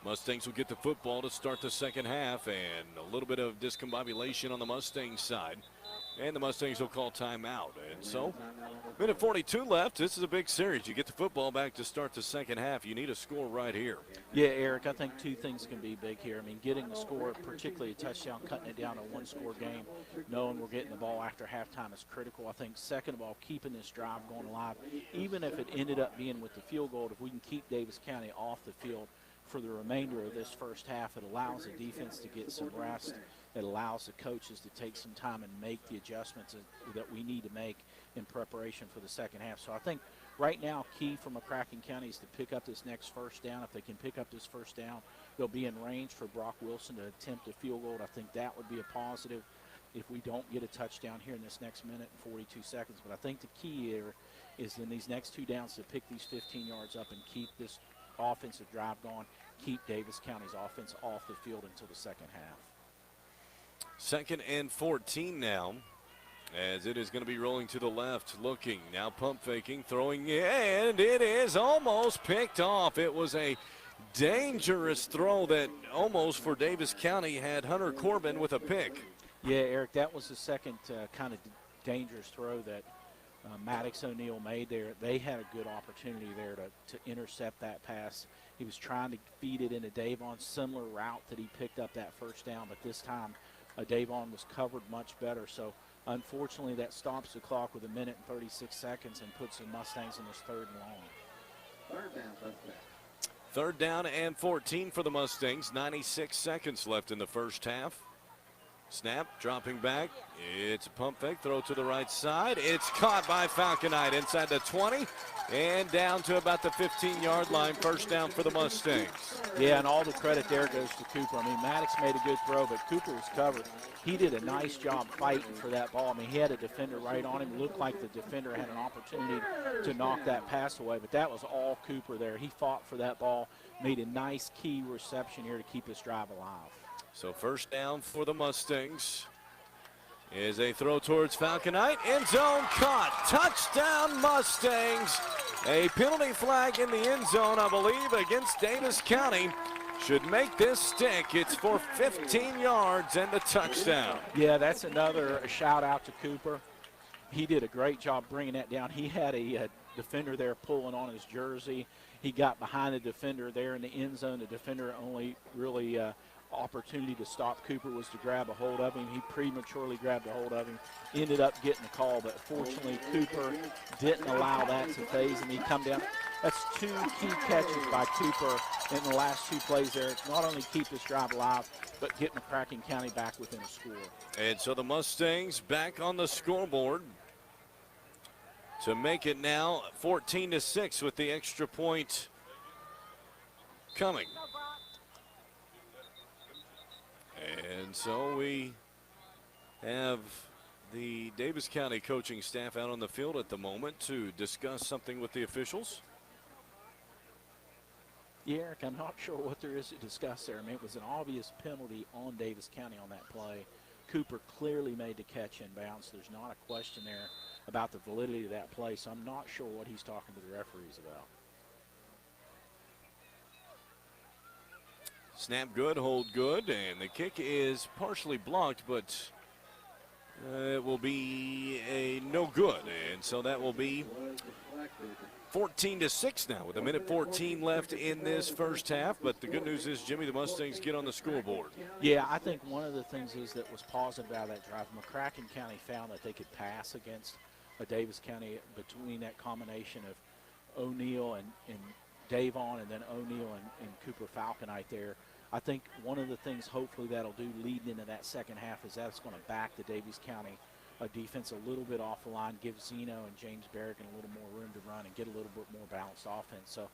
Mustangs will get the football to start the second half, and a little bit of discombobulation on the Mustangs side. And the Mustangs will call timeout. And so, minute 42 left. This is a big series. You get the football back to start the second half. You need a score right here. Yeah, Eric, I think two things can be big here. I mean, getting the score, particularly a touchdown, cutting it down to a one-score game, knowing we're getting the ball after halftime is critical. I think, second of all, keeping this drive going alive, even if it ended up being with the field goal, if we can keep Daviess County off the field for the remainder of this first half, it allows the defense to get some rest. It allows the coaches to take some time and make the adjustments that we need to make in preparation for the second half. So I think right now key for McCracken County is to pick up this next first down. If they can pick up this first down, they'll be in range for Brock Wilson to attempt a field goal. I think that would be a positive if we don't get a touchdown here in this next minute and 42 seconds. But I think the key here is in these next two downs to pick these 15 yards up and keep this offensive drive going, keep Daviess County's offense off the field until the second half. Second and 14 now, as it is going to be rolling to the left, looking, now pump faking, throwing, and it is almost picked off. It was a dangerous throw that almost for Daviess County had Hunter Corbin with a pick. Yeah, Eric, that was the second kind of dangerous throw that Maddox O'Neill made there. They had a good opportunity there to intercept that pass. He was trying to feed it into Davon, similar route that he picked up that first down, but this time Davon was covered much better. So unfortunately that stops the clock with 1 minute and 36 seconds and puts the Mustangs in this third and long. Third down and 14 for the Mustangs. 96 seconds left in the first half. Snap, dropping back. It's a pump fake, throw to the right side. It's caught by Falconite inside the 20 and down to about the 15-yard line. First down for the Mustangs. Yeah, and all the credit there goes to Cooper. I mean, Maddox made a good throw, but Cooper was covered. He did a nice job fighting for that ball. I mean, he had a defender right on him. Looked like the defender had an opportunity to knock that pass away, but that was all Cooper there. He fought for that ball, made a nice key reception here to keep his drive alive. So first down for the Mustangs as they throw towards Falconite. End zone caught. Touchdown Mustangs. A penalty flag in the end zone, I believe, against Daviess County. Should make this stick. It's for 15 yards and a touchdown. Yeah, that's another shout out to Cooper. He did a great job bringing that down. He had a defender there pulling on his jersey. He got behind the defender there in the end zone. The defender only really opportunity to stop Cooper was to grab a hold of him. He prematurely grabbed a hold of him, ended up getting the call, but fortunately Cooper didn't allow that to phase him. He come down. That's two key catches by Cooper in the last two plays there. Not only keep this drive alive, but get McCracken County back within a score. And so the Mustangs back on the scoreboard. to make it now 14-6 with the extra point coming. And so we have the Davis County coaching staff out on the field at the moment to discuss something with the officials. Yeah, Eric, I'm not sure what there is to discuss there. I mean, it was an obvious penalty on Davis County on that play. Cooper clearly made the catch in bounds. There's not a question there about the validity of that play, so I'm not sure what he's talking to the referees about. Snap good, hold good, and the kick is partially blocked, but it will be a no good. And so that will be 14-6 now with 1:14 left in this first half. But the good news is, Jimmy, the Mustangs get on the scoreboard. Yeah, I think one of the things is that was positive about that drive. McCracken County found that they could pass against Davis County between that combination of O'Neill and Davon, and then O'Neill and Cooper Falconite there. I think one of the things hopefully that'll do leading into that second half is that's going to back the Daviess County defense a little bit off the line, give Zeno and James Berrigan a little more room to run and get a little bit more balanced offense. So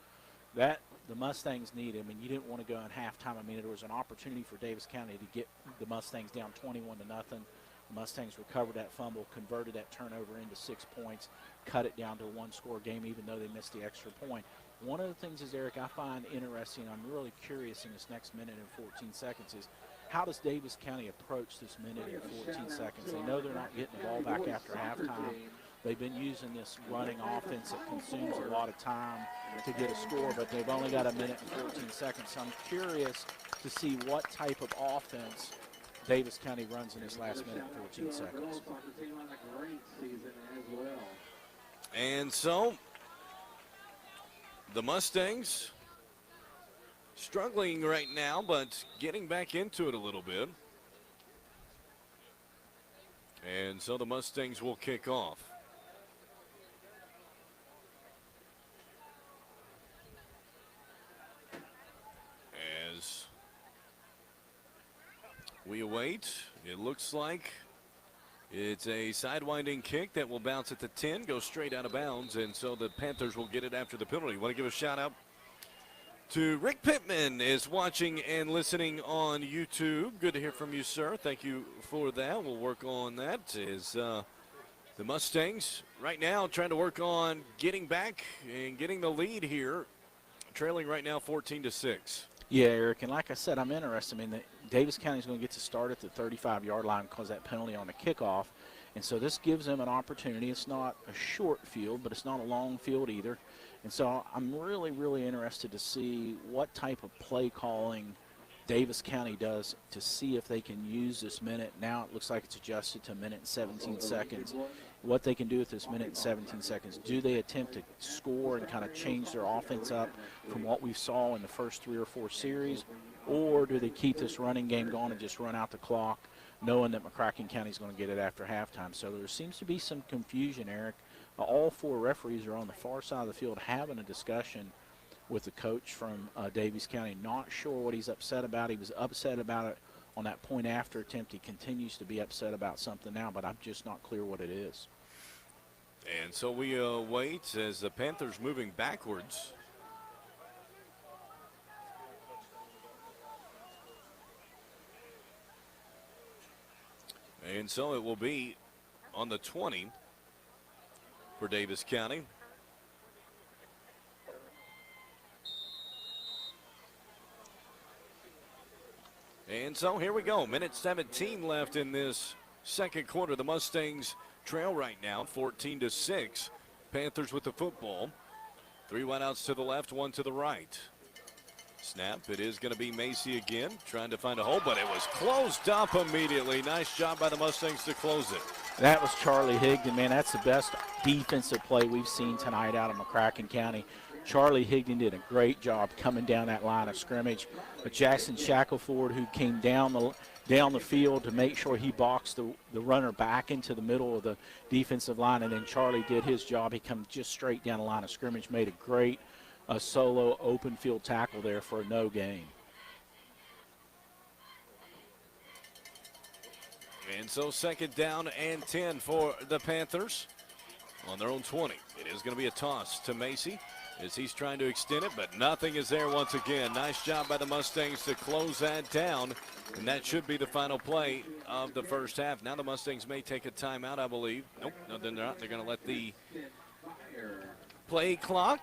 that the Mustangs need. I mean, you didn't want to go in halftime. I mean, there was an opportunity for Davis County to get the Mustangs down 21-0. The Mustangs recovered that fumble, converted that turnover into 6 points, cut it down to a one-score game even though they missed the extra point. One of the things is, Eric, I find interesting, I'm really curious in this next minute and 14 seconds is how does Davis County approach this minute and 14 seconds? They know they're not getting the ball back after halftime. They've been using this running offense that consumes a lot of time to get a score, but they've only got 1 minute and 14 seconds. So I'm curious to see what type of offense Davis County runs in this last minute and 14 seconds. And so the Mustangs struggling right now, but getting back into it a little bit. And so the Mustangs will kick off. As we await, it looks like it's a sidewinding kick that will bounce at the 10, go straight out of bounds, and so the Panthers will get it after the penalty. Want to give a shout out to Rick Pittman is watching and listening on YouTube. Good to hear from you, sir. Thank you for that. We'll work on that. Is the Mustangs right now trying to work on getting back and getting the lead here, trailing right now 14-6. Yeah, Eric, and like I said, I'm interested. I mean, Davis County is going to get to start at the 35-yard line because that penalty on the kickoff. And so this gives them an opportunity. It's not a short field, but it's not a long field either. And so I'm really, really interested to see what type of play calling Davis County does to see if they can use this minute. Now it looks like it's adjusted to 1 minute and 17 seconds. What they can do with this 1 minute and 17 seconds. Do they attempt to score and kind of change their offense up from what we saw in the first 3 or 4 series? Or do they keep this running game going and just run out the clock, knowing that McCracken County is going to get it after halftime? So there seems to be some confusion, Eric. All 4 referees are on the far side of the field having a discussion with the coach from Daviess County. Not sure what he's upset about. He was upset about it on that point after attempt. He continues to be upset about something now, but I'm just not clear what it is. And so we wait as the Panthers moving backwards. And so it will be on the 20 for Davis County. And so here we go. Minute 17 left in this second quarter. The Mustangs trail right now 14-6. Panthers with the football. 3 wideouts to the left, 1 to the right. Snap. It is going to be Macy again, trying to find a hole, but it was closed up immediately. Nice job by the Mustangs to close it. That was Charlie Higdon. Man, that's the best defensive play we've seen tonight out of McCracken County. Charlie Higdon did a great job coming down that line of scrimmage. But Jackson Shackleford, who came down the field to make sure he boxed the runner back into the middle of the defensive line, and then Charlie did his job. He come just straight down the line of scrimmage, made a great solo open field tackle there for a no gain. And so second down and 10 for the Panthers. on their own 20. It is going to be a toss to Macy as he's trying to extend it, but nothing is there once again. Nice job by the Mustangs to close that down, and that should be the final play of the first half. Now the Mustangs may take a timeout, I believe. Nope, no, they're not. They're going to let the play clock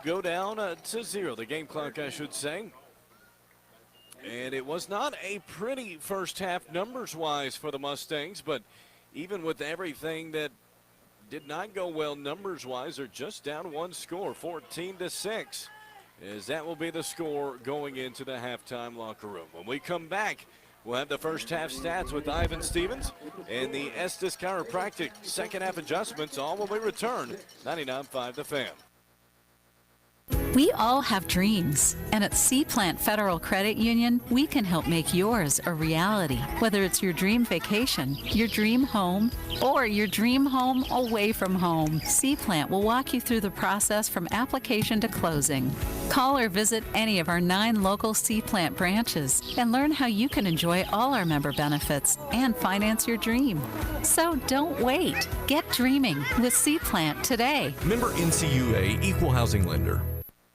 go down to 0, the game clock, I should say. And it was not a pretty first half numbers-wise for the Mustangs, but even with everything that did not go well numbers-wise, they're just down one score, 14-6, as that will be the score going into the halftime locker room. When we come back, we'll have the first half stats with Ivan Stevens and the Estes Chiropractic second half adjustments, all when we return. 99.5 The Fan. We all have dreams, and at C Plant Federal Credit Union, we can help make yours a reality. Whether it's your dream vacation, your dream home, or your dream home away from home, C Plant will walk you through the process from application to closing. Call or visit any of our 9 local C Plant branches and learn how you can enjoy all our member benefits and finance your dream. So don't wait. Get dreaming with C Plant today. Member NCUA Equal Housing Lender.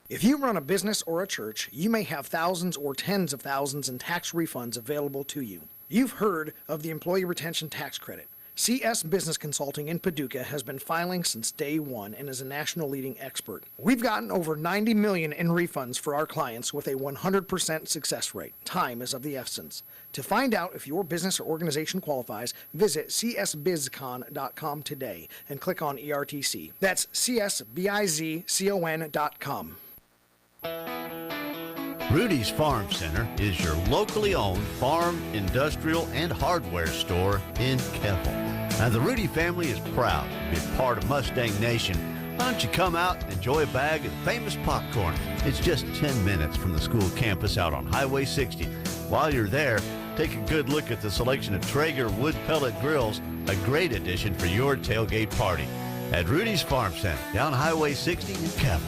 If you run a business or a church, you may have thousands or tens of thousands in tax refunds available to you. You've heard of the Employee Retention Tax Credit. CS Business Consulting in Paducah has been filing since day one and is a national leading expert. We've gotten over $90 million in refunds for our clients with a 100% success rate. Time is of the essence. To find out if your business or organization qualifies, visit csbizcon.com today and click on ERTC. That's csbizcon.com. Rudy's Farm Center is your locally owned farm, industrial, and hardware store in Keppel. Now, the Rudy family is proud to be a part of Mustang Nation. Why don't you come out and enjoy a bag of famous popcorn? It's just 10 minutes from the school campus out on Highway 60. While you're there, take a good look at the selection of Traeger wood pellet grills, a great addition for your tailgate party. At Rudy's Farm Center, down Highway 60 in Keppel.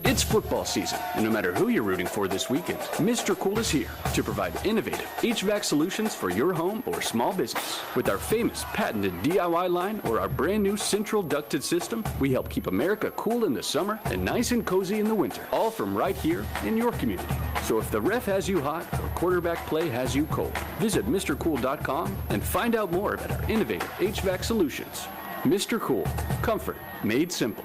It's football season, and no matter who you're rooting for this weekend, Mr. Cool is here to provide innovative HVAC solutions for your home or small business. With our famous patented DIY line or our brand new central ducted system, we help keep America cool in the summer and nice and cozy in the winter, all from right here in your community. So if the ref has you hot or quarterback play has you cold, visit MrCool.com and find out more about our innovative HVAC solutions. Mr. Cool, comfort made simple.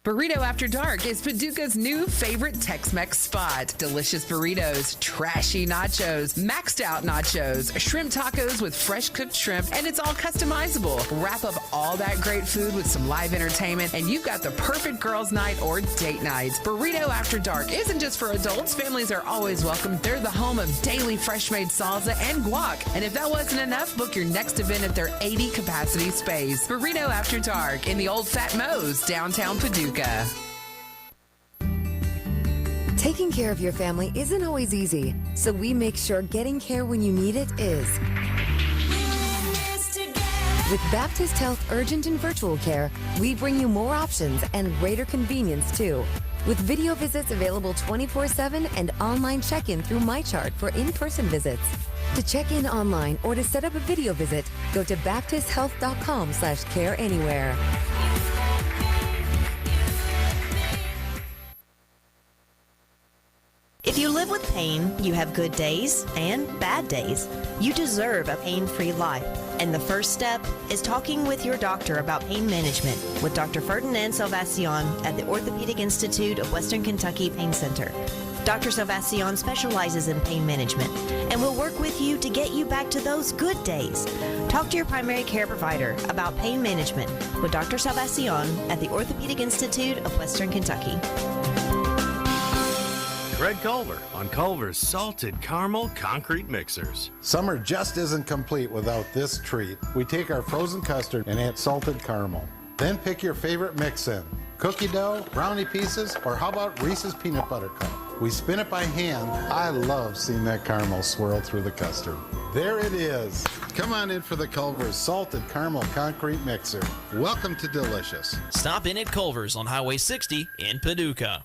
Burrito After Dark is Paducah's new favorite Tex-Mex spot. Delicious burritos, trashy nachos, maxed out nachos, shrimp tacos with fresh cooked shrimp, and it's all customizable. Wrap up all that great food with some live entertainment, and you've got the perfect girls' night or date night. Burrito After Dark isn't just for adults. Families are always welcome. They're the home of daily fresh-made salsa and guac. And if that wasn't enough, book your next event at their 80-capacity space. Burrito After Dark in the Old Fat Moe's, downtown Paducah. Taking care of your family isn't always easy, so we make sure getting care when you need it is. With Baptist Health Urgent and Virtual Care, we bring you more options and greater convenience too. With video visits available 24/7 and online check-in through MyChart for in-person visits. To check in online or to set up a video visit, go to baptisthealth.com/careanywhere. If you live with pain, you have good days and bad days. You deserve a pain-free life. And the first step is talking with your doctor about pain management with Dr. Ferdinand Salvacion at the Orthopedic Institute of Western Kentucky Pain Center. Dr. Salvacion specializes in pain management and will work with you to get you back to those good days. Talk to your primary care provider about pain management with Dr. Salvacion at the Orthopedic Institute of Western Kentucky. Greg Culver on Culver's Salted Caramel Concrete Mixers. Summer just isn't complete without this treat. We take our frozen custard and add salted caramel. Then pick your favorite mix in. Cookie dough, brownie pieces, or how about Reese's Peanut Butter Cup? We spin it by hand. I love seeing that caramel swirl through the custard. There it is. Come on in for the Culver's Salted Caramel Concrete Mixer. Welcome to Delicious. Stop in at Culver's on Highway 60 in Paducah.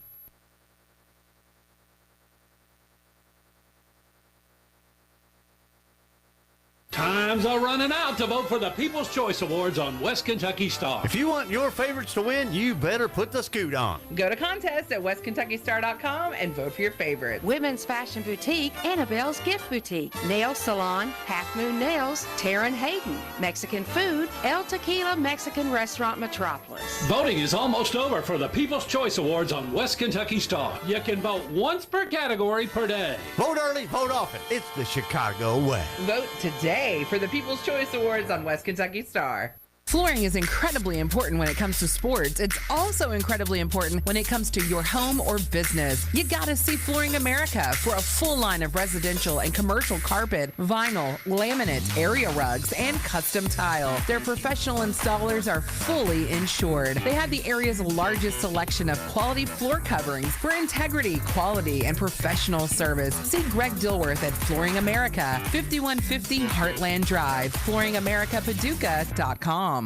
Times are running out to vote for the People's Choice Awards on West Kentucky Star. If you want your favorites to win, you better put the scoot on. Go to contest at westkentuckystar.com and vote for your favorite. Women's Fashion Boutique, Annabelle's Gift Boutique, Nail Salon, Half Moon Nails, Taryn Hayden, Mexican Food, El Tequila Mexican Restaurant Metropolis. Voting is almost over for the People's Choice Awards on West Kentucky Star. You can vote once per category per day. Vote early, vote often. It's the Chicago way. Vote today for the People's Choice Awards on West Kentucky Star. Flooring is incredibly important when it comes to sports. It's also incredibly important when it comes to your home or business. You gotta see Flooring America for a full line of residential and commercial carpet, vinyl, laminate, area rugs, and custom tile. Their professional installers are fully insured. They have the area's largest selection of quality floor coverings for integrity, quality, and professional service. See Greg Dilworth at Flooring America, 5150 Heartland Drive, flooringamericapaducah.com.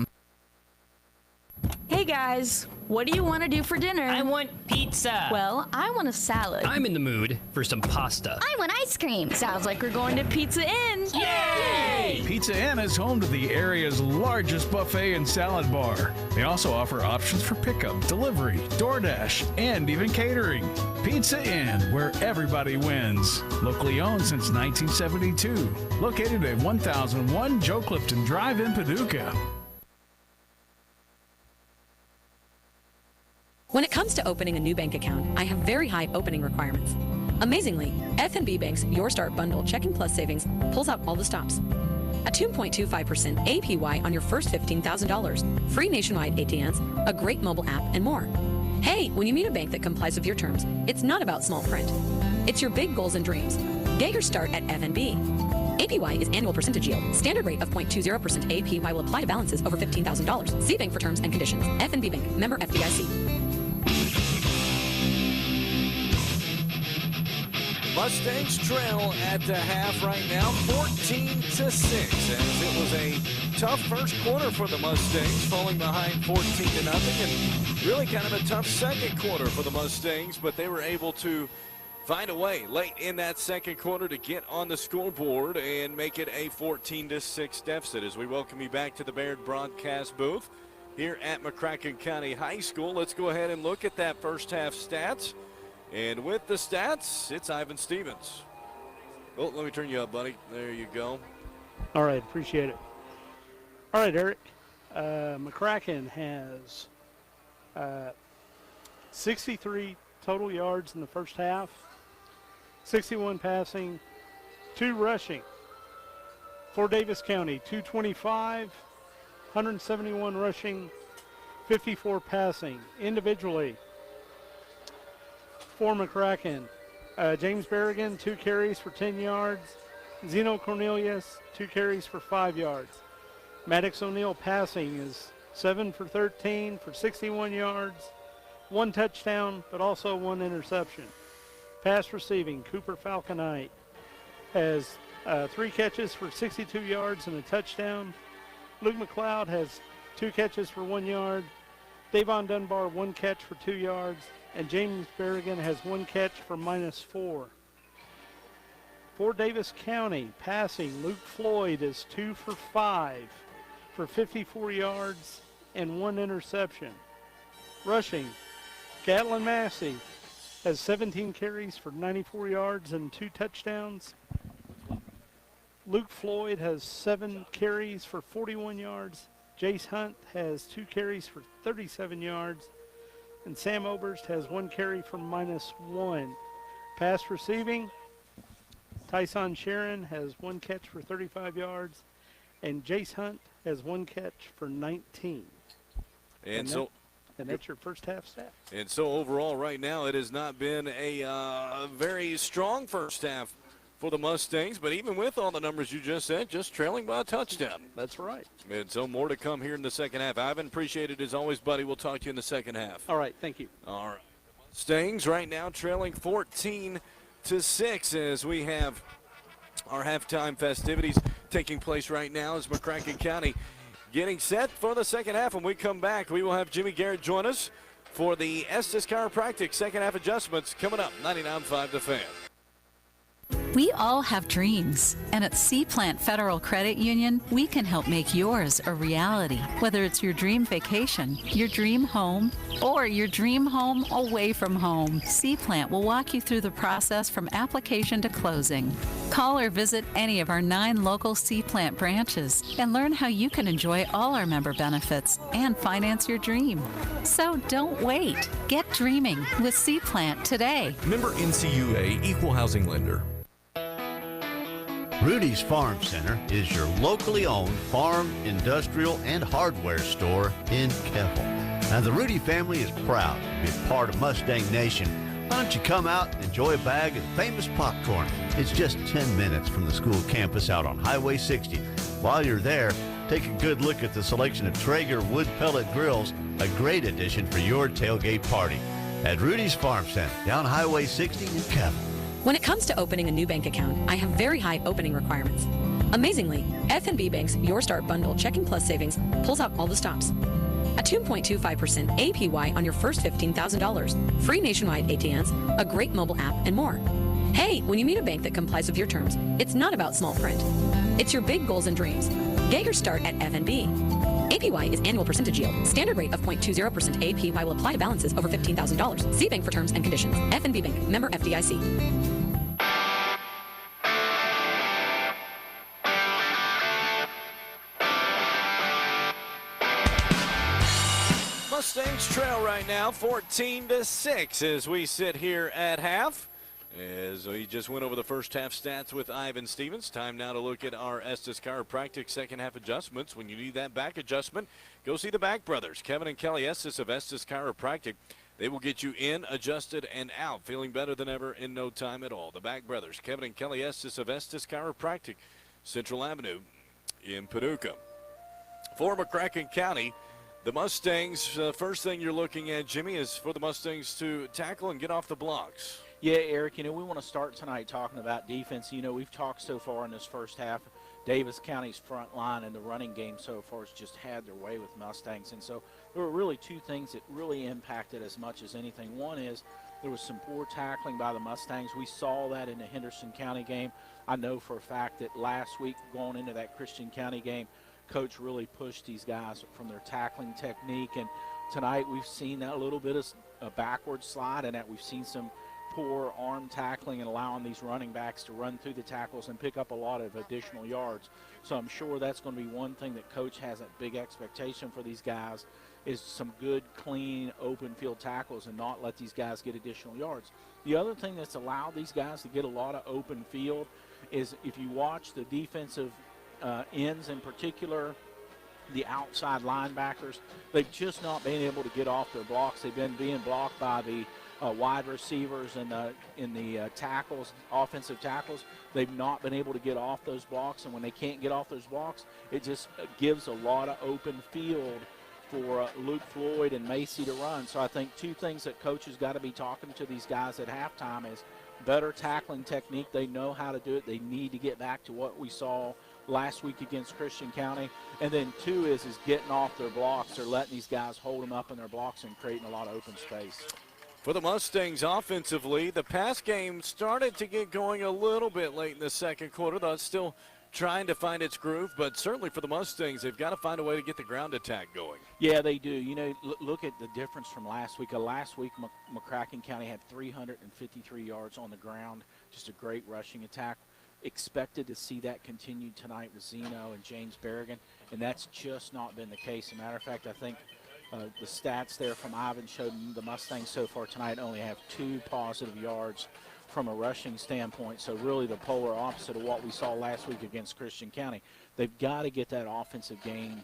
Hey guys, what do you want to do for dinner? I want pizza. Well, I want a salad. I'm in the mood for some pasta. I want ice cream. Sounds like we're going to Pizza Inn. Yay! Pizza Inn is home to the area's largest buffet and salad bar. They also offer options for pickup, delivery, DoorDash, and even catering. Pizza Inn, where everybody wins. Locally owned since 1972. Located at 1001 Joe Clifton Drive in Paducah. When it comes to opening a new bank account, I have very high opening requirements. Amazingly, F&B Bank's Your Start Bundle Checking Plus Savings pulls out all the stops. A 2.25% APY on your first $15,000, free nationwide ATMs, a great mobile app, and more. Hey, when you meet a bank that complies with your terms, it's not about small print. It's your big goals and dreams. Get your start at F&B. APY is annual percentage yield. Standard rate of 0.20% APY will apply to balances over $15,000. See bank for terms and conditions. F&B Bank, member FDIC. Mustangs trail at the half right now, 14-6, as it was a tough first quarter for the Mustangs, falling behind 14-0, and really kind of a tough second quarter for the Mustangs, but they were able to find a way late in that second quarter to get on the scoreboard and make it a 14-6 deficit. As we welcome you back to the Baird broadcast booth here at McCracken County High School, let's go ahead and look at that first half stats. And with the stats, it's Ivan Stevens. Oh, let me turn you up, buddy. There you go. All right, appreciate it. All right, Eric. McCracken has 63 total yards in the first half, 61 passing, 2 rushing. For Daviess County, 225, 171 rushing, 54 passing. Individually, for McCracken, James Berrigan, 2 carries for 10 yards. Zeno Cornelius, 2 carries for 5 yards. Maddox O'Neill passing is 7 for 13 for 61 yards, 1 touchdown, but also 1 interception. Pass receiving, Cooper Falconite has 3 catches for 62 yards and a touchdown. Luke McLeod has 2 catches for 1 yard. Davon Dunbar, 1 catch for 2 yards. And James Berrigan has 1 catch for -4. For Daviess County, passing, Luke Floyd is 2 for 5 for 54 yards and 1 interception. Rushing, Gatlin Massey has 17 carries for 94 yards and 2 touchdowns. Luke Floyd has 7 carries for 41 yards. Jace Hunt has 2 carries for 37 yards. And Sam Oberst has 1 carry for -1. Pass receiving, Tyson Sharon has 1 catch for 35 yards. And Jace Hunt has 1 catch for 19. And that's your first half stat. And so overall right now it has not been a very strong first half for the Mustangs, but even with all the numbers you just said, just trailing by a touchdown. That's right. And so more to come here in the second half. Ivan, appreciate it as always, buddy. We'll talk to you in the second half. All right, thank you. All right. Mustangs right now trailing 14-6 as we have our halftime festivities taking place right now as McCracken County getting set for the second half. When we come back, we will have Jimmy Garrett join us for the Estes Chiropractic second half adjustments coming up. 99.5 The Fan. We all have dreams, and at C-Plant Federal Credit Union, we can help make yours a reality. Whether it's your dream vacation, your dream home, or your dream home away from home, C-Plant will walk you through the process from application to closing. Call or visit any of our 9 local C-Plant branches and learn how you can enjoy all our member benefits and finance your dream. So don't wait. Get dreaming with C-Plant today. Member NCUA Equal Housing Lender. Rudy's Farm Center is your locally owned farm, industrial, and hardware store in Keppel. Now, the Rudy family is proud to be a part of Mustang Nation. Why don't you come out and enjoy a bag of the famous popcorn? It's just 10 minutes from the school campus out on Highway 60. While you're there, take a good look at the selection of Traeger wood pellet grills, a great addition for your tailgate party. At Rudy's Farm Center, down Highway 60 in Keppel. When it comes to opening a new bank account, I have very high opening requirements. Amazingly, F&B Bank's Your Start Bundle Checking Plus Savings pulls out all the stops. A 2.25% APY on your first $15,000, free nationwide ATMs, a great mobile app, and more. Hey, when you meet a bank that complies with your terms, it's not about small print. It's your big goals and dreams. Get your start at F&B. APY is annual percentage yield. Standard rate of 0.20% APY will apply to balances over $15,000. See bank for terms and conditions. F&B Bank, member FDIC. Mustangs trail right now, 14-6 as we sit here at half. As we just went over the first half stats with Ivan Stevens, time now to look at our Estes Chiropractic second half adjustments. When you need that back adjustment, go see the Back Brothers, Kevin and Kelly Estes of Estes Chiropractic. They will get you in, adjusted, and out, feeling better than ever in no time at all. The Back Brothers, Kevin and Kelly Estes of Estes Chiropractic, Central Avenue in Paducah. For McCracken County, the Mustangs, first thing you're looking at, Jimmy, is for the Mustangs to tackle and get off the blocks. Yeah, Eric, we want to start tonight talking about defense. We've talked so far in this first half. Daviess County's front line and the running game so far has just had their way with Mustangs. And so there were really two things that really impacted as much as anything. One is there was some poor tackling by the Mustangs. We saw that in the Henderson County game. I know for a fact that last week going into that Christian County game, Coach really pushed these guys from their tackling technique. And tonight we've seen that a little bit of a backward slide and that we've seen some poor arm tackling and allowing these running backs to run through the tackles and pick up a lot of additional yards. So I'm sure that's going to be one thing that Coach has a big expectation for these guys is some good, clean, open field tackles and not let these guys get additional yards. The other thing that's allowed these guys to get a lot of open field is if you watch the defensive ends in particular, the outside linebackers, they've just not been able to get off their blocks. They've been being blocked by the wide receivers and in the tackles, offensive tackles. They've not been able to get off those blocks, and when they can't get off those blocks, it just gives a lot of open field for Luke Floyd and Macy to run. So I think two things that Coach has got to be talking to these guys at halftime is better tackling technique. They know how to do it. They need to get back to what we saw last week against Christian County. And then two is getting off their blocks. They're letting these guys hold them up in their blocks and creating a lot of open space. For the Mustangs offensively, the pass game started to get going a little bit late in the second quarter, though it's still trying to find its groove. But certainly for the Mustangs, they've got to find a way to get the ground attack going. Yeah, they do. Look at the difference from last week. Last week, McCracken County had 353 yards on the ground, just a great rushing attack. Expected to see that continue tonight with Zeno and James Berrigan, and that's just not been the case. As a matter of fact, I think the stats there from Ivan showed the Mustangs so far tonight only have 2 positive yards from a rushing standpoint, so really the polar opposite of what we saw last week against Christian County. They've got to get that offensive game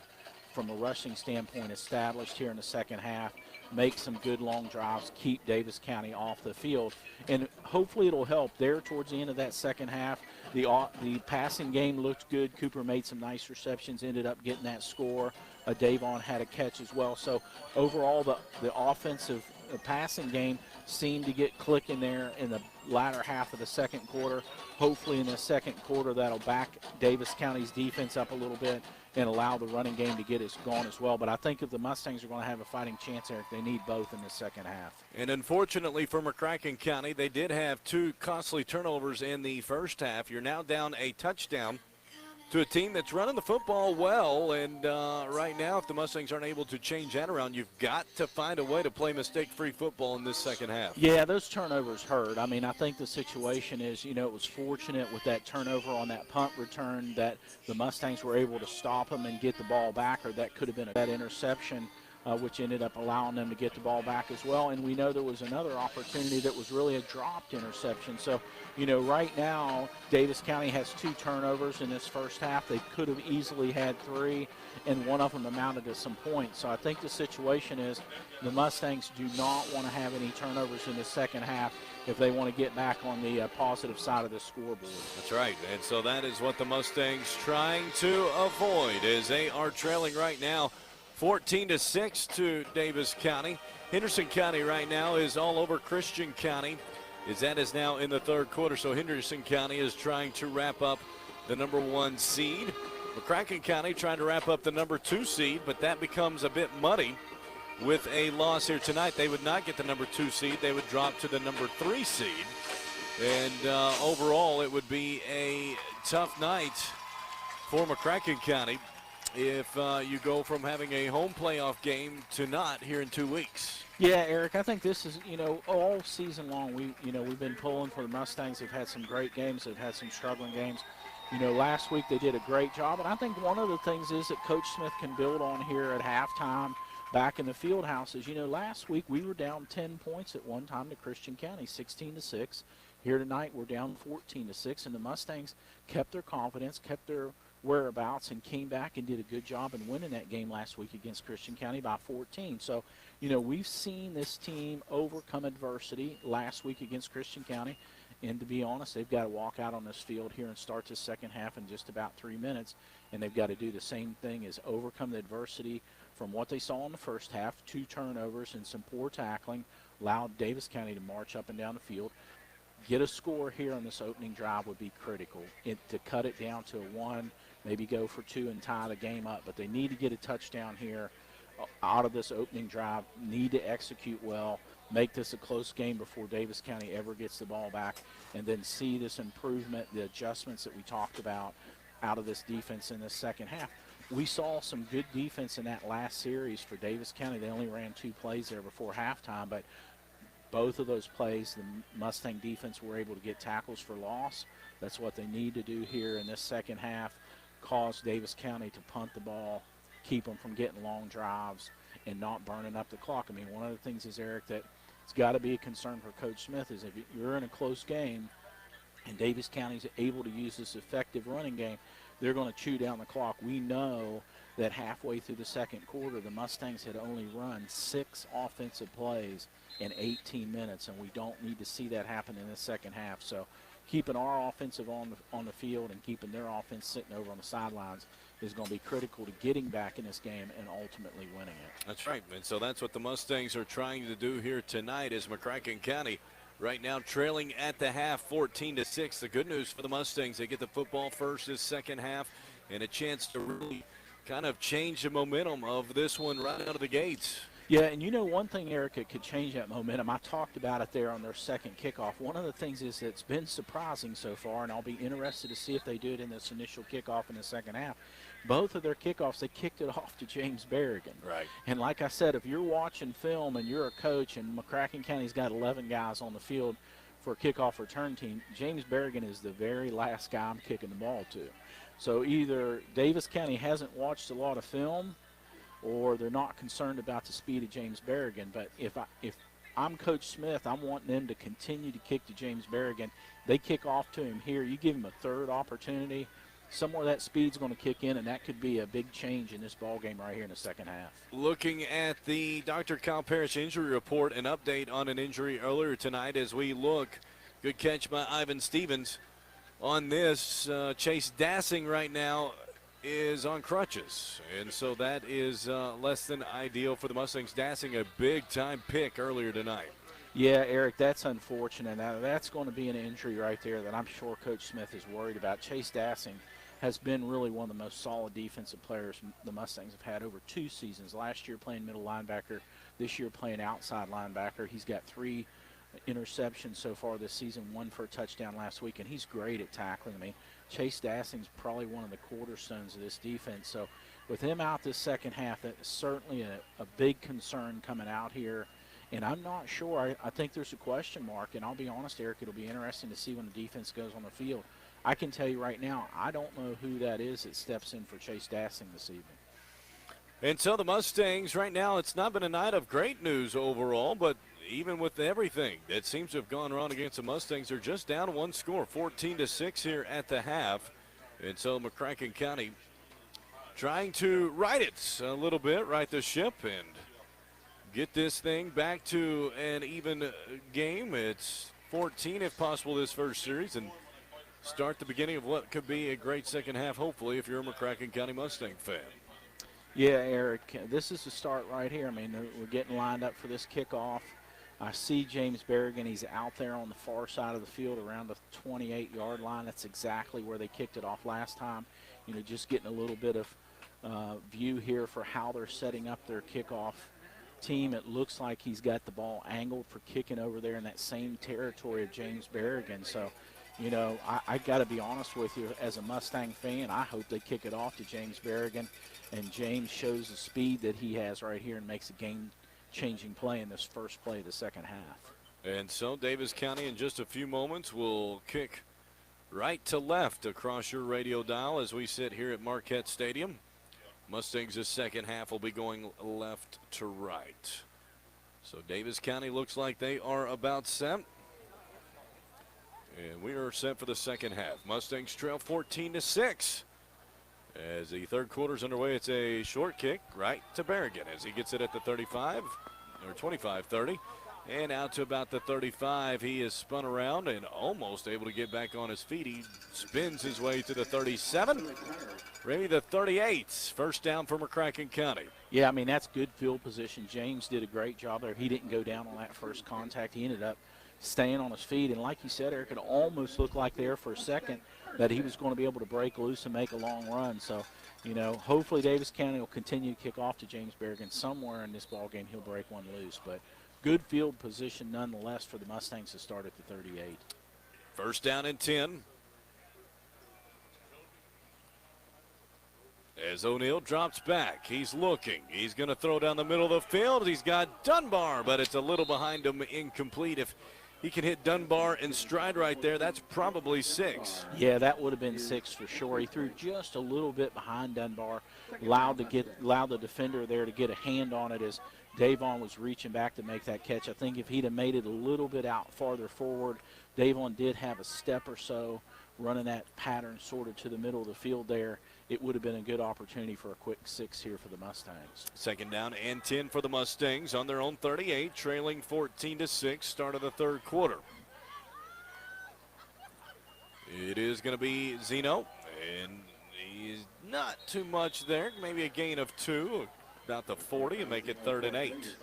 from a rushing standpoint established here in the second half, make some good long drives, keep Daviess County off the field, and hopefully it'll help there towards the end of that second half. The passing game looked good. Cooper made some nice receptions, ended up getting that score. Davon had a catch as well. So overall, the offensive passing game seemed to get clicking there in the latter half of the second quarter. Hopefully in the second quarter that'll back Davis County's defense up a little bit and allow the running game to get us going as well. But I think if the Mustangs are going to have a fighting chance, Eric, they need both in the second half. And unfortunately for McCracken County, they did have 2 costly turnovers in the first half. You're now down a touchdown to a team that's running the football well, and right now, if the Mustangs aren't able to change that around, you've got to find a way to play mistake-free football in this second half. Yeah, those turnovers hurt. I mean, I think the situation is, it was fortunate with that turnover on that punt return that the Mustangs were able to stop them and get the ball back, or that could have been that interception, which ended up allowing them to get the ball back as well. And we know there was another opportunity that was really a dropped interception. So, right now, Davis County has 2 turnovers in this first half. They could have easily had 3, and one of them amounted to some points. So I think the situation is the Mustangs do not want to have any turnovers in the second half if they want to get back on the positive side of the scoreboard. That's right, and so that is what the Mustangs trying to avoid as they are trailing right now 14-6 to Davis County. Henderson County right now is all over Christian County, as that is now in the third quarter. So Henderson County is trying to wrap up the number 1 seed. McCracken County trying to wrap up the number 2 seed, but that becomes a bit muddy with a loss here tonight. They would not get the number 2 seed. They would drop to the number 3 seed. And overall, it would be a tough night for McCracken County if you go from having a home playoff game to not here in 2 weeks. Yeah, Eric, I think this is, all season long we've been pulling for the Mustangs. They've had some great games. They've had some struggling games. Last week they did a great job, and I think one of the things is that Coach Smith can build on here at halftime back in the field house is, last week we were down 10 points at one time to Christian County, 16-6. Here tonight we're down 14-6, and the Mustangs kept their confidence, kept their whereabouts, and came back and did a good job in winning that game last week against Christian County by 14. So, we've seen this team overcome adversity last week against Christian County, and to be honest, they've got to walk out on this field here and start this second half in just about 3 minutes, and they've got to do the same thing as overcome the adversity from what they saw in the first half, 2 turnovers and some poor tackling, allowed Davis County to march up and down the field. Get a score here on this opening drive would be critical to cut it down to a 1, maybe go for 2 and tie the game up. But they need to get a touchdown here out of this opening drive, need to execute well, make this a close game before Davis County ever gets the ball back, and then see this improvement, the adjustments that we talked about out of this defense in the second half. We saw some good defense in that last series for Davis County. They only ran 2 plays there before halftime, but both of those plays, the Mustang defense were able to get tackles for loss. That's what they need to do here in this second half, cause Davis County to punt the ball, keep them from getting long drives, and not burning up the clock. I mean, one of the things is, Eric, that it's got to be a concern for Coach Smith is if you're in a close game and Davis County's able to use this effective running game, they're going to chew down the clock. We know that halfway through the second quarter, the Mustangs had only run 6 offensive plays in 18 minutes, and we don't need to see that happen in the second half. So keeping our offensive on the field and keeping their offense sitting over on the sidelines is going to be critical to getting back in this game and ultimately winning it. That's right, and so that's what the Mustangs are trying to do here tonight is McCracken County right now trailing at the half 14-6. The good news for the Mustangs, they get the football first this second half and a chance to really kind of change the momentum of this one right out of the gates. Yeah, and one thing, Eric, that could change that momentum, I talked about it there on their second kickoff. One of the things is that's been surprising so far, and I'll be interested to see if they do it in this initial kickoff in the second half. Both of their kickoffs, they kicked it off to James Berrigan. Right. And like I said, if you're watching film and you're a coach and McCracken County's got 11 guys on the field for a kickoff return team, James Berrigan is the very last guy I'm kicking the ball to. So either Davis County hasn't watched a lot of film or they're not concerned about the speed of James Berrigan. But if I'm Coach Smith, I'm wanting them to continue to kick to James Berrigan. They kick off to him here. You give him a third opportunity, somewhere that speed's going to kick in, and that could be a big change in this ball game right here in the second half. Looking at the Dr. Kyle Parrish injury report, an update on an injury earlier tonight as we look. Good catch by Ivan Stevens on this. Chase Dassing right now is on crutches, and so that is less than ideal for the Mustangs. Dassing a big-time pick earlier tonight. Yeah, Eric, that's unfortunate. Now, that's going to be an injury right there that I'm sure Coach Smith is worried about. Chase Dassing has been really one of the most solid defensive players the Mustangs have had over 2 seasons. Last year playing middle linebacker, this year playing outside linebacker. He's got 3 interceptions so far this season, 1 for a touchdown last week, and he's great at tackling. I mean, Chase Dassing's probably one of the cornerstones of this defense. So with him out this second half, that's certainly a big concern coming out here. And I'm not sure. I think there's a question mark, and I'll be honest, Eric, it'll be interesting to see when the defense goes on the field. I can tell you right now, I don't know who that is that steps in for Chase Dassing this evening. And so the Mustangs, right now, it's not been a night of great news overall, but even with everything that seems to have gone wrong against the Mustangs, they're just down 1 score, 14-6 here at the half. And so McCracken County trying to right it a little bit, right the ship, and get this thing back to an even game. It's 14 if possible this first series, and start the beginning of what could be a great second half, hopefully, if you're a McCracken County Mustang fan. Yeah, Eric, this is the start right here. I mean, we're getting lined up for this kickoff. I see James Berrigan. He's out there on the far side of the field around the 28-yard line. That's exactly where they kicked it off last time. You know, just getting a little bit of view here for how they're setting up their kickoff team. It looks like he's got the ball angled for kicking over there in that same territory of James Berrigan. So, you know, I got to be honest with you, as a Mustang fan, I hope they kick it off to James Berrigan, and James shows the speed that he has right here and makes a game-changing play in this first play of the second half. And so Daviess County in just a few moments will kick right to left across your radio dial as we sit here at Marquette Stadium. Mustangs this second half will be going left to right. So Daviess County looks like they are about set. And we are set for the second half. Mustangs trail 14-6. As the third quarter's underway, it's a short kick right to Berrigan as he gets it at the 35, or 25-30. And out to about the 35. He is spun around and almost able to get back on his feet. He spins his way to the 37. Maybe the 38. First down for McCracken County. Yeah, I mean, that's good field position. James did a great job there. He didn't go down on that first contact. He ended up staying on his feet. And like you said, Eric, it almost looked like there for a second that he was going to be able to break loose and make a long run. So, you know, hopefully Daviess County will continue to kick off to James Berrigan. Somewhere in this ball game he'll break one loose. But good field position nonetheless for the Mustangs to start at the 38. First down and 10. As O'Neal drops back, he's looking. He's going to throw down the middle of the field. He's got Dunbar, but it's a little behind him, incomplete. If he can hit Dunbar in stride right there, that's probably 6. Yeah, that would have been 6 for sure. He threw just a little bit behind Dunbar, allowed the defender there to get a hand on it as Davon was reaching back to make that catch. I think if he'd have made it a little bit out farther forward, Davon did have a step or so running that pattern sort of to the middle of the field there. It would have been a good opportunity for a quick 6 here for the Mustangs. Second down and 10 for the Mustangs on their own 38, trailing 14-6, start of the third quarter. It is going to be Zeno, and he's not too much there. Maybe a gain of 2, about the 40, and make it 3rd and 8.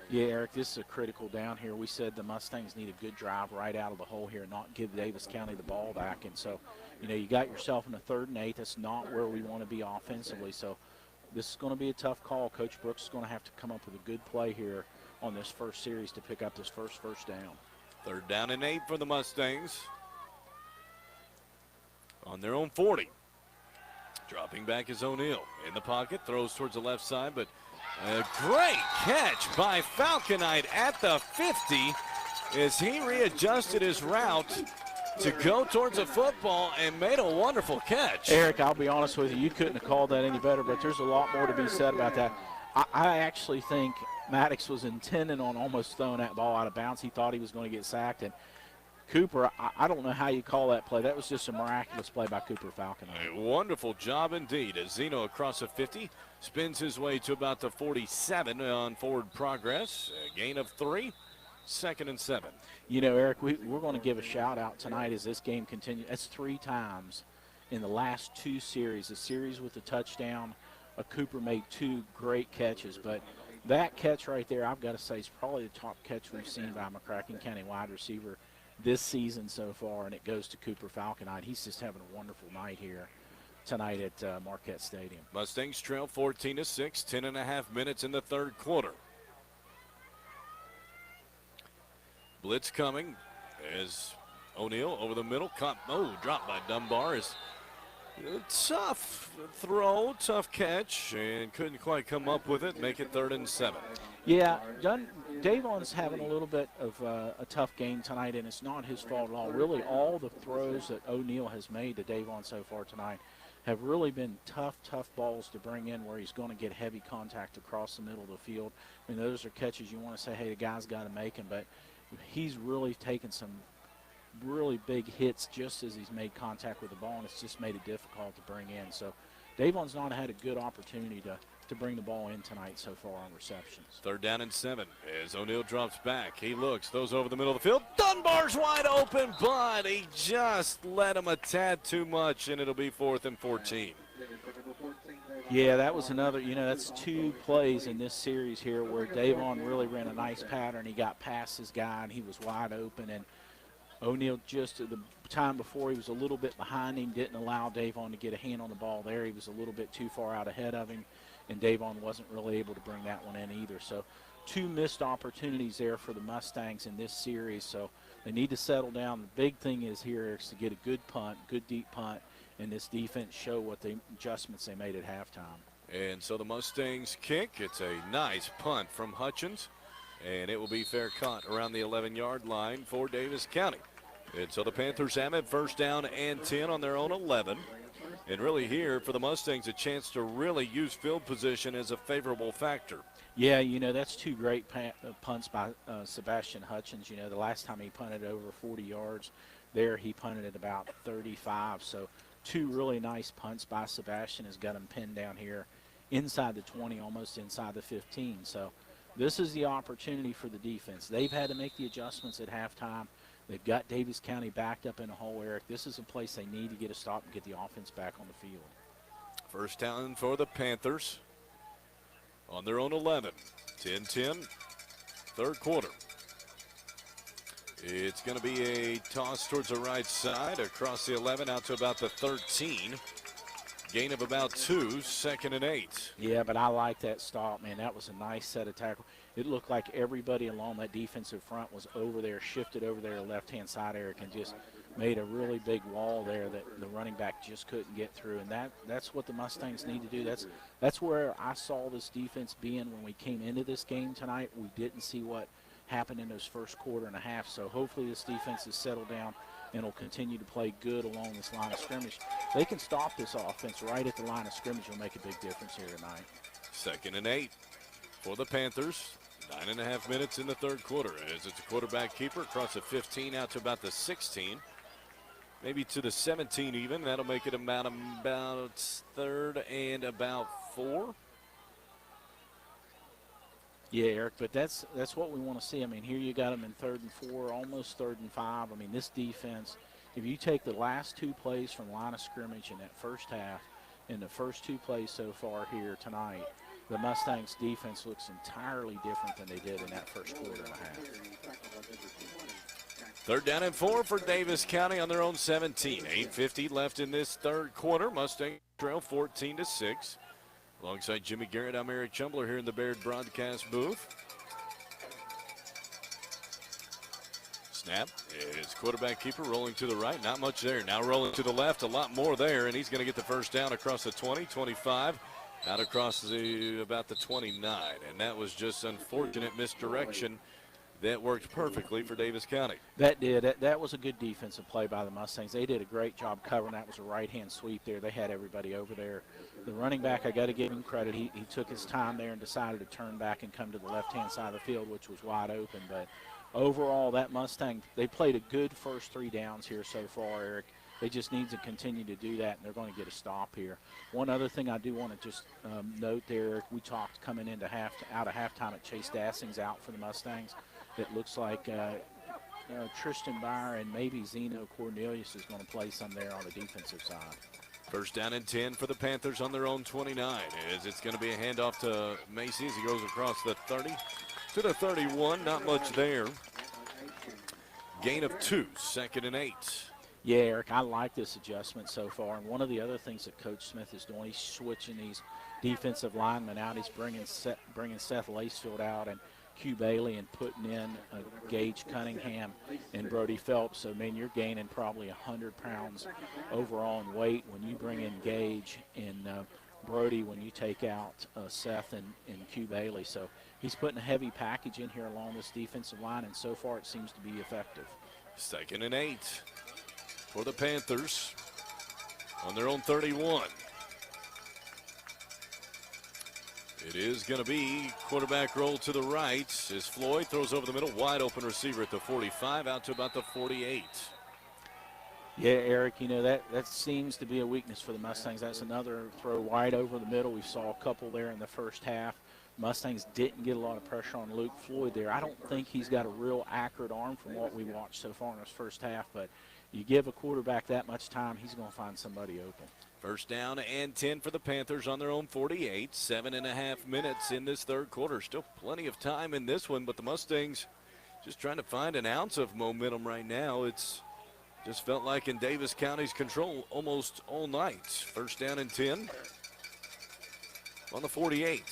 Yeah, Eric, this is a critical down here. We said the Mustangs need a good drive right out of the hole here and not give Daviess County the ball back. And so, you know, you got yourself in a 3rd and 8. That's not where we want to be offensively. So this is going to be a tough call. Coach Brooks is going to have to come up with a good play here on this first series to pick up this first down. 3rd down and 8 for the Mustangs on their own 40. Dropping back is O'Neal in the pocket, throws towards the left side, but a great catch by Falconite at the 50 as he readjusted his route to go towards the football and made a wonderful catch. Eric, I'll be honest with you, you couldn't have called that any better, but there's a lot more to be said about that. I actually think Maddox was intending on almost throwing that ball out of bounds. He thought he was going to get sacked, and Cooper, I don't know how you call that play. That was just a miraculous play by Cooper Falconite. A wonderful job indeed as Zeno across the 50 spins his way to about the 47 on forward progress. A gain of 3, 2nd and 7. You know, Eric, we're going to give a shout out tonight as this game continues. That's 3 times in the last 2 series. A series with a touchdown. Cooper made 2 great catches, but that catch right there, I've got to say, is probably the top catch we've seen by a McCracken County wide receiver this season so far, and it goes to Cooper Falconite. He's just having a wonderful night here tonight at Marquette Stadium. Mustangs trail 14-6, 10.5 minutes in the third quarter. Blitz coming as O'Neal over the middle. Dropped by Dunbar. Is tough throw, tough catch, and couldn't quite come up with it. Make it 3rd and 7. Yeah, Davon's having a little bit of a tough game tonight, and it's not his fault at all. Really, all the throws that O'Neal has made to Davon so far tonight have really been tough balls to bring in where he's going to get heavy contact across the middle of the field. I mean, those are catches you want to say, hey, the guy's got to make them, but he's really taken some really big hits just as he's made contact with the ball, and it's just made it difficult to bring in. So Davon's not had a good opportunity to bring the ball in tonight so far on receptions. 3rd down and 7 as O'Neal drops back. He looks, throws over the middle of the field. Dunbar's wide open, but he just let him a tad too much, and it'll be 4th and 14. Yeah, that was another, that's 2 plays in this series here where Davon really ran a nice pattern. He got past his guy, and he was wide open, and O'Neal just at the time before he was a little bit behind him, didn't allow Davon to get a hand on the ball there. He was a little bit too far out ahead of him, and Davon wasn't really able to bring that one in either. So 2 missed opportunities there for the Mustangs in this series, so they need to settle down. The big thing is here is to get a good punt, good deep punt, and this defense show what the adjustments they made at halftime. And so the Mustangs kick. It's a nice punt from Hutchins, and it will be fair caught around the 11-yard line for Daviess County. And so the Panthers have it 1st down and 10 on their own 11. And really here for the Mustangs a chance to really use field position as a favorable factor. Yeah, that's 2 great punts by Sebastian Hutchins. The last time he punted over 40 yards there, he punted at about 35. So 2 really nice punts by Sebastian has got him pinned down here inside the 20, almost inside the 15. So this is the opportunity for the defense. They've had to make the adjustments at halftime. They've got Daviess County backed up in a hole, Eric. This is a place they need to get a stop and get the offense back on the field. 1st down for the Panthers on their own 11. 10-10, 3rd quarter. It's going to be a toss towards the right side across the 11 out to about the 13. Gain of about 2, 2nd and 8. Yeah, but I like that stop, man. That was a nice set of tackle. It looked like everybody along that defensive front was over there, shifted over there left-hand side, Eric, and just made a really big wall there that the running back just couldn't get through. And that's what the Mustangs need to do. That's where I saw this defense being when we came into this game tonight. We didn't see what happened in those first quarter and a half. So hopefully this defense is settled down and will continue to play good along this line of scrimmage. They can stop this offense right at the line of scrimmage. Will make a big difference here tonight. 2nd and 8 for the Panthers. 9.5 minutes in the third quarter as it's a quarterback keeper across the 15 out to about the 16. Maybe to the 17 even. That'll make it about 3rd and about 4. Yeah, Eric, but that's what we want to see. I mean, here you got them in 3rd and 4, almost 3rd and 5. I mean, this defense, if you take the last 2 plays from line of scrimmage in that first half and the first 2 plays so far here tonight, the Mustangs defense looks entirely different than they did in that first quarter and a half. 3rd down and 4 for Daviess County on their own 17. 8:50 left in this third quarter. Mustangs trail 14-6. Alongside Jimmy Garrett, I'm Eric Chumbler here in the Baird broadcast booth. Snap is quarterback keeper rolling to the right. Not much there. Now rolling to the left. A lot more there, and he's going to get the first down across the 20, 25, out across about the 29. And that was just unfortunate misdirection that worked perfectly for Daviess County. That did. That was a good defensive play by the Mustangs. They did a great job covering. That was a right-hand sweep there. They had everybody over there. The running back, I got to give him credit. He took his time there and decided to turn back and come to the left-hand side of the field, which was wide open. But overall, that Mustang, they played a good first 3 downs here so far, Eric. They just need to continue to do that, and they're going to get a stop here. One other thing I do want to just note there, we talked coming into out of halftime at Chase Dassing's out for the Mustangs. It looks like Tristan Byer and maybe Zeno Cornelius is going to play some there on the defensive side. First down and 10 for the Panthers on their own 29. As it's going to be a handoff to Macy as he goes across the 30 to the 31. Not much there. Gain of 2, 2nd and 8. Yeah, Eric, I like this adjustment so far. And one of the other things that Coach Smith is doing, he's switching these defensive linemen out. He's bringing Seth Lacefield out and Q Bailey and putting in Gage Cunningham and Brody Phelps. So, man, you're gaining probably 100 pounds overall in weight when you bring in Gage and Brody when you take out Seth and Q Bailey. So he's putting a heavy package in here along this defensive line, and so far it seems to be effective. 2nd and 8 for the Panthers on their own 31. It is going to be quarterback roll to the right as Floyd throws over the middle. Wide open receiver at the 45 out to about the 48. Yeah, Eric, you know, that seems to be a weakness for the Mustangs. That's another throw wide over the middle. We saw a couple there in the first half. Mustangs didn't get a lot of pressure on Luke Floyd there. I don't think he's got a real accurate arm from what we watched so far in his first half, but you give a quarterback that much time, he's going to find somebody open. First down and 10 for the Panthers on their own 48. 7.5 minutes in this third quarter. Still plenty of time in this one, but the Mustangs just trying to find an ounce of momentum right now. It's just felt like in Davis County's control almost all night. First down and 10 on the 48.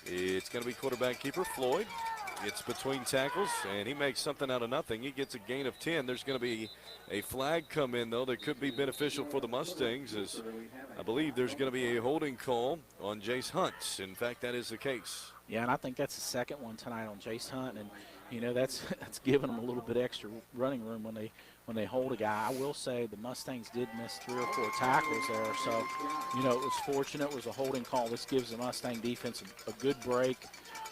It's going to be quarterback keeper Floyd. It's between tackles, and he makes something out of nothing. He gets a gain of 10. There's going to be a flag come in, though, that could be beneficial for the Mustangs, as I believe there's going to be a holding call on Jace Hunt. In fact, that is the case. Yeah, and I think that's the second one tonight on Jace Hunt, and, you know, that's giving them a little bit extra running room when they hold a guy. I will say the Mustangs did miss 3 or 4 tackles there, so, you know, it was fortunate. It was a holding call. This gives the Mustang defense a good break.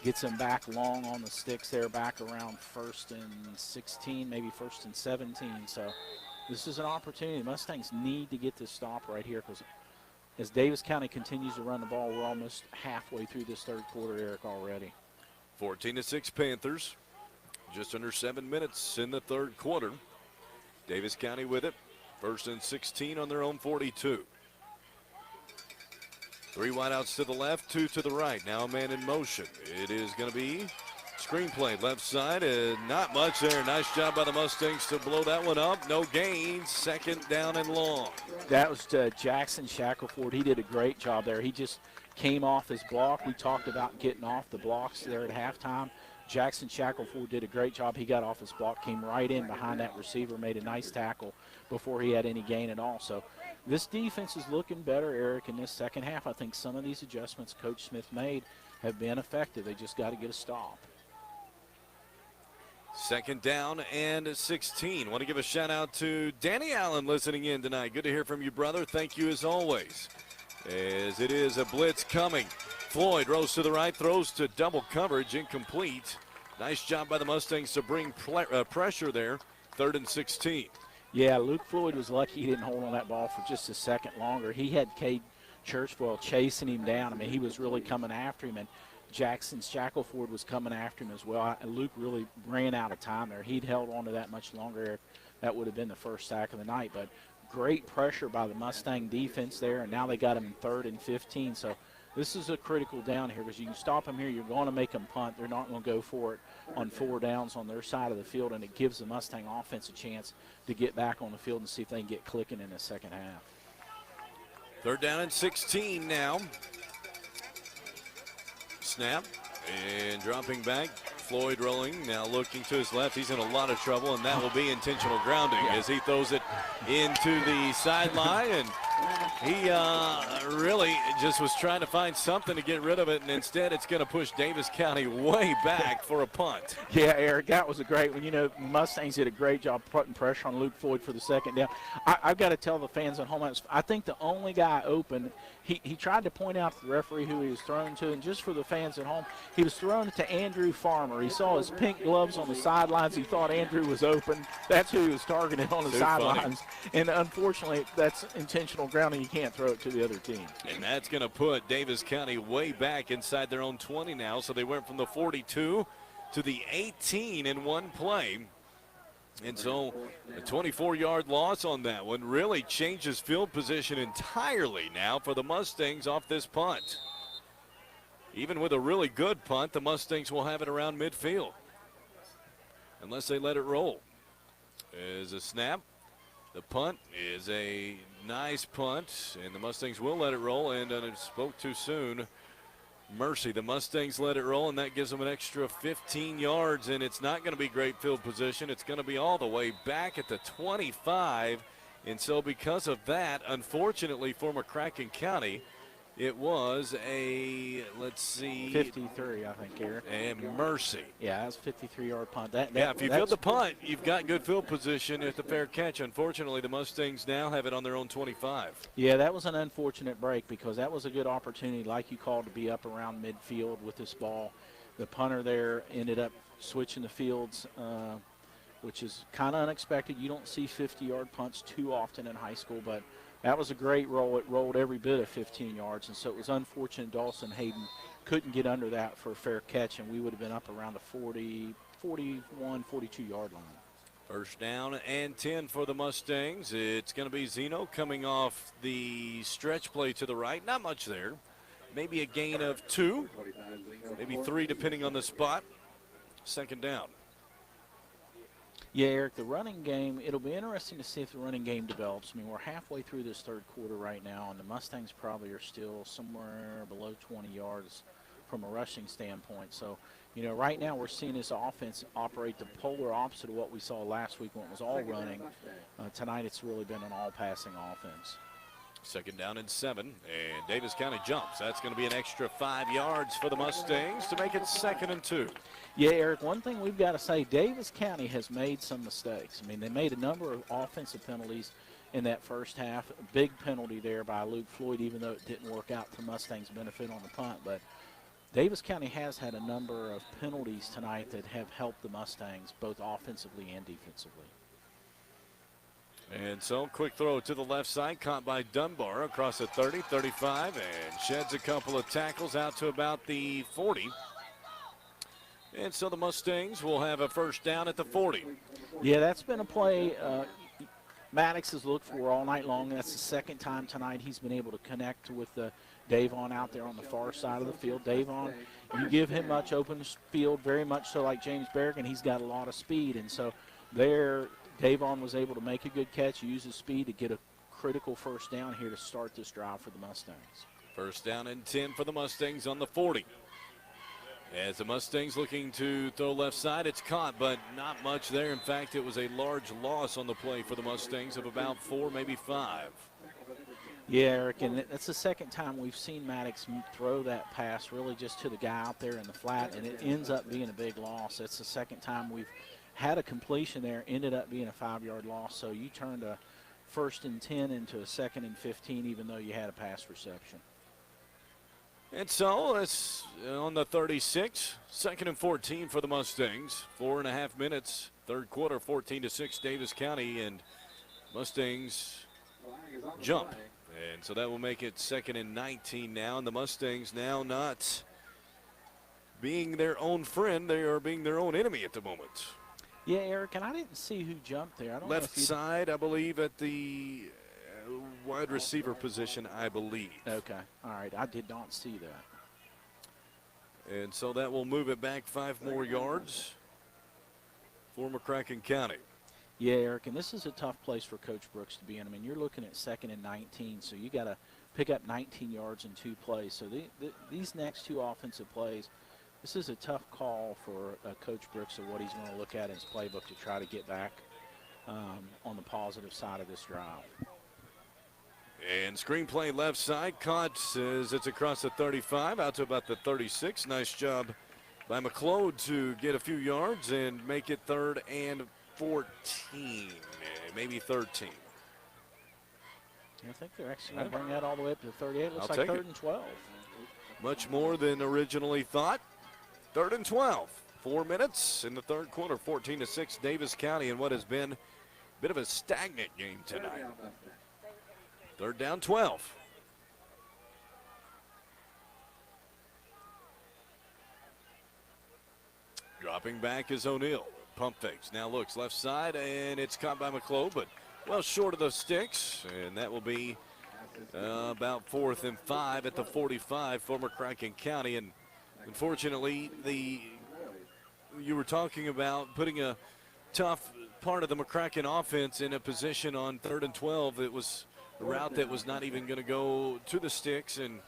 Gets him back long on the sticks there, back around 1st and 16, maybe 1st and 17. So this is an opportunity. The Mustangs need to get this stop right here, because as Davis County continues to run the ball, we're almost halfway through this third quarter, Eric, already. 14-6 Panthers. Just under 7 minutes in the third quarter. Davis County with it. 1st and 16 on their own 42. 3 wideouts to the left, 2 to the right. Now a man in motion. It is going to be screenplay left side, and not much there. Nice job by the Mustangs to blow that one up. No gains. 2nd down and long. That was Jackson Shackelford. He did a great job there. He just came off his block. We talked about getting off the blocks there at halftime. Jackson Shackelford did a great job. He got off his block, came right in behind that receiver, made a nice tackle before he had any gain at all. So this defense is looking better, Eric, in this second half. I think some of these adjustments Coach Smith made have been effective. They just got to get a stop. 2nd down and 16. Want to give a shout out to Danny Allen listening in tonight. Good to hear from you, brother. Thank you as always. As it is a blitz coming. Floyd rolls to the right, throws to double coverage, incomplete. Nice job by the Mustangs to bring pressure there. 3rd and 16. Yeah, Luke Floyd was lucky he didn't hold on that ball for just a second longer. He had Cade Churchwell chasing him down. I mean, he was really coming after him, and Jackson Shackelford was coming after him as well. Luke really ran out of time there. He'd held on to that much longer. That would have been the first sack of the night. But great pressure by the Mustang defense there, and now they got him in 3rd and 15. So this is a critical down here, because you can stop them here. You're going to make them punt. They're not going to go for it on 4 downs on their side of the field, and it gives the Mustang offense a chance to get back on the field and see if they can get clicking in the second half. 3rd down and 16 now. Snap and dropping back. Floyd rolling, now looking to his left. He's in a lot of trouble, and that will be intentional grounding as he throws it into the sideline. And he really just was trying to find something to get rid of it, and instead it's going to push Davis County way back for a punt. Yeah, Eric, that was a great one. You know, Mustangs did a great job putting pressure on Luke Floyd for the 2nd down. I've got to tell the fans at home, I think the only guy open, he tried to point out to the referee who he was throwing to, and just for the fans at home, he was throwing it to Andrew Farmer. He saw his pink gloves on the sidelines. He thought Andrew was open. That's who he was targeting on the sidelines. And unfortunately, that's intentional grounding. You can't throw it to the other team. And that's going to put Davis County way back inside their own 20 now. So they went from the 42 to the 18 in one play. And so a 24-yard loss on that one really changes field position entirely now for the Mustangs off this punt. Even with a really good punt, the Mustangs will have it around midfield unless they let it roll. Is a snap. The punt is a nice punt, and the Mustangs will let it roll, and I spoke too soon. Mercy, the Mustangs let it roll, and that gives them an extra 15 yards, and it's not going to be great field position. It's going to be all the way back at the 25, and so because of that, unfortunately for McCracken County, it was a, let's see. 53, I think, Eric. And Mercy. Yeah, that's a 53-yard punt. If you field the punt, you've got good field position at the fair catch. Unfortunately, the Mustangs now have it on their own 25. Yeah, that was an unfortunate break because that was a good opportunity, like you called, to be up around midfield with this ball. The punter there ended up switching the fields, which is kind of unexpected. You don't see 50-yard punts too often in high school, but that was a great roll. It rolled every bit of 15 yards, and so it was unfortunate Dawson Hayden couldn't get under that for a fair catch, and we would have been up around the 40, 41, 42-yard line. First down and 10 for the Mustangs. It's going to be Zeno coming off the stretch play to the right. Not much there. Maybe a gain of 2, maybe 3 depending on the spot. Second down. Yeah, Eric, the running game, it'll be interesting to see if the running game develops. I mean, we're halfway through this third quarter right now, and the Mustangs probably are still somewhere below 20 yards from a rushing standpoint. So, you know, right now we're seeing this offense operate the polar opposite of what we saw last week when it was all running. Tonight it's really been an all-passing offense. Second down and 7, and Davis County jumps. That's going to be an extra 5 yards for the Mustangs to make it 2nd and 2. Yeah, Eric, one thing we've got to say, Davis County has made some mistakes. I mean, they made a number of offensive penalties in that first half. A big penalty there by Luke Floyd, even though it didn't work out for Mustangs' benefit on the punt. But Davis County has had a number of penalties tonight that have helped the Mustangs both offensively and defensively. And so, quick throw to the left side, caught by Dunbar across the 30, 35, and sheds a couple of tackles out to about the 40. And so the Mustangs will have a first down at the 40. Yeah, that's been a play Maddox has looked for all night long. That's the second time tonight he's been able to connect with Davon out there on the far side of the field. Davon, you give him much open field, very much so like James Berrigan. He's got a lot of speed, and so there Davon was able to make a good catch, use his speed to get a critical first down here to start this drive for the Mustangs. First down and 10 for the Mustangs on the 40. As the Mustangs looking to throw left side, it's caught, but not much there. In fact, it was a large loss on the play for the Mustangs of about 4, maybe 5. Yeah, Eric, and that's the second time we've seen Maddox throw that pass really just to the guy out there in the flat, and it ends up being a big loss. That's the second time we've had a completion there, ended up being a 5-yard loss. So you turned a 1st and 10 into a 2nd and 15, even though you had a pass reception. And so it's on the 36, 2nd and 14 for the Mustangs. 4.5 minutes, third quarter, 14-6 Davis County, and Mustangs jump. And so that will make it 2nd and 19 now, and the Mustangs now not being their own friend, they are being their own enemy at the moment. Yeah, Eric, and I didn't see who jumped there. I don't Left know if side, I believe, at the wide receiver position, I believe. Okay, all right, I did not see that. And so that will move it back 5 more yards for McCracken County. Yeah, Eric, and this is a tough place for Coach Brooks to be in. I mean, you're looking at 2nd and 19, so you got to pick up 19 yards in 2 plays. So these next 2 offensive plays, this is a tough call for Coach Brooks of what he's going to look at in his playbook to try to get back on the positive side of this drive. And screenplay left side, caught as it's across the 35 out to about the 36. Nice job by McLeod to get a few yards and make it 3rd and 14, maybe 13. I think they're actually going to bring that all the way up to 38. Looks I'll like take 3rd and 12. Much more than originally thought. 3rd and 12. 4 minutes in the third quarter, 14-6 Davis County in what has been a bit of a stagnant game tonight. 3rd down, 12. Dropping back is O'Neal. Pump fakes. Now looks left side, and it's caught by McClough, but well short of the sticks, and that will be about 4th and 5 at the 45 for McCracken County. And unfortunately, you were talking about putting a tough part of the McCracken offense in a position on 3rd and 12. It was a route that was not even going to go to the sticks, and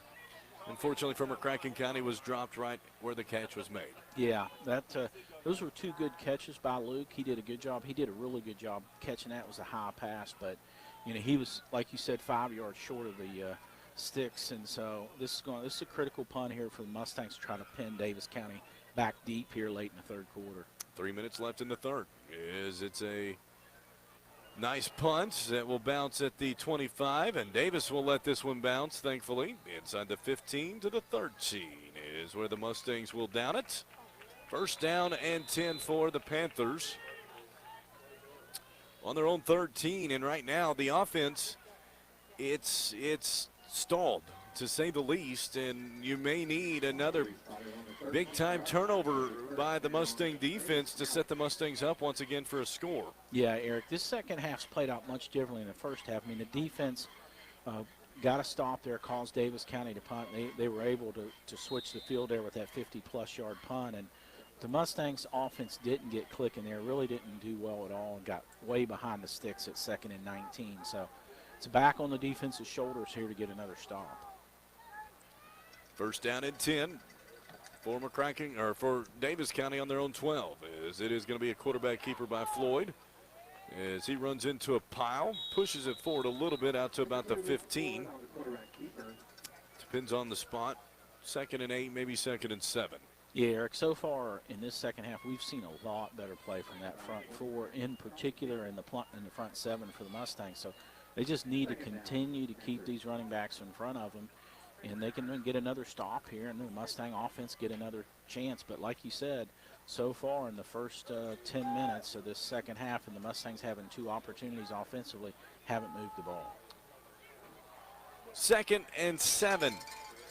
unfortunately for McCracken County was dropped right where the catch was made. Yeah, those were 2 good catches by Luke. He did a good job. He did a really good job catching that. It was a high pass, but he was, like you said, 5 yards short of the sticks, and so this is a critical punt here for the Mustangs to try to pin Daviess County back deep here late in the 3rd quarter. 3 minutes left in the 3rd. It's a nice punt that will bounce at the 25, and Daviess will let this one bounce, thankfully. Inside the 15 to the 13 is where the Mustangs will down it. 1st down and 10 for the Panthers on their own 13, and right now the offense, it's stalled, to say the least, and you may need another big-time turnover by the Mustang defense to set the Mustangs up once again for a score. Yeah, Eric, this second half's played out much differently than the first half. I mean, the defense got a stop there, caused Daviess County to punt. They were able to switch the field there with that 50-plus yard punt, and the Mustangs offense didn't get clicking there, really didn't do well at all, and got way behind the sticks at 2nd and 19. So it's back on the defense's shoulders here to get another stop. 1st down and 10 for McCracken, or for Daviess County on their own 12, as it is going to be a quarterback keeper by Floyd, as he runs into a pile, pushes it forward a little bit out to about the 15. Depends on the spot. 2nd and 8, maybe 2nd and 7. Yeah, Eric, so far in this second half, we've seen a lot better play from that front 4, in particular in the front 7 for the Mustangs. So they just need to continue to keep these running backs in front of them, and they can get another stop here, and the Mustang offense get another chance. But like you said, so far in the first 10 minutes of this second half, and the Mustangs having 2 opportunities offensively, haven't moved the ball. 2nd and 7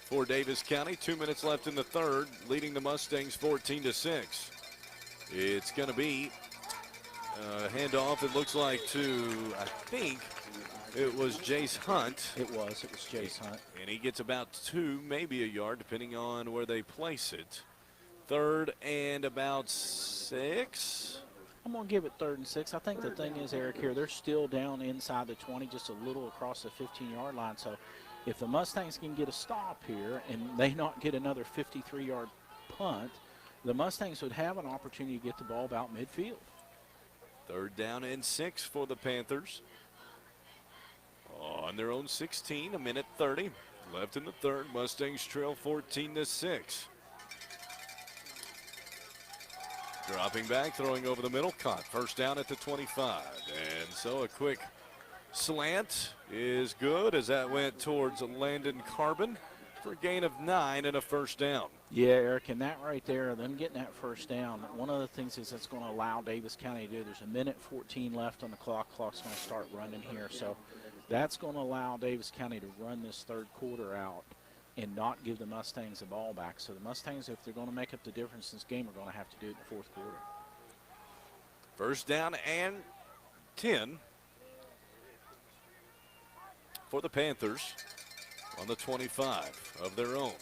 for Daviess County. 2 minutes left in the 3rd, leading the Mustangs 14-6. It's going to be a handoff, it looks like, to, I think, it was Jace Hunt. It was Jace Hunt. And he gets about 2, maybe a yard, depending on where they place it. 3rd and about 6. I'm going to give it 3rd and 6. I think the thing is, Eric, here, they're still down inside the 20, just a little across the 15-yard line. So if the Mustangs can get a stop here and they not get another 53-yard punt, the Mustangs would have an opportunity to get the ball about midfield. 3rd down and 6 for the Panthers. On their own 16, 1:30 left in the 3rd. Mustangs trail 14-6. Dropping back, throwing over the middle, caught. 1st down at the 25. And so a quick slant is good as that went towards Landon Carbon for a gain of 9 and a 1st down. Yeah, Eric, and that right there, them getting that 1st down, one of the things is that's going to allow Daviess County to do. There's 1:14 left on the clock. Clock's going to start running here. So that's going to allow Daviess County to run this 3rd quarter out and not give the Mustangs the ball back. So the Mustangs, if they're going to make up the difference in this game, are going to have to do it in the 4th quarter. 1st down and 10 for the Panthers on the 25 of their own.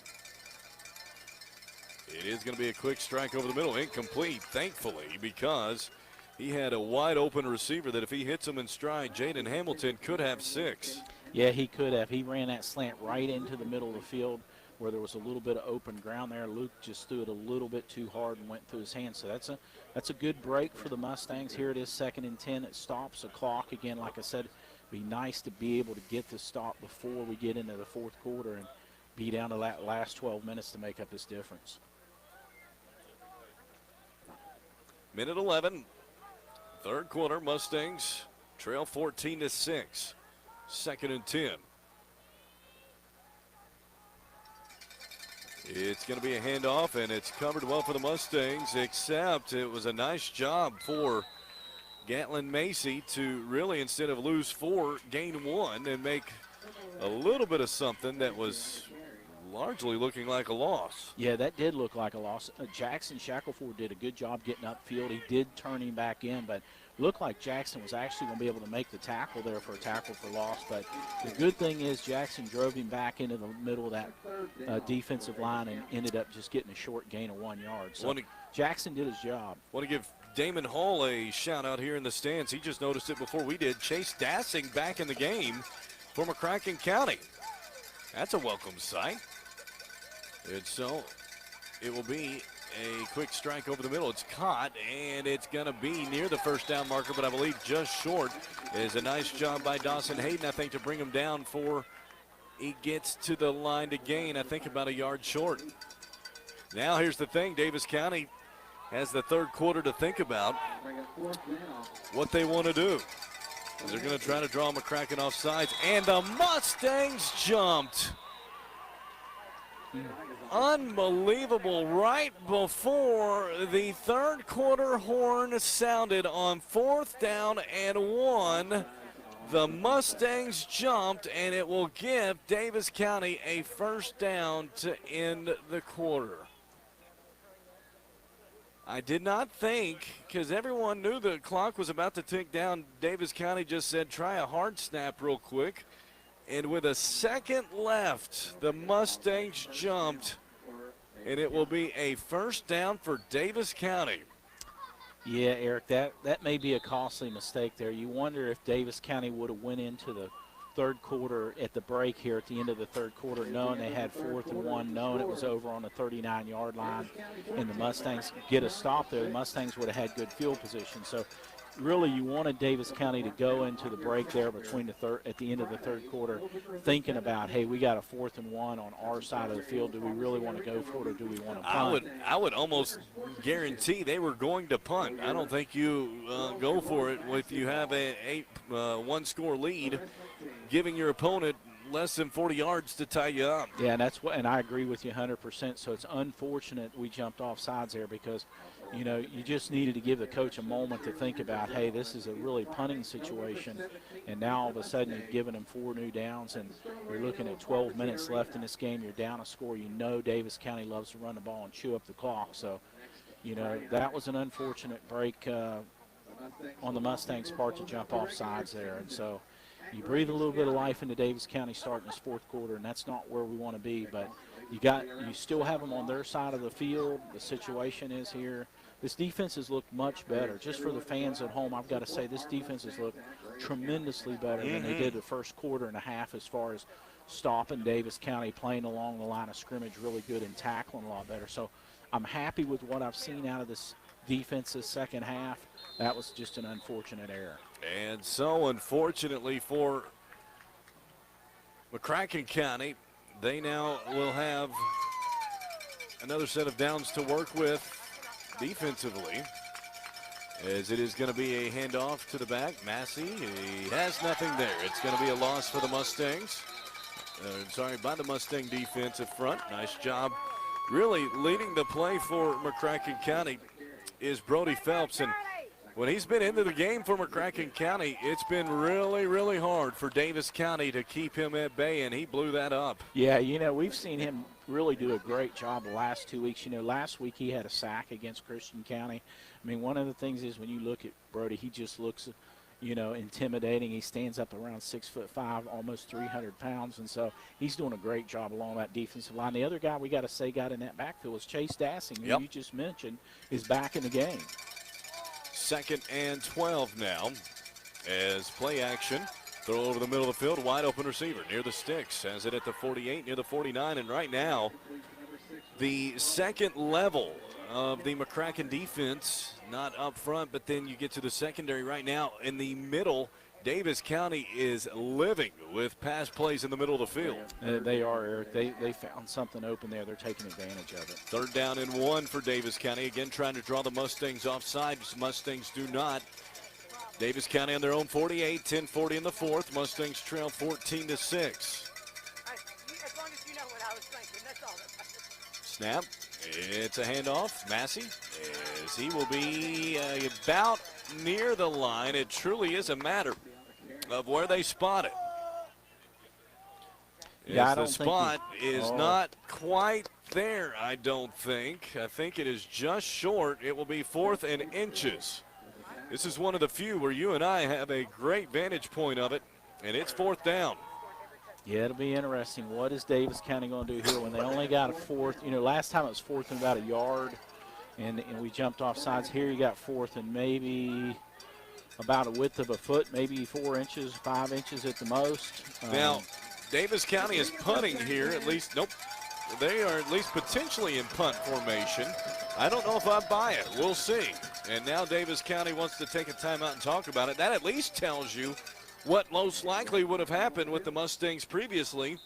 It is going to be a quick strike over the middle, incomplete, thankfully, because he had a wide open receiver that if he hits him in stride, Jaden Hamilton could have 6. Yeah, he could have. He ran that slant right into the middle of the field where there was a little bit of open ground there. Luke just threw it a little bit too hard and went through his hands. So that's a good break for the Mustangs. Here it is, 2nd and 10. It stops the clock again. Like I said, be nice to be able to get the stop before we get into the 4th quarter and be down to that last 12 minutes to make up this difference. 1:11, 3rd quarter. Mustangs trail 14-6. 2nd and 10. It's going to be a handoff, and it's covered well for the Mustangs, except it was a nice job for Gatlin Macy to really, instead of lose 4, gain 1 and make a little bit of something that was largely looking like a loss. Yeah, that did look like a loss. Jackson Shackelford did a good job getting upfield. He did turn him back in, but looked like Jackson was actually going to be able to make the tackle there for a tackle for loss. But the good thing is Jackson drove him back into the middle of that defensive line and ended up just getting a short gain of 1 yard. So Jackson did his job. Want to give Damon Hall a shout out here in the stands. He just noticed it before we did. Chase Dassing back in the game for McCracken County. That's a welcome sight. And so it will be a quick strike over the middle. It's caught, and it's going to be near the first down marker, but I believe just short. Is a nice job by Dawson Hayden, I think, to bring him down for he gets to the line to gain, I think, about a yard short. Now here's the thing. Davis County has the third quarter to think about what they want to do. They're going to try to draw McCracken off sides, and the Mustangs jumped. Unbelievable. Right before the third quarter horn sounded on 4th down and 1, the Mustangs jumped, and it will give Davis County a first down to end the quarter. I did not think, because everyone knew the clock was about to tick down, Davis County just said, try a hard snap real quick. And with a second left, the Mustangs jumped, and it will be a first down for Davis County. Yeah, Eric, that may be a costly mistake there. You wonder if Davis County would have went into the third quarter at the break here at the end of the third quarter, knowing they had 4th and 1, knowing it was over on the 39-yard line, and the Mustangs get a stop there. The Mustangs would have had good field position. So really you wanted Davis County to go into the break there between at the end of the third quarter thinking about, hey, we got a 4th and 1 on our side of the field. Do we really want to go for it, or do we want to punt? I would almost guarantee they were going to punt. I don't think you go for it if you have a one-score lead, giving your opponent less than 40 yards to tie you up. Yeah, and I agree with you 100%. So it's unfortunate we jumped off sides there, because you know, you just needed to give the coach a moment to think about, hey, this is a really punting situation. And now all of a sudden you've given them 4 new downs, and you're looking at 12 minutes left in this game. You're down a score. You know Davis County loves to run the ball and chew up the clock. So, you know, that was an unfortunate break on the Mustangs' part to jump off sides there. And so you breathe a little bit of life into Davis County starting this fourth quarter, and that's not where we want to be. But you still have them on their side of the field. The situation is here. This defense has looked much better. Just for the fans at home, I've got to say this defense has looked tremendously better than they did the first quarter and a half, as far as stopping Davis County, playing along the line of scrimmage really good, and tackling a lot better. So I'm happy with what I've seen out of this defense this second half. That was just an unfortunate error. And so unfortunately for McCracken County, they now will have another set of downs to work with defensively, as it is going to be a handoff to the back. Massey, he has nothing there. It's going to be a loss for the Mustangs. By the Mustang defensive front. Nice job. Really leading the play for McCracken County is Brody Phelps, and when he's been into the game for McCracken County, it's been really, really hard for Davis County to keep him at bay, and he blew that up. Yeah, you know, we've seen him really do a great job the last 2 weeks. You know, last week he had a sack against Christian County. I mean, one of the things is when you look at Brody, he just looks, you know, intimidating. He stands up around 6'5", almost 300 pounds, and so he's doing a great job along that defensive line. The other guy we got to say got in that backfield was Chase Dassing, who you just mentioned, is back in the game. 2nd and 12 now, as play action. Throw over the middle of the field, wide open receiver near the sticks. Has it at the 48, near the 49, and right now the second level of the McCracken defense, not up front, but then you get to the secondary right now in the middle. Davis County is living with pass plays in the middle of the field. They are, Eric. They found something open there. They're taking advantage of it. 3rd down and 1 for Davis County. Again, trying to draw the Mustangs offside. Mustangs do not. Davis County on their own 48, 10-40 in the 4th. Mustangs trail 14-6. As long as you know what I was thinking, that's all that matters. Snap. It's a handoff. Massey, as he will be about near the line. It truly is a matter of where they spot it. Yeah, The spot is not quite there, I don't think. I think it is just short. It will be 4th and inches. This is one of the few where you and I have a great vantage point of it, and it's 4th down. Yeah, it'll be interesting. What is Davis County going to do here when they only got a 4th? You know, last time it was 4th and about a yard, and we jumped off sides. Here you got 4th and maybe about a width of a foot, maybe 4 inches, 5 inches at the most. Now, Davis County is punting here, at least. Nope. They are at least potentially in punt formation. I don't know if I buy it. We'll see. And now Davis County wants to take a timeout and talk about it. That at least tells you what most likely would have happened with the Mustangs previously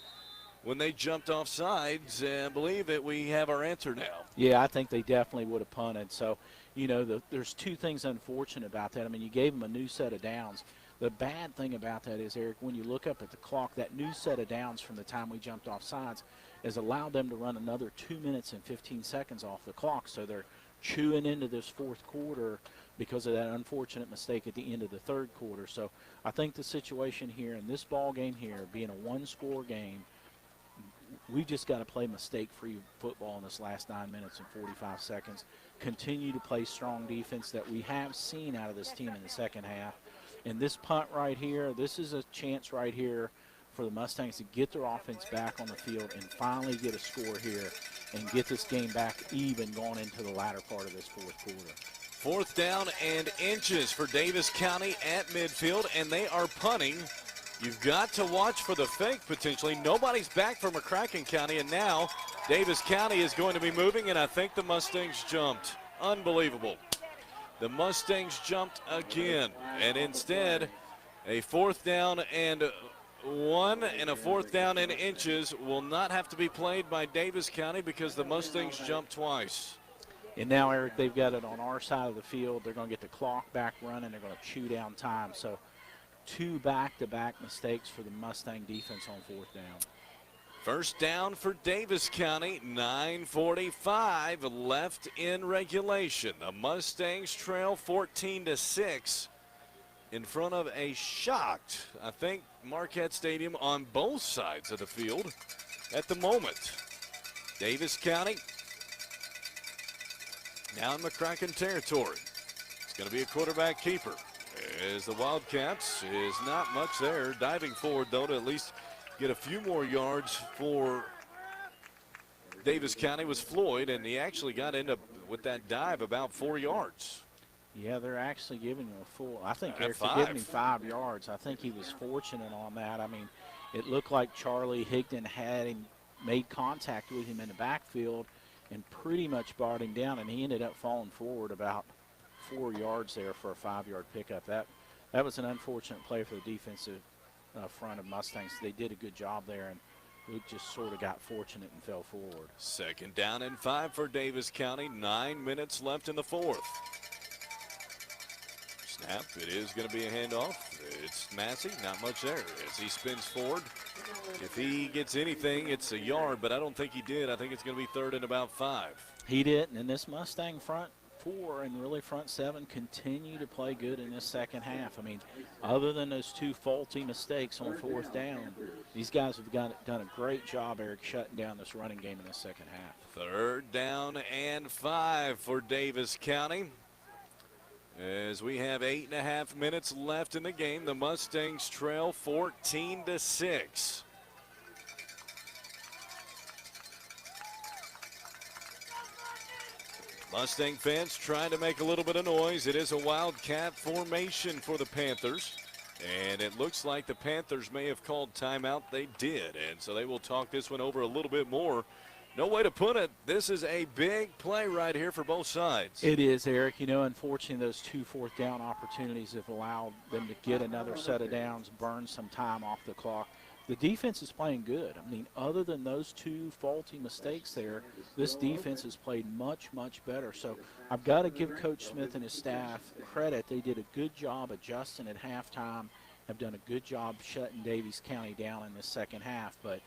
when they jumped off sides. And I believe that we have our answer now. Yeah, I think they definitely would have punted. So, you know, there's two things unfortunate about that. I mean, you gave them a new set of downs. The bad thing about that is, Eric, when you look up at the clock, that new set of downs from the time we jumped off sides has allowed them to run another 2 minutes and 15 seconds off the clock. So they're chewing into this 4th quarter because of that unfortunate mistake at the end of the 3rd quarter. So I think the situation here in this ball game here, being a 1-score game, we just got to play mistake-free football in this last 9 minutes and 45 seconds. Continue to play strong defense that we have seen out of this team in the second half. And this punt right here, this is a chance right here for the Mustangs to get their offense back on the field and finally get a score here and get this game back even going into the latter part of this 4th quarter. 4th down and inches for Davis County at midfield, and they are punting. You've got to watch for the fake potentially. Nobody's back for McCracken County, and now Davis County is going to be moving, and I think the Mustangs jumped. Unbelievable. The Mustangs jumped again, and instead a 4th down and 1 and a 4th down and inches will not have to be played by Davis County because the Mustangs jumped twice. And now, Eric, they've got it on our side of the field. They're going to get the clock back running. They're going to chew down time. So 2 back-to-back mistakes for the Mustang defense on 4th down. 1st down for Davis County, 9:45 left in regulation. The Mustangs trail 14-6 in front of a shocked, I think, Marquette Stadium on both sides of the field at the moment. Davis County now in McCracken territory. It's going to be a quarterback keeper as the Wildcats is not much there. Diving forward, though, to at least get a few more yards for Davis County was Floyd, and he actually got into with that dive about 4 yards. Yeah, they're actually giving him a full. I think they're giving him 5 yards. I think he was fortunate on that. I mean, it looked like Charlie Higdon had him, made contact with him in the backfield and pretty much brought him down, and he ended up falling forward about 4 yards there for a 5-yard pickup. That was an unfortunate play for the defensive front of Mustangs. They did a good job there, and Luke just sort of got fortunate and fell forward. 2nd down and 5 for Davis County. 9 minutes left in the 4th. Snap. It is going to be a handoff. It's Massey. Not much there as he spins forward. If he gets anything, it's a yard, but I don't think he did. I think it's going to be 3rd and about 5. He didn't, and this Mustang front 4 and really front 7 continue to play good in this second half. I mean, other than those 2 faulty mistakes on 4th down, these guys have done a great job, Eric, shutting down this running game in the second half. 3rd down and 5 for Davis County. As we have 8.5 minutes left in the game, the Mustangs trail 14-6. Mustang fans trying to make a little bit of noise. It is a Wildcat formation for the Panthers. And it looks like the Panthers may have called timeout. They did. And so they will talk this one over a little bit more. No way to put it. This is a big play right here for both sides. It is, Eric. You know, unfortunately, those 2 4th down opportunities have allowed them to get another set of downs, burn some time off the clock. The defense is playing good. I mean, other than those 2 faulty mistakes there, this defense has played much, much better. So I've got to give Coach Smith and his staff credit. They did a good job adjusting at halftime, have done a good job shutting Daviess County down in the second half. But,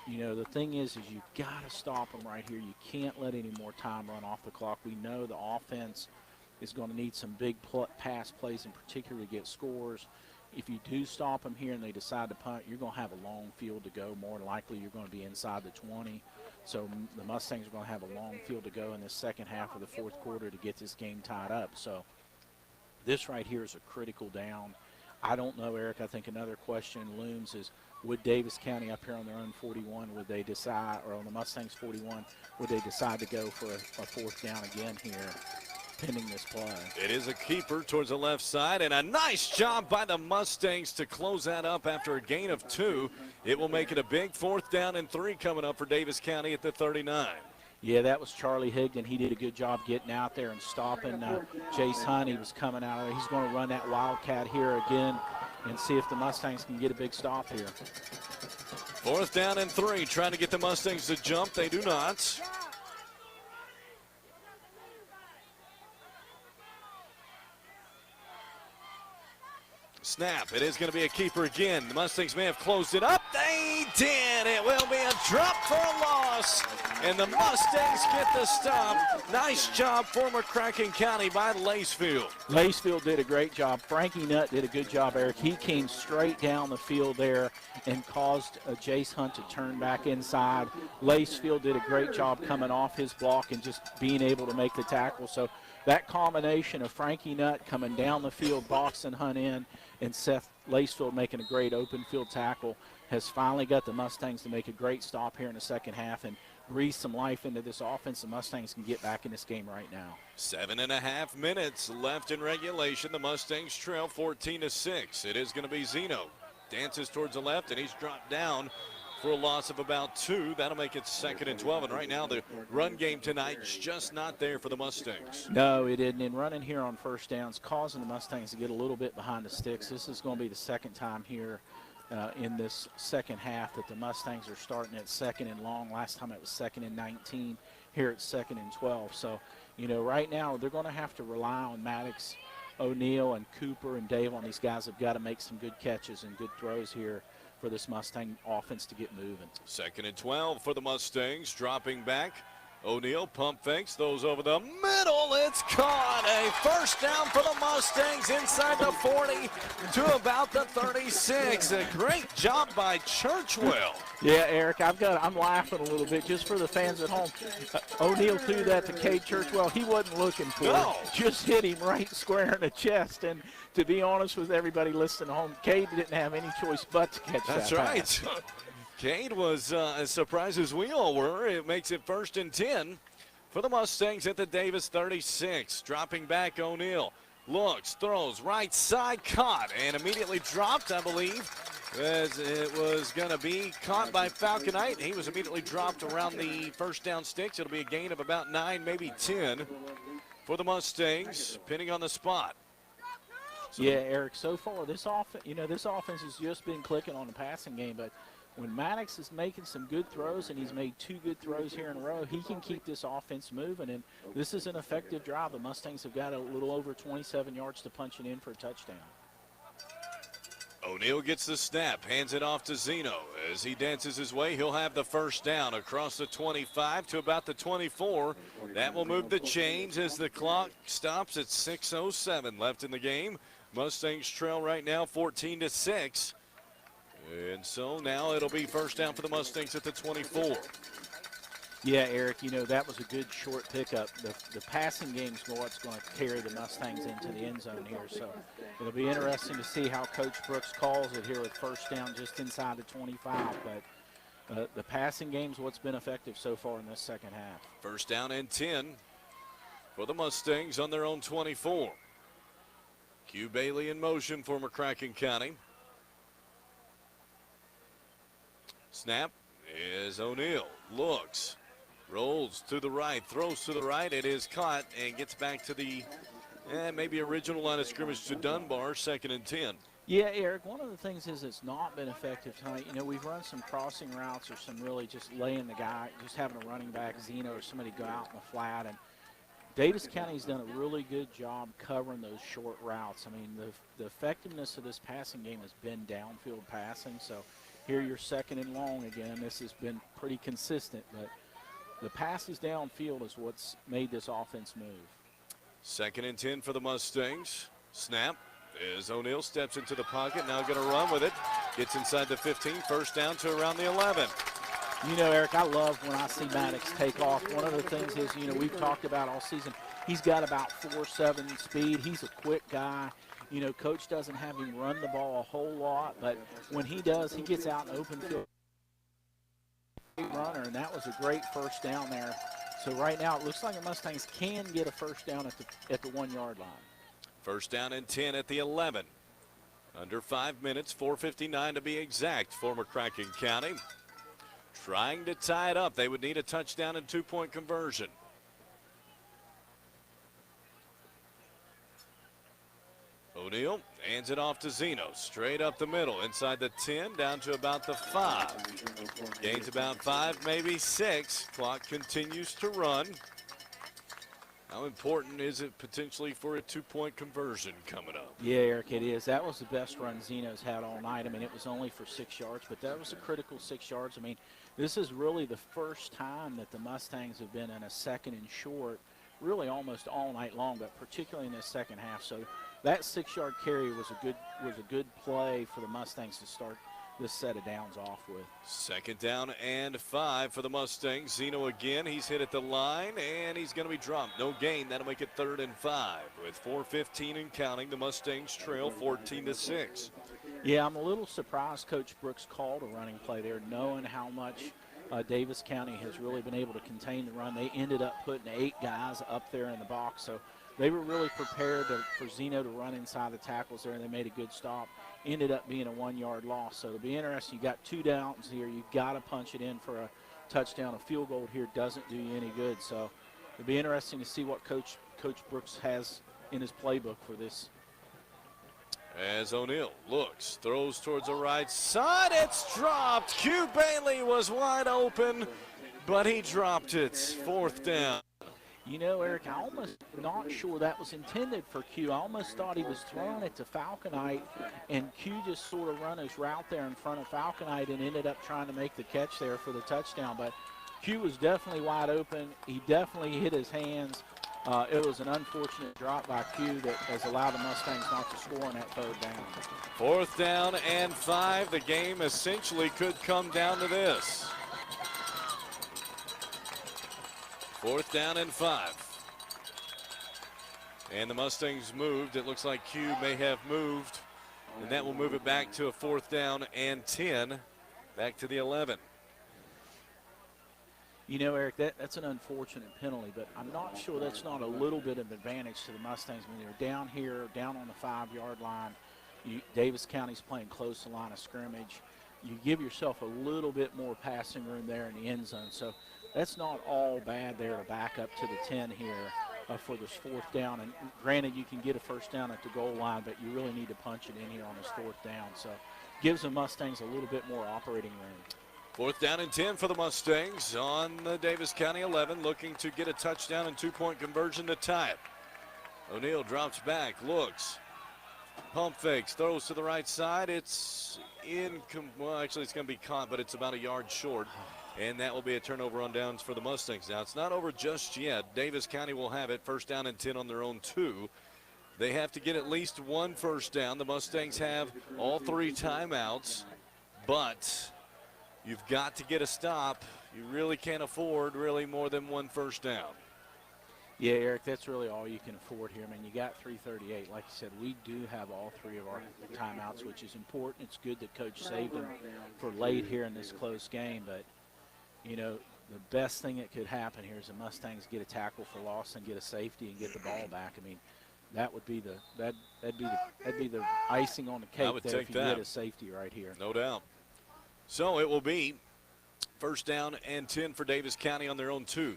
you know, the thing is you've got to stop them right here. You can't let any more time run off the clock. We know the offense is going to need some big pass plays in particular to get scores. if you do stop them here and they decide to punt, you're going to have a long field to go. More than likely, you're going to be inside the 20. So the Mustangs are going to have a long field to go in the second half of the fourth quarter to get this game tied up. So this right here is a critical down. I don't know, Eric. I think another question looms is, would Daviess County up here on their own 41, would they decide, or on the Mustangs 41, would they decide to go for a fourth down again here, pending this play? It is a keeper towards the left side, and a nice job by the Mustangs to close that up after a gain of 2. It will make it a big 4th down and 3 coming up for Daviess County at the 39. Yeah, that was Charlie Higdon. He did a good job getting out there and stopping Jace Hunt. He was coming out of there. He's going to run that Wildcat here again and see if the Mustangs can get a big stop here. 4th down and 3, trying to get the Mustangs to jump. They do not. Snap. It is going to be a keeper again. The Mustangs may have closed it up. They did. It will be a drop for a loss. And the Mustangs get the stop. Nice job for McCracken County by Lacefield. Lacefield did a great job. Frankie Nutt did a good job, Eric. He came straight down the field there and caused Jace Hunt to turn back inside. Lacefield did a great job coming off his block and just being able to make the tackle. So that combination of Frankie Nutt coming down the field, boxing Hunt in, and Seth Lacefield making a great open field tackle has finally got the Mustangs to make a great stop here in the second half and breathe some life into this offense. The Mustangs can get back in this game right now. 7.5 minutes left in regulation. The Mustangs trail 14-6. It is going to be Zeno. Dances towards the left, and he's dropped down for a loss of about 2. That'll make it 2nd and 12. And right now, the run game tonight is just not there for the Mustangs. No, it isn't. And running here on first downs, causing the Mustangs to get a little bit behind the sticks. This is going to be the second time here in this second half that the Mustangs are starting at 2nd and long. Last time it was 2nd and 19. Here it's 2nd and 12. So, you know, right now they're going to have to rely on Maddox, O'Neal, and Cooper and Dave. On these guys have got to make some good catches and good throws here for this Mustang offense to get moving. 2nd and 12 for the Mustangs. Dropping back. O'Neal pump fakes those over the middle. It's caught. A first down for the Mustangs inside the 40 to about the 36. A great job by Churchwell. Yeah, Eric, I'm laughing a little bit just for the fans at home. O'Neal threw that to Cade Churchwell. He wasn't looking for it. Just hit him right square in the chest. And to be honest with everybody listening at home, Cade didn't have any choice but to catch that. That's right. Cade was as surprised as we all were. It makes it 1st and 10 for the Mustangs at the Daviess 36. Dropping back, O'Neal looks, throws, right side, caught, and immediately dropped, I believe, as it was going to be caught by Falconite. He was immediately dropped around the first down sticks. It'll be a gain of about 9, maybe 10 for the Mustangs, pinning on the spot. So yeah, Eric, so far this offense, this offense has just been clicking on the passing game, but when Maddox is making some good throws, and he's made 2 good throws here in a row, he can keep this offense moving, and this is an effective drive. The Mustangs have got a little over 27 yards to punch it in for a touchdown. O'Neal gets the snap, hands it off to Zeno. As he dances his way, he'll have the first down across the 25 to about the 24. That will move the chains as the clock stops at 6:07 left in the game. Mustangs trail right now 14-6. And so now it'll be first down for the Mustangs at the 24. Yeah, Eric, that was a good short pickup. The passing game's what's going to carry the Mustangs into the end zone here. So it'll be interesting to see how Coach Brooks calls it here with first down just inside the 25. But the passing game's what's been effective so far in this second half. First down and 10 for the Mustangs on their own 24. Q Bailey in motion for McCracken County. Snap is O'Neal. Looks, rolls to the right, throws to the right. It is caught and gets back to the maybe original line of scrimmage to Dunbar, 2nd and 10. Yeah, Eric, one of the things is it's not been effective tonight. We've run some crossing routes or some really just laying the guy, just having a running back, Zeno, or somebody go out in the flat. And Daviess County's done a really good job covering those short routes. I mean, the effectiveness of this passing game has been downfield passing. So here you're 2nd and long again. This has been pretty consistent, but the passes downfield is what's made this offense move. 2nd and 10 for the Mustangs. Snap as O'Neal steps into the pocket. Now going to run with it. Gets inside the 15, first down to around the 11. You know, Eric, I love when I see Maddox take off. One of the things is, you know, we've talked about all season, he's got about 4.7 speed. He's a quick guy. You know, Coach doesn't have him run the ball a whole lot, but when he does, he gets out in open field. Runner, and that was a great first down there. So right now, it looks like the Mustangs can get a first down at the 1 yard line. First down and 10 at the 11. Under 5 minutes, 4:59 to be exact for McCracken County. Trying to tie it up. They would need a touchdown and 2-point conversion. O'Neal hands it off to Zeno. Straight up the middle, inside the 10, down to about the 5. Gains about 5, maybe 6. Clock continues to run. How important is it potentially for a 2-point conversion coming up? Yeah, Eric, it is. That was the best run Zeno's had all night. I mean, it was only for 6 yards, but that was a critical 6 yards. I mean, this is really the first time that the Mustangs have been in a second and short, really almost all night long, but particularly in the second half. So that 6-yard carry was a good play for the Mustangs to start this set of downs off with. Second down and 5 for the Mustangs. Zeno again, he's hit at the line, and he's going to be dropped. No gain, that'll make it 3rd and 5. With 4:15 and counting, the Mustangs trail 14-6. Yeah, I'm a little surprised Coach Brooks called a running play there, knowing how much Daviess County has really been able to contain the run. They ended up putting 8 guys up there in the box, so they were really prepared for Zeno to run inside the tackles there, and they made a good stop. Ended up being a 1-yard loss. So it'll be interesting. You got 2 downs here. You've got to punch it in for a touchdown. A field goal here doesn't do you any good. So it'll be interesting to see what Coach Brooks has in his playbook for this. As O'Neal looks, throws towards the right side. It's dropped. Q Bailey was wide open, but he dropped it. 4th down. You know, Eric, I almost not sure that was intended for Q. I almost thought he was throwing it to Falconite, and Q just sort of run his route there in front of Falconite and ended up trying to make the catch there for the touchdown. But Q was definitely wide open. He definitely hit his hands. It was an unfortunate drop by Q that has allowed the Mustangs not to score on that 3rd down. 4th down and 5. The game essentially could come down to this. 4th down and 5. And the Mustangs moved. It looks like Q may have moved, and that will move it back to a 4th down and 10. Back to the 11. You know, Eric, that's an unfortunate penalty, but I'm not sure that's not a little bit of advantage to the Mustangs when they're down here, down on the 5-yard line. Daviess County's playing close to the line of scrimmage. You give yourself a little bit more passing room there in the end zone. So that's not all bad there to back up to the 10 here for this 4th down. And granted, you can get a first down at the goal line, but you really need to punch it in here on this 4th down. So gives the Mustangs a little bit more operating room. 4th down and 10 for the Mustangs on the Daviess County 11, looking to get a touchdown and 2-point conversion to tie it. O'Neal drops back, looks, pump fakes, throws to the right side. It's well, actually it's going to be caught, but it's about a yard short. And that will be a turnover on downs for the Mustangs. Now, it's not over just yet. Daviess County will have it. 1st down and 10 on their own 2. They have to get at least 1 first down. The Mustangs have all 3 timeouts, but you've got to get a stop. You really can't afford really more than 1 first down. Yeah, Eric, that's really all you can afford here. I mean, you got 3:38. Like you said, we do have all 3 of our timeouts, which is important. It's good that Coach saved them for late here in this close game, but you know, the best thing that could happen here is the Mustangs get a tackle for loss and get a safety and get the ball back. I mean, that would be that'd be the icing on the cake there if you get a safety right here. No doubt. So it will be 1st down and 10 for Daviess County on their own 2.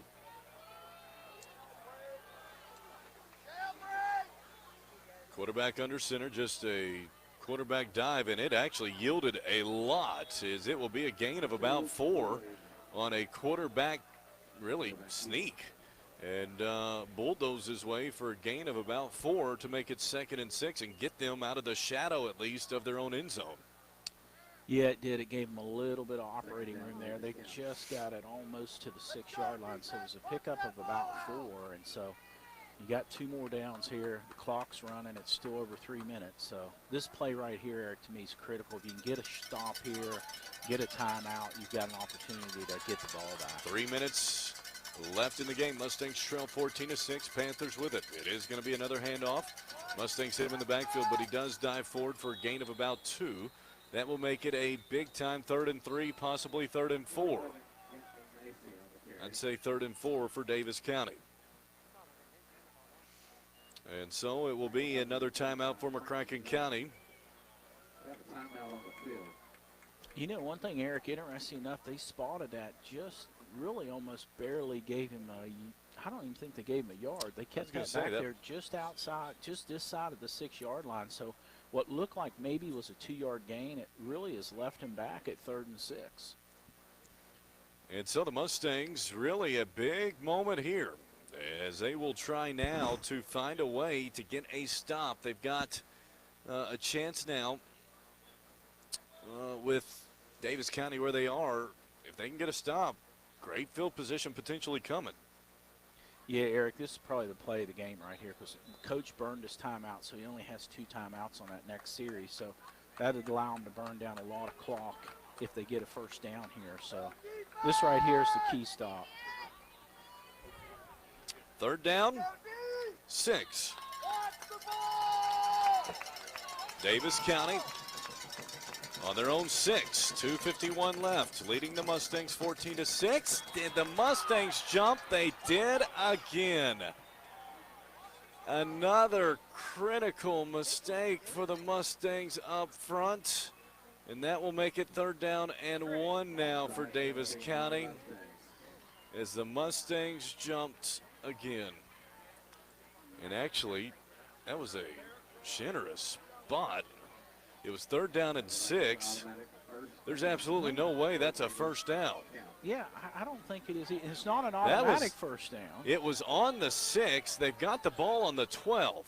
Quarterback under center, just a quarterback dive, and it actually yielded a lot, as it will be a gain of about 4 on a quarterback really sneak, and bulldoze his way for a gain of about 4 to make it 2nd and 6 and get them out of the shadow at least of their own end zone. Yeah, it did. It gave them a little bit of operating room there. They just got it almost to the 6-yard line, so it was a pickup of about 4, and so You got 2 more downs here. The clock's running. It's still over 3 minutes. So this play right here, Eric, to me is critical. If you can get a stop here, get a timeout, you've got an opportunity to get the ball back. 3 minutes left in the game. Mustangs trail 14-6. Panthers with it. It is going to be another handoff. Mustangs hit him in the backfield, but he does dive forward for a gain of about 2. That will make it a big-time 3rd and 3, possibly 3rd and 4. I'd say 3rd and 4 for Daviess County. And so it will be another timeout for McCracken County. You know, one thing, Eric, interesting enough, they spotted that, just really almost barely gave him I don't even think they gave him a yard. They kept that back there just outside, just this side of the 6-yard line. So what looked like maybe was a 2-yard gain, it really has left him back at 3rd and 6. And so the Mustangs, really a big moment here, as they will try now to find a way to get a stop. They've got a chance now with Daviess County where they are. If they can get a stop, great field position potentially coming. Yeah, Eric, this is probably the play of the game right here because Coach burned his timeout, so he only has 2 timeouts on that next series. So that would allow him to burn down a lot of clock if they get a first down here. So this right here is the key stop. 3rd down, 6. Daviess County on their own 6. 2:51 left, leading the Mustangs 14-6. Did the Mustangs jump? They did again. Another critical mistake for the Mustangs up front. And that will make it 3rd down and 1 now for Daviess County as the Mustangs jumped again. And actually, that was a generous spot. It was 3rd down and 6. There's absolutely no way that's a first down. Yeah, I don't think it is. It's not an automatic first down. It was on the 6. They've got the ball on the 12.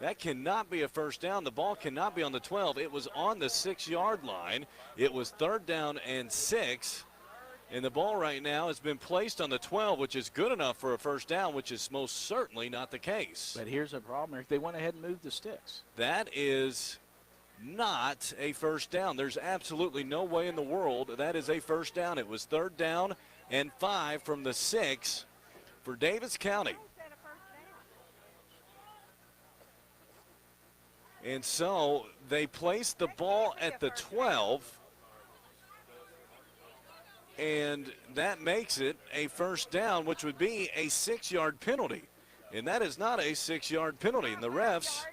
That cannot be a first down. The ball cannot be on the 12. It was on the 6-yard line. It was 3rd down and 6. And the ball right now has been placed on the 12, which is good enough for a first down, which is most certainly not the case. But here's a problem, Eric. They went ahead and moved the sticks. That is not a first down. There's absolutely no way in the world that is a first down. It was 3rd down and 5 from the 6 for Daviess County. And so they placed the ball at the 12. And that makes it a first down, which would be a 6-yard penalty. And that is not a 6-yard penalty. And the refs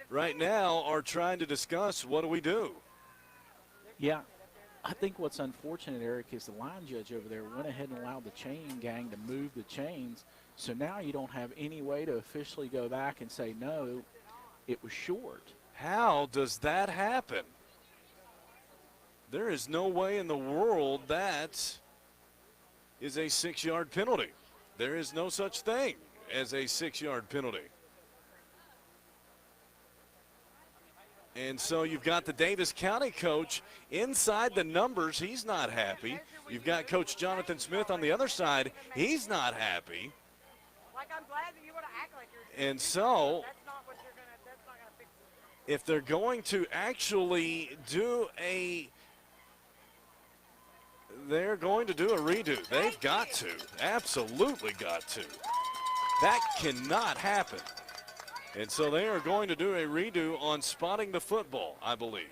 right now are trying to discuss what do we do. Yeah, I think what's unfortunate, Eric, is the line judge over there went ahead and allowed the chain gang to move the chains. So now you don't have any way to officially go back and say, no, it was short. How does that happen? There is no way in the world that is a 6-yard penalty. There is no such thing as a 6-yard penalty. And so you've got the Daviess County coach inside the numbers. He's not happy. You've got Coach Jonathan Smith on the other side. He's not happy. And so if they're going to actually do a redo. They've got to. Absolutely got to. That cannot happen. And so they are going to do a redo on spotting the football, I believe.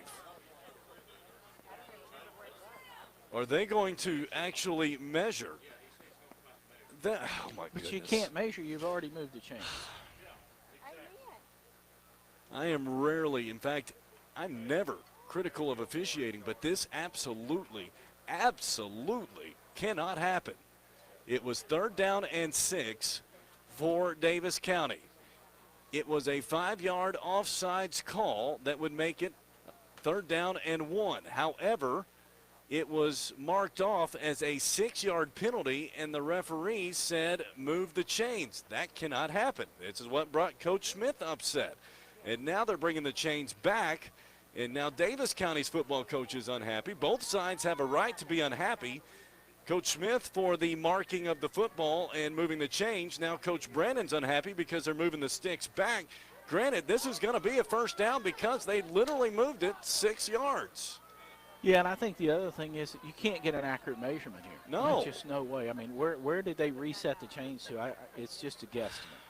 Are they going to actually measure that? Oh, my goodness. But you can't measure. You've already moved the chain. I am rarely, in fact, I'm never critical of officiating, but this absolutely cannot happen. It was 3rd down and 6 for Daviess County. It was a 5-yard offsides call that would make it 3rd down and 1. However, it was marked off as a 6-yard penalty, and the referee said move the chains. That cannot happen. This is what brought Coach Smith upset. And now they're bringing the chains back. And now Daviess County's football coach is unhappy. Both sides have a right to be unhappy. Coach Smith for the marking of the football and moving the change. Now Coach Brennan's unhappy because they're moving the sticks back. Granted, this is going to be a first down because they literally moved it 6 yards. Yeah, and I think the other thing is you can't get an accurate measurement here. No. There's just no way. I mean, where did they reset the change to? It's just a guesstimate.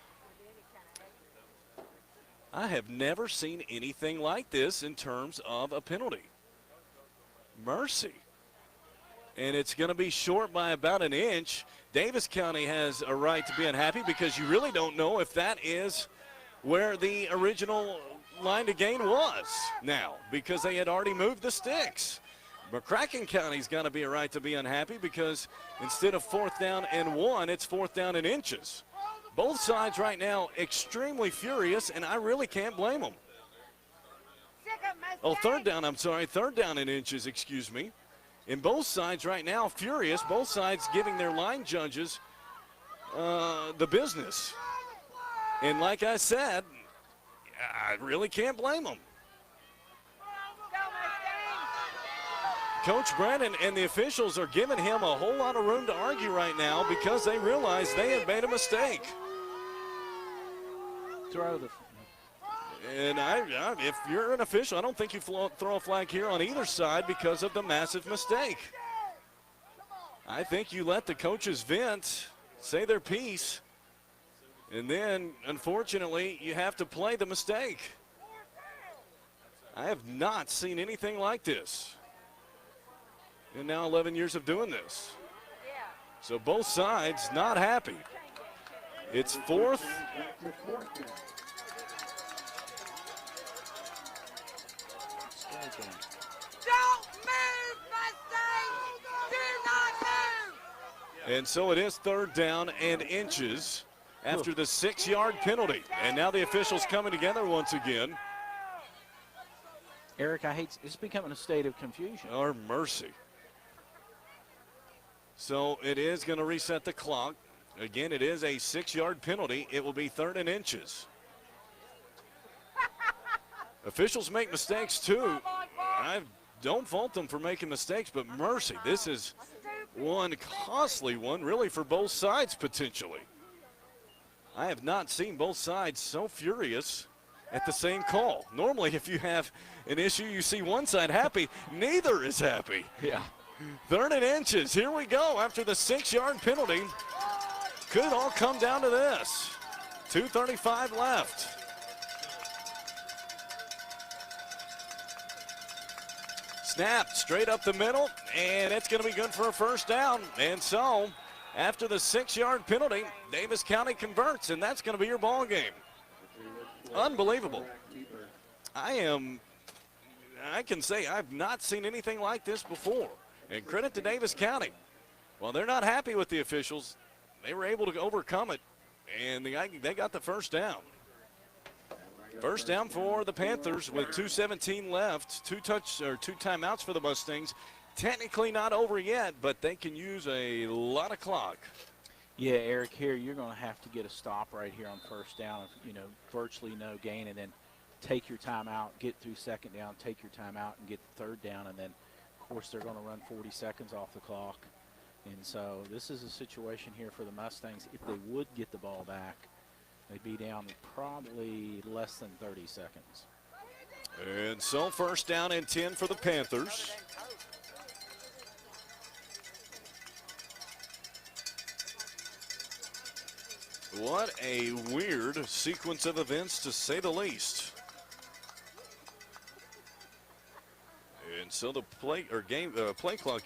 I have never seen anything like this in terms of a penalty. Mercy. And it's going to be short by about an inch. Daviess County has a right to be unhappy because you really don't know if that is where the original line to gain was now because they had already moved the sticks. McCracken County's got to be a right to be unhappy because instead of 4th down and 1, it's 4th down in inches. Both sides right now extremely furious, and I really can't blame them. Oh, 3rd down, I'm sorry, 3rd down in inches, excuse me. And both sides right now furious, both sides giving their line judges the business. And like I said, I really can't blame them. Coach Brennan and the officials are giving him a whole lot of room to argue right now because they realize they have made a mistake. And if you're an official, I don't think you throw a flag here on either side because of the massive mistake. I think you let the coaches vent, say their piece, and then, unfortunately, you have to play the mistake. I have not seen anything like this in now 11 years of doing this. So both sides not happy. It's 4th. Don't move, Mustangs! Do not move! And so it is 3rd down and inches after the 6-yard penalty. And now the officials coming together once again. Eric, it's becoming a state of confusion. Or mercy. So it is going to reset the clock. Again, it is a 6-yard penalty. It will be 3rd and inches. Officials make mistakes too. I don't fault them for making mistakes, but mercy, this is one costly one really for both sides potentially. I have not seen both sides so furious at the same call. Normally if you have an issue, you see one side happy, neither is happy. Yeah. 3rd and inches, here we go after the 6-yard penalty. Could all come down to this. 2:35 left. Snapped straight up the middle, and it's going to be good for a first down. And so, after the 6-yard penalty, Daviess County converts, and that's going to be your ball game. Unbelievable. I can say I've not seen anything like this before. And credit to Daviess County. While they're not happy with the officials, they were able to overcome it, and they got the first down. First down for the Panthers with 2:17 left. Two timeouts for the Mustangs. Technically not over yet, but they can use a lot of clock. Yeah, Eric, here you're going to have to get a stop right here on first down. Virtually no gain, and then take your timeout, get through 2nd down, take your timeout, and get the 3rd down, and then, of course, they're going to run 40 seconds off the clock. And so this is a situation here for the Mustangs. If they would get the ball back, they'd be down probably less than 30 seconds. And so 1st down and 10 for the Panthers. What a weird sequence of events, to say the least. And so the play clock,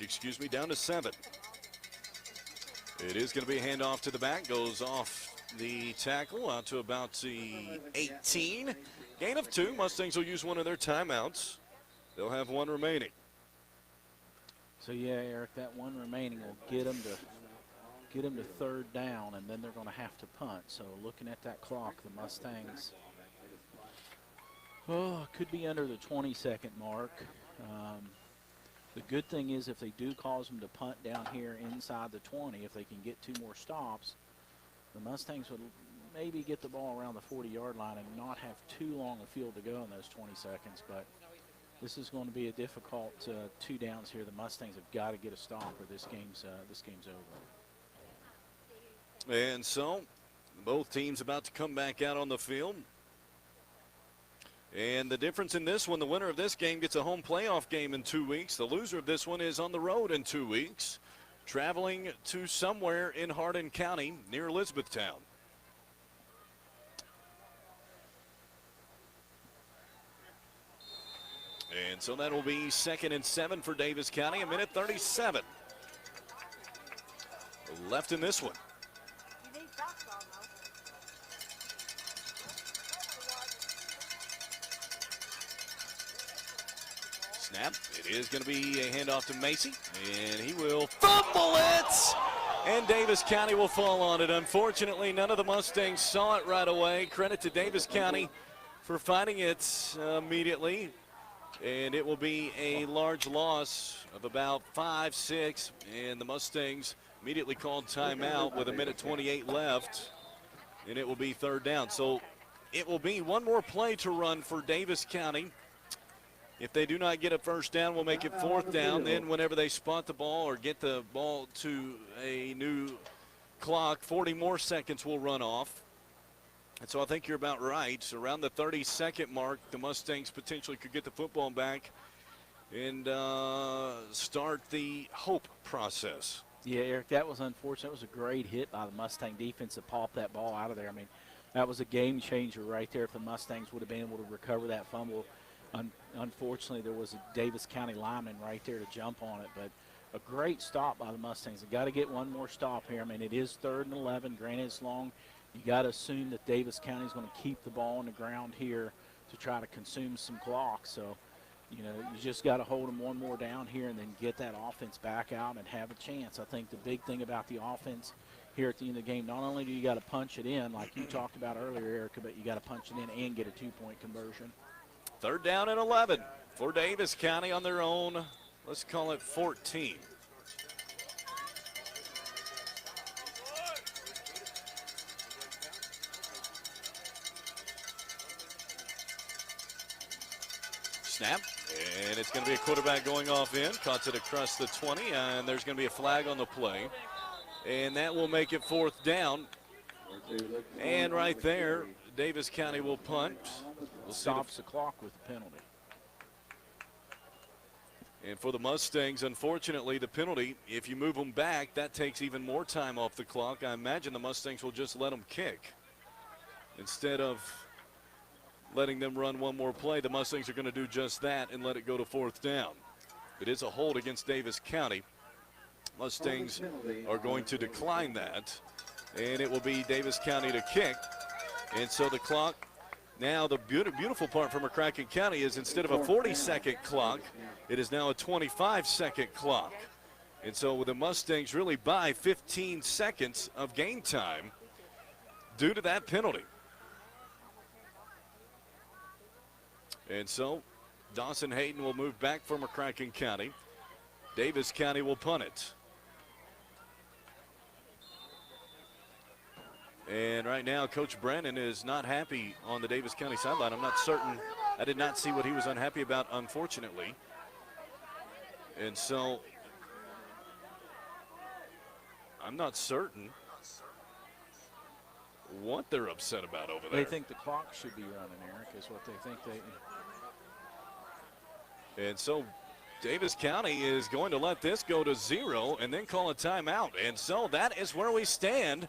down to 7. It is going to be a handoff to the back, goes off the tackle out to about the 18. Gain of 2. Mustangs will use one of their timeouts. They'll have 1 remaining. So yeah, Eric, that 1 remaining will get them to 3rd down, and then they're going to have to punt. So looking at that clock, the Mustangs could be under the 20-second mark. The good thing is if they do cause them to punt down here inside the 20, if they can get 2 more stops, the Mustangs would maybe get the ball around the 40-yard line and not have too long a field to go in those 20 seconds. But this is going to be a difficult 2 downs here. The Mustangs have got to get a stop or this game's over. And so both teams about to come back out on the field. And the difference in this one, the winner of this game gets a home playoff game in 2 weeks. The loser of this one is on the road in 2 weeks, traveling to somewhere in Hardin County near Elizabethtown. And so that will be 2nd and 7 for Davis County, 1:37 left in this one. Snap. It is going to be a handoff to Macy, and he will fumble it. And Davis County will fall on it. Unfortunately, none of the Mustangs saw it right away. Credit to Davis County for finding it immediately. And it will be a large loss of about 5-6. And the Mustangs immediately called timeout with 1:28 left. And it will be 3rd down. So it will be one more play to run for Davis County. If they do not get a 1st down, we'll make it 4th down. Then whenever they spot the ball or get the ball to a new clock, 40 more seconds will run off. And so I think you're about right. Around the 30-second mark, the Mustangs potentially could get the football back and start the hope process. Yeah, Eric, that was unfortunate. It was a great hit by the Mustang defense to pop that ball out of there. I mean, that was a game changer right there if the Mustangs would have been able to recover that fumble. Unfortunately, there was a Davis County lineman right there to jump on it, but a great stop by the Mustangs. They've got to get one more stop here. I mean, it is 3rd and 11. Granted, it's long. You got to assume that Davis County is going to keep the ball on the ground here to try to consume some clock. So, you know, you just got to hold them one more down here and then get that offense back out and have a chance. I think the big thing about the offense here at the end of the game, not only do you got to punch it in like you talked about earlier, Erica, but you got to punch it in and get a 2-point conversion. 3rd down and 11 for Davis County on their own, let's call it 14. Snap, and it's going to be a quarterback going off in. Cuts it across the 20, and there's going to be a flag on the play. And that will make it 4th down. And right there, Davis County will punt. Stops the clock with the penalty. And for the Mustangs, unfortunately, the penalty, if you move them back, that takes even more time off the clock. I imagine the Mustangs will just let them kick. Instead of letting them run one more play, the Mustangs are going to do just that and let it go to 4th down. It is a hold against Davis County. Mustangs are going to decline that, and it will be Davis County to kick. And so the clock, now the beautiful part for McCracken County is instead of a 40-second clock, it is now a 25-second clock. And so with the Mustangs really buy 15 seconds of game time due to that penalty. And so Dawson Hayden will move back for McCracken County. Davis County will punt it. And right now, Coach Brennan is not happy on the Davis County sideline. I'm not certain. I did not see what he was unhappy about, unfortunately. And so I'm not certain what they're upset about over there. They think the clock should be running, Eric, is what they think. And so Davis County is going to let this go to 0 and then call a timeout. And so that is where we stand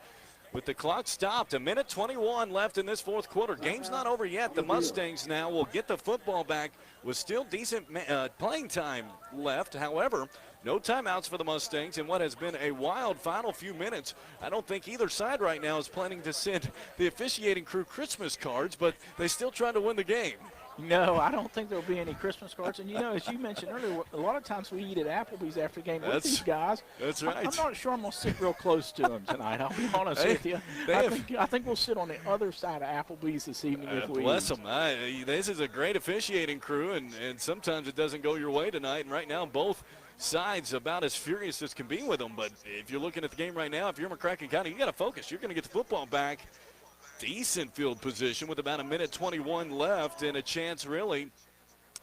with the clock stopped. 1:21 left in this 4th quarter. Game's not over yet. The Mustangs now will get the football back with still decent playing time left. However, no timeouts for the Mustangs in what has been a wild final few minutes. I don't think either side right now is planning to send the officiating crew Christmas cards, but they still trying to win the game. No, I don't think there'll be any Christmas cards. And, you know, as you mentioned earlier, a lot of times we eat at Applebee's after the game with these guys. That's right. I'm not sure I'm going to sit real close to them tonight. I'll be honest with you. I think we'll sit on the other side of Applebee's this evening if we bless them. This is a great officiating crew, and sometimes it doesn't go your way tonight. And right now, both sides about as furious as can be with them. But if you're looking at the game right now, if you're McCracken County, you got to focus. You're going to get the football back. Decent field position with about 1:21 left and a chance really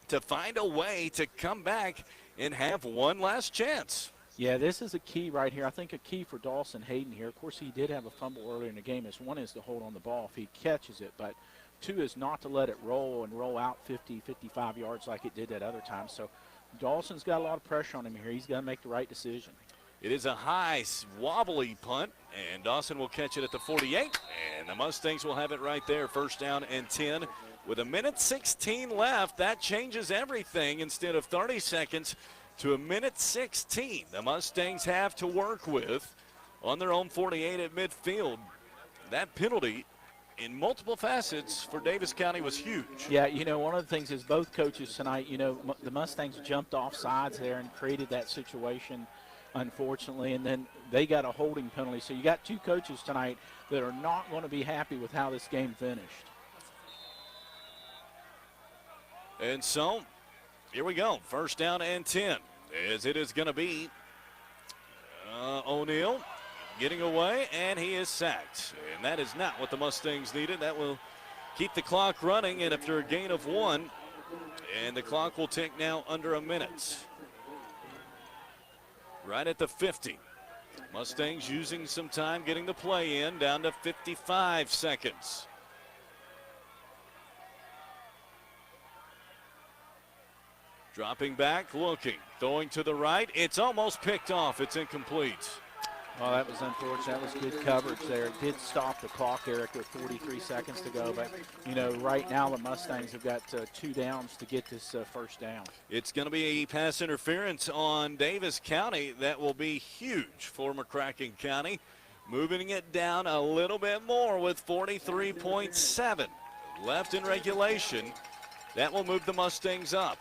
to find a way to come back and have one last chance. Yeah, this is a key right here. I think a key for Dawson Hayden here. Of course, he did have a fumble earlier in the game. One is to hold on the ball if he catches it, but two is not to let it roll and roll out 50, 55 yards like it did that other time. So Dawson's got a lot of pressure on him here. He's got to make the right decision. It is a high, wobbly punt, and Dawson will catch it at the 48, and the Mustangs will have it right there, first down and 10. With 1:16 left, that changes everything. Instead of 30 seconds to 1:16, the Mustangs have to work with on their own 48 at midfield. That penalty in multiple facets for Davis County was huge. Yeah, you know, one of the things is both coaches tonight, you know, the Mustangs jumped off sides there and created that situation, unfortunately, and then they got a holding penalty. So you got two coaches tonight that are not going to be happy with how this game finished. And so, here we go. First down and 10, as it is going to be O'Neal getting away, and he is sacked. And that is not what the Mustangs needed. That will keep the clock running, and after a gain of 1, and the clock will tick now under a minute. Right at the 50. Mustangs using some time getting the play in, down to 55 seconds. Dropping back, looking, throwing to the right. It's almost picked off. It's incomplete. Well, that was unfortunate. That was good coverage there. It did stop the clock, Eric, with 43 seconds to go. But, you know, right now the Mustangs have got 2 downs to get this first down. It's going to be a pass interference on Davis County. That will be huge for McCracken County. Moving it down a little bit more with 43.7 left in regulation. That will move the Mustangs up.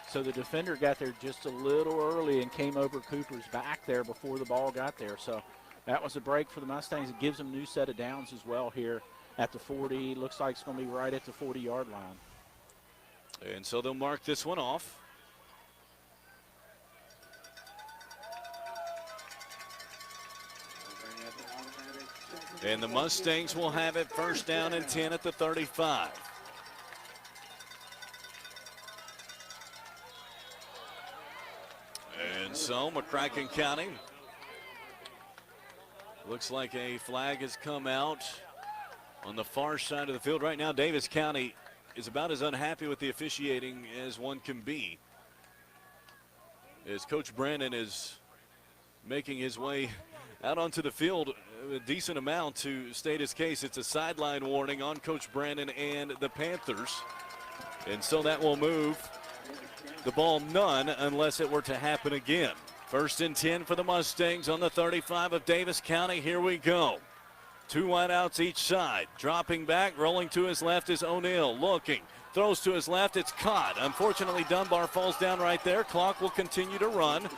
So the defender got there just a little early and came over Cooper's back there before the ball got there. So that was a break for the Mustangs. It gives them a new set of downs as well here at the 40. Looks like it's going to be right at the 40-yard line. And so they'll mark this one off. And the Mustangs will have it first down and 10 at the 35. And so McCracken County, looks like a flag has come out on the far side of the field. Right now, Davis County is about as unhappy with the officiating as one can be, as Coach Brandon is making his way out onto the field a decent amount to state his case. It's a sideline warning on Coach Brandon and the Panthers. And so that will move the ball none unless it were to happen again. First and 10 for the Mustangs on the 35 of Davis County. Here we go. 2 wideouts each side. Dropping back, rolling to his left is O'Neal. Looking, throws to his left. It's caught. Unfortunately, Dunbar falls down right there. Clock will continue to run.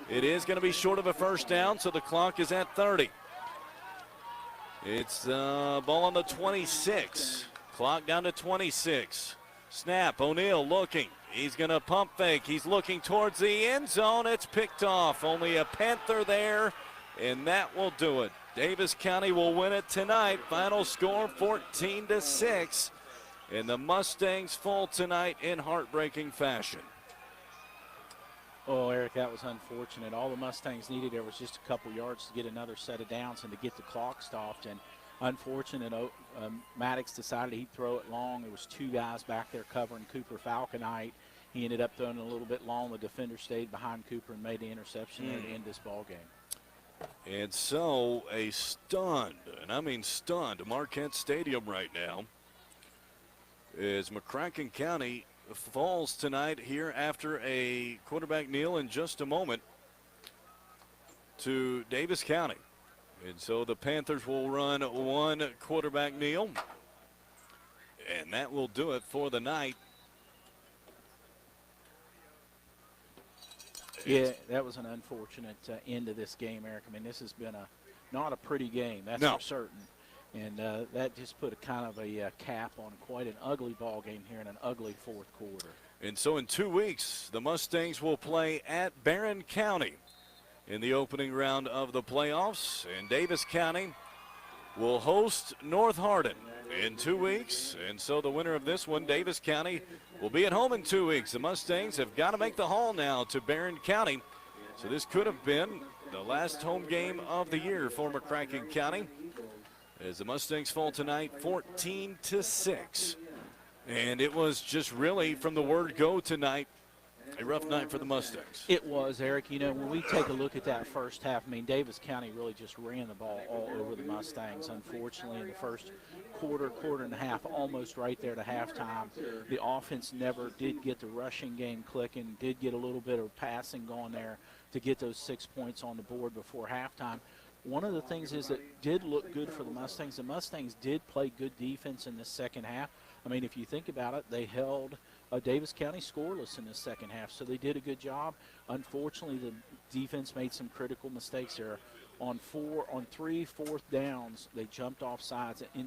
It is going to be short of a first down, so the clock is at 30. It's ball on the 26. Clock down to 26. Snap, O'Neal looking. He's going to pump fake. He's looking towards the end zone. It's picked off. Only a Panther there, and that will do it. Davis County will win it tonight. Final score 14-6. And the Mustangs fall tonight in heartbreaking fashion. Oh, Eric, that was unfortunate. All the Mustangs needed there was just a couple yards to get another set of downs and to get the clock stopped. And unfortunate, Maddox decided he'd throw it long. There was 2 guys back there covering Cooper Falconite. He ended up throwing it a little bit long. The defender stayed behind Cooper and made the interception there to end this ball game. And so a stunned, and I mean stunned, Marquette Stadium right now as McCracken County falls tonight here after a quarterback kneel in just a moment to Davis County. And so the Panthers will run 1 quarterback kneel. And that will do it for the night. Yeah, that was an unfortunate end to this game, Eric. I mean, this has been not a pretty game, that's for certain. And that just put a kind of a cap on quite an ugly ball game here in an ugly fourth quarter. And so in 2 weeks, the Mustangs will play at Barron County in the opening round of the playoffs. And Davis County will host North Hardin in 2 weeks. And so the winner of this one, Daviess County, will be at home in 2 weeks. The Mustangs have got to make the haul now to Barron County. So this could have been the last home game of the year for McCracken County, as the Mustangs fall tonight 14-6. And it was just really, from the word go tonight, a rough night for the Mustangs. It was, Eric. You know, when we take a look at that first half, I mean, Daviess County really just ran the ball all over the Mustangs. Unfortunately, in the first quarter and a half, almost right there to halftime, the offense never did get the rushing game clicking, did get a little bit of passing going there to get those 6 points on the board before halftime. One of the things is that did look good for the Mustangs did play good defense in the second half. I mean, if you think about it, they held Daviess County scoreless in the second half, so they did a good job. Unfortunately, the defense made some critical mistakes there. On 3 fourth downs, they jumped off sides and ended